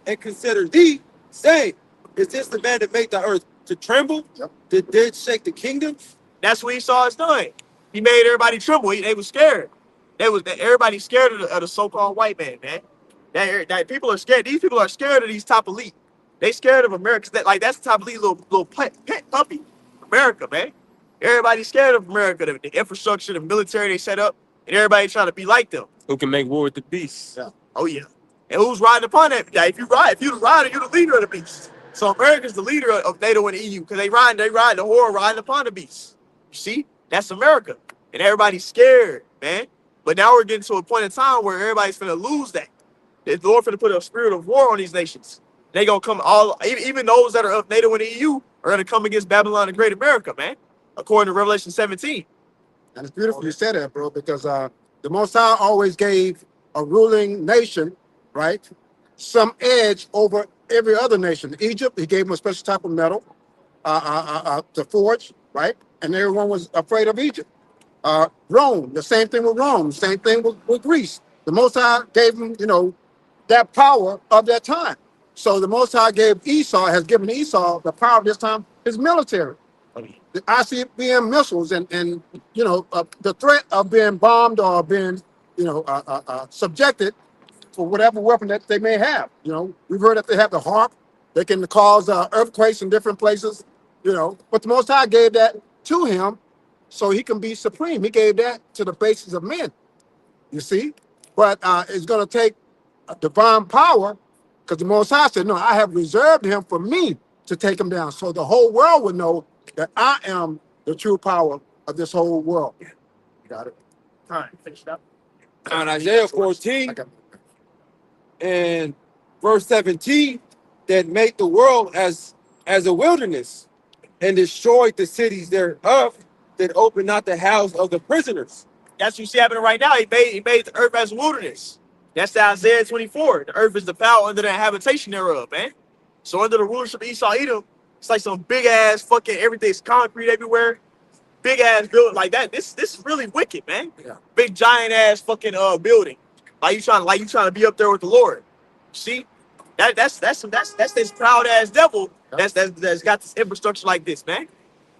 and consider thee, saying, is this the man that made the earth to tremble? Yep. Did shake the kingdom? That's what Esau is doing. He made everybody tremble. They was scared. Everybody scared of the so-called white man, man. That people are scared. These people are scared of these top elite. They scared of America. That's the top elite little pet puppy. America, man. Everybody's scared of America. The infrastructure, the military they set up, and everybody trying to be like them. Who can make war with the beast? Yeah. Oh yeah. And who's riding upon that? If you're the rider, you're the leader of the beast. So America's the leader of NATO and the EU because they ride the whore riding upon the beast. You see? That's America. And everybody's scared, man. But now we're getting to a point in time where everybody's gonna lose that. The Lord finna put a spirit of war on these nations. They gonna come even those that are of NATO and the EU are gonna come against Babylon and Great America, man. According to Revelation 17. And it's beautiful you said that, bro, because the Most High always gave a ruling nation, right, some edge over every other nation. Egypt, he gave them a special type of metal to forge, right? And everyone was afraid of Egypt. Rome, the same thing with Rome, same thing with Greece. The Most High gave them, that power of that time. So the Most High has given Esau the power of this time, his military. The ICBM missiles and the threat of being bombed or being, subjected for whatever weapon that they may have. We've heard that they have the harp. They can cause earthquakes in different places, But the Most High gave that to him so he can be supreme. He gave that to the basis of men, you see. But it's going to take divine power because the Most High said, no, I have reserved him for me to take him down. So the whole world would know that I am the true power of this whole world. Got it. All right, finish it up. On Isaiah 14 and verse 17, that made the world as a wilderness and destroyed the cities thereof, that opened not the house of the prisoners. That's what you see happening right now. He made the earth as a wilderness. That's the Isaiah 24. The earth is the power under the habitation thereof, man. So under the rulership of Esau Edom, it's like some big ass fucking everything's concrete everywhere. Big ass building like that. This is really wicked, man. Yeah. Big giant ass fucking building. Like you trying to be up there with the Lord. See? That's this proud ass devil that's got this infrastructure like this, man.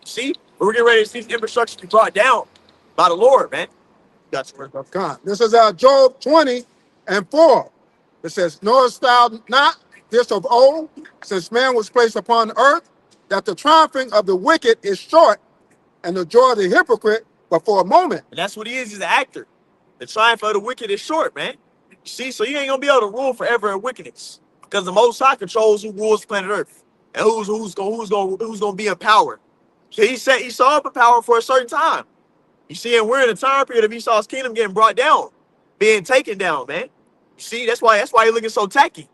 See? We're getting ready to see this infrastructure be brought down by the Lord, man. Got you, bro. God. This is Job 20 and 4. It says, knowest thou not this of old, since man was placed upon the earth, that the triumphing of the wicked is short, and the joy of the hypocrite but for a moment. And that's what he is. He's an actor. The triumph of the wicked is short, man. See, so you ain't gonna be able to rule forever in wickedness, because the Most High controls who rules planet Earth and who's gonna be in power. So he set Esau up in power for a certain time. You see, and we're in a time period of Esau's kingdom getting brought down, being taken down, man. You see, that's why he's looking so tacky.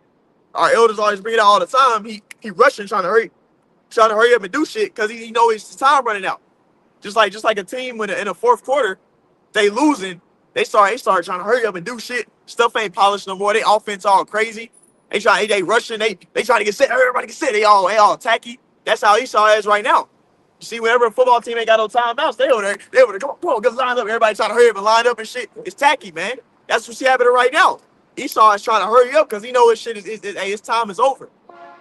Our elders always bring it out all the time. He rushing, trying to hurry. trying to hurry up and do shit because he know his time running out. Just like a team when in the fourth quarter, they losing. They start trying to hurry up and do shit. Stuff ain't polished no more. They offense all crazy. They rushing. They trying to get set. Everybody get set. They all attacky. That's how Esau is right now. You see, whenever a football team ain't got no timeouts, they over there, come on, get lined up. Everybody trying to hurry up and line up and shit. It's tacky, man. That's what's happening right now. Esau is trying to hurry up because he know his shit hey, his time is over.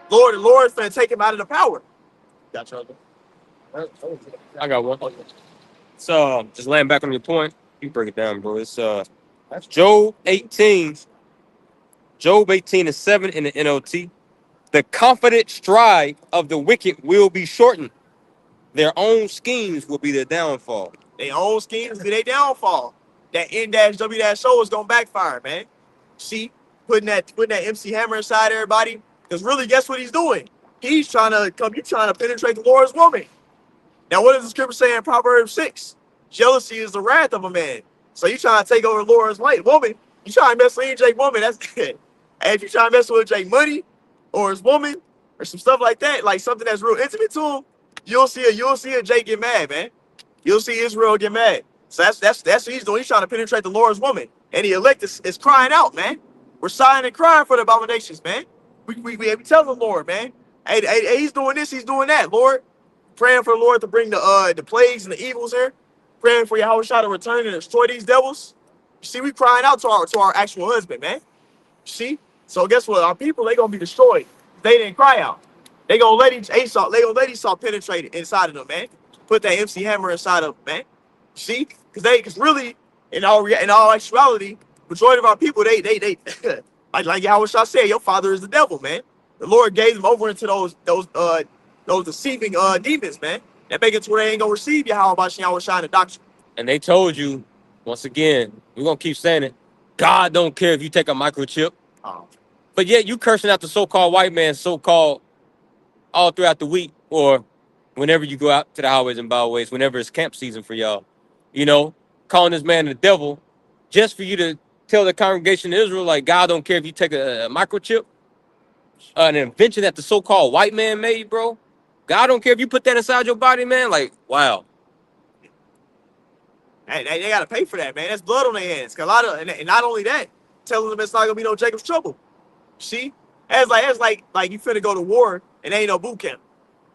The Lord's finna take him out of the power. Gotcha. I got one. So just laying back on your point. You break it down, bro. It's Job 18. Job 18:7 in the NLT. The confident stride of the wicked will be shortened. Their own schemes will be their downfall. Their own schemes be their downfall. That N-W-O is gonna backfire, man. See, putting that MC Hammer inside everybody. Because really, guess what he's doing? He's trying to penetrate the Lord's woman. Now, what does the scripture say in Proverbs 6? Jealousy is the wrath of a man. So you trying to take over the Lord's woman. You trying to mess with Jake woman, that's good. And if you trying to mess with Jake money or his woman or some stuff like that, like something that's real intimate to him, you'll see a Jake get mad, man. You'll see Israel get mad. So that's what he's doing. He's trying to penetrate the Lord's woman. And the elect is crying out, man. We're sighing and crying for the abominations, man. We tell the Lord, man. Hey, he's doing this, he's doing that, Lord. Praying for the Lord to bring the plagues and the evils here. Praying for Yahawashi to return and destroy these devils. You see, we crying out to our actual husband, man. You see? So guess what? Our people, they gonna be destroyed. They didn't cry out. They gonna let Esau penetrate inside of them, man. Put that MC Hammer inside of them, man. You see? Because really, in all actuality, majority of our people, they like Yahawashi said, your father is the devil, man. The Lord gave them over into those deceiving demons, man. That make it to where they ain't gonna receive Yahawashi and the doctrine. And they told you, once again, we're gonna keep saying it. God don't care if you take a microchip. But yet you cursing out the so-called white man, so-called all throughout the week, or whenever you go out to the highways and byways, whenever it's camp season for y'all. You know, calling this man the devil, just for you to tell the congregation of Israel, like, God don't care if you take a microchip, an invention that the so-called white man made, bro. God don't care if you put that inside your body, man. Like, wow. Hey, they gotta pay for that, man. That's blood on their hands. And not only that, telling them it's not gonna be no Jacob's trouble. See, it's like you finna go to war and there ain't no boot camp.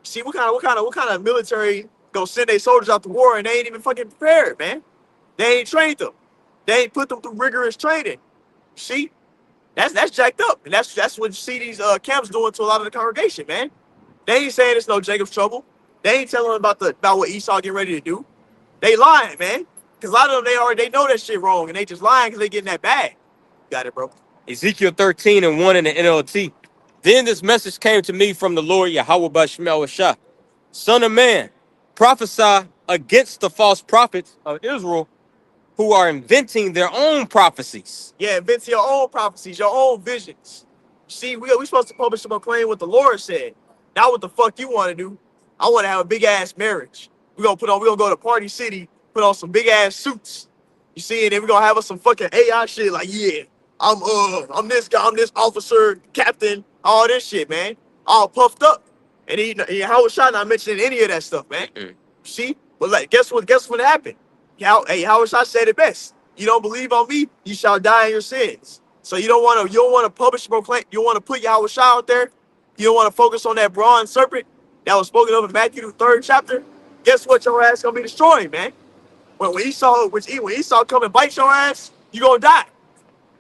See, what kind of military go send their soldiers out to war and they ain't even fucking prepared, man? They ain't trained them. They ain't put them through rigorous training. See, that's jacked up, and that's what you see these camps doing to a lot of the congregation, man. They ain't saying it's no Jacob's trouble. They ain't telling them about what Esau getting ready to do. They lying, man. Because a lot of them, they know that shit wrong, and they just lying because they getting that bag. Got it, bro. Ezekiel 13:1 in the NLT. Then this message came to me from the Lord YAHAWASHI. Son of man, prophesy against the false prophets of Israel who are inventing their own prophecies. Yeah, invent your own prophecies, your own visions. See, we supposed to publish and proclaim what the Lord said, not what the fuck you want to do. I want to have a big ass marriage. We're gonna go to Party City, put on some big ass suits. You see, and then we're gonna have us some fucking AI shit like, yeah, I'm this guy, I'm this officer, captain, all this shit, man. All puffed up. And Yahawashi not mentioning any of that stuff, man. See? But like, guess what happened? Yahawashi said it best. You don't believe on me, you shall die in your sins. So you don't want to publish and proclaim, you don't want to put Yahawashi out there. You don't want to focus on that bronze serpent that was spoken of in Matthew, the 3rd chapter. Guess what? Your ass gonna be destroyed, man. When Esau come and bite your ass, you gonna die.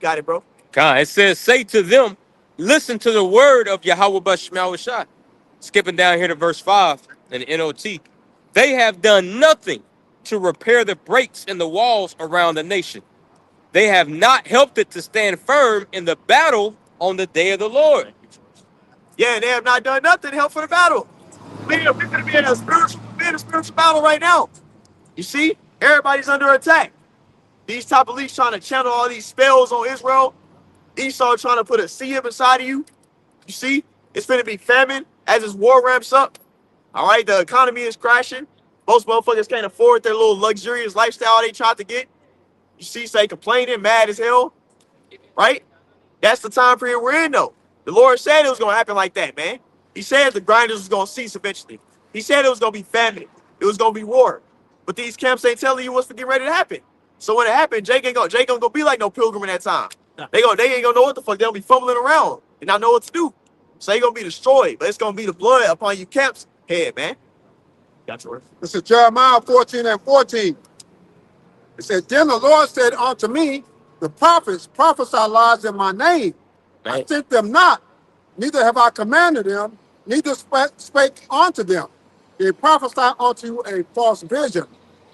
Got it, bro. God, it says, say to them, listen to the word of YAHAWASHI. Skipping down here to verse 5 in the NOT. They have done nothing to repair the breaks in the walls around the nation. They have not helped it to stand firm in the battle on the day of the Lord. Yeah, they have not done nothing to help for the battle. We're going to be in a spiritual battle right now. You see, everybody's under attack. These top elites trying to channel all these spells on Israel. Esau trying to put a seed inside of you. You see, it's going to be famine as this war ramps up. All right, the economy is crashing. Most motherfuckers can't afford their little luxurious lifestyle they tried to get. You see, say complaining, mad as hell. Right? That's the time period we're in, though. The Lord said it was going to happen like that, man. He said the grinders was gonna cease eventually. He said it was gonna be famine. It was gonna be war. But these camps ain't telling you what's getting ready to happen. So when it happened, Jake gonna go be like no pilgrim in that time. They ain't gonna know what the fuck. They gonna be fumbling around and not know what to do. So they gonna be destroyed. But it's gonna be the blood upon you camps' head, man. Got yours. This is Jeremiah 14 and 14. It said, then the Lord said unto me, the prophets prophesy lies in my name. I sent them not, neither have I commanded them, neither spake unto them. They prophesy unto you a false vision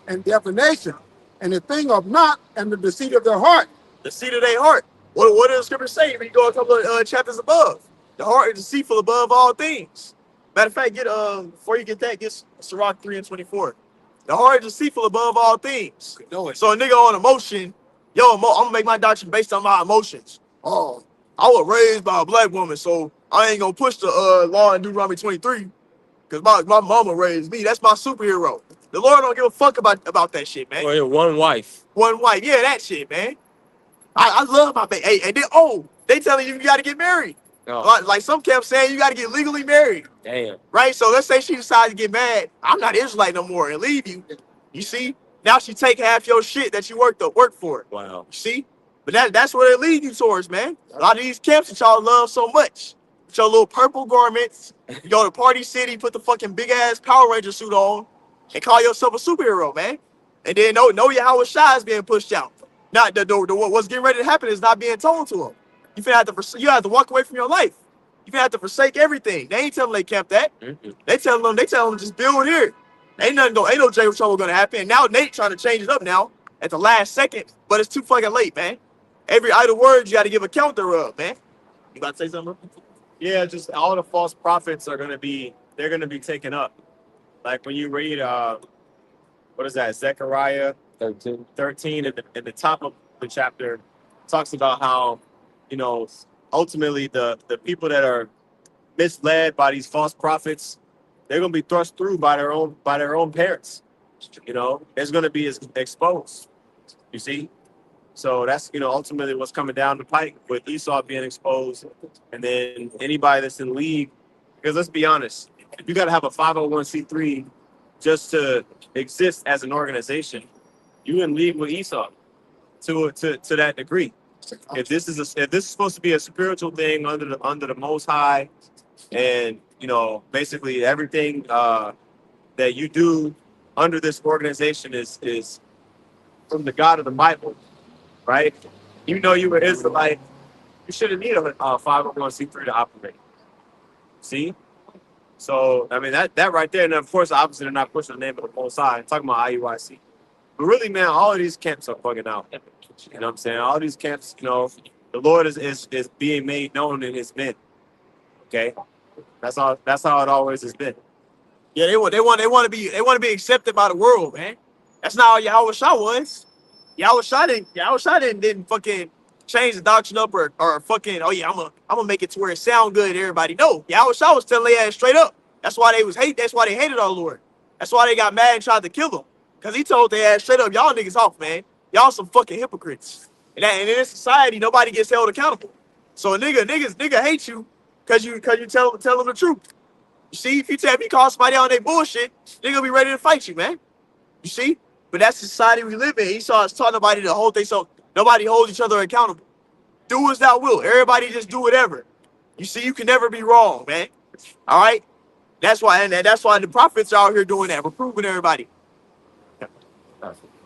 and divination, and the thing of not, and the deceit of their heart. The seed of their heart. What does the scripture say? When you go a couple of chapters above, the heart is deceitful above all things. Matter of fact, get before you get that, get Sirach 3 and 24. The heart is deceitful above all things. So a nigga on emotion, I'm gonna make my doctrine based on my emotions. Oh, I was raised by a black woman, so I ain't gonna push the law in Deuteronomy 23 because my mama raised me. That's my superhero. The Lord don't give a fuck about that shit, man. Well, yeah, one wife. One wife, yeah, that shit, man. I love my baby. Hey, and then they telling you gotta get married. Oh, Like some kept saying you gotta get legally married. damn. Right? So let's say she decides to get mad. I'm not Israelite no more and leave you. You see? Now she take half your shit that you work for. Wow. You see? But that's what it leads you towards, man. A lot of these camps that y'all love so much. With your little purple garments. You go to Party City, put the fucking big ass Power Ranger suit on, and call yourself a superhero, man. And then know YAHAWASHI is being pushed out. Not what's getting ready to happen is not being told to them. You have to walk away from your life. You have to forsake everything. They ain't telling they camp that. Mm-mm. They tell them just build here. Ain't no jail trouble gonna happen. And now Nate trying to change it up now at the last second, but it's too fucking late, man. Every idle word you got to give account thereof, man. You about to say something? Yeah, just all the false prophets are gonna be taken up. Like when you read what is that, Zechariah 13 at the top of the chapter talks about how, ultimately the people that are misled by these false prophets, they're gonna be thrust through by their own parents. It's gonna be exposed. You see? So that's ultimately what's coming down the pike with Esau being exposed, and then anybody that's in league. Because let's be honest, if you got to have a 501c3 just to exist as an organization, you in league with Esau to that degree. If this is supposed to be a spiritual thing under the Most High, and basically everything that you do under this organization is from the God of the Bible. Right? Even though you were Israelite, you shouldn't need a 501c3 to operate. See? So, I mean, that right there, and of course, obviously, they're not pushing the name of the Most High, talking about IUIC. But really, man, all of these camps are bugging out. You know what I'm saying? All these camps, the Lord is being made known in his men. Okay? That's how it always has been. Yeah, they want to be accepted by the world, man. That's not how YAHAWASHI was. YAHAWASHI didn't fucking change the doctrine up or fucking, I'm gonna make it to where it sound good to everybody. No, YAHAWASHI was telling their ass straight up. That's why they hated our Lord. That's why they got mad and tried to kill them. Cause he told their ass straight up, y'all niggas off, man. Y'all some fucking hypocrites. And in this society, nobody gets held accountable. So a nigga hate you cause you tell them the truth. You see, if you call somebody on their bullshit, they gonna be ready to fight you, man. You see? But that's the society we live in. Esau has taught nobody to hold themselves. Nobody holds each other accountable. Do as thou wilt. Everybody just do whatever. You see, you can never be wrong, man. All right? That's why the prophets are out here doing that, reproving everybody.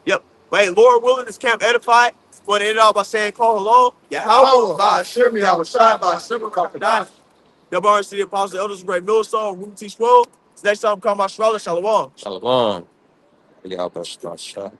Yep. But hey, Lord willing, this camp edified. Want to end it off by saying, call hello. Yahawah, Ba'ashem, Yahawashi, Ba'ashem, Kakadash. Double honors to the apostles, the elders, great millstone, room teach world. Next time, come my Shalom. Shalom. Yahawah.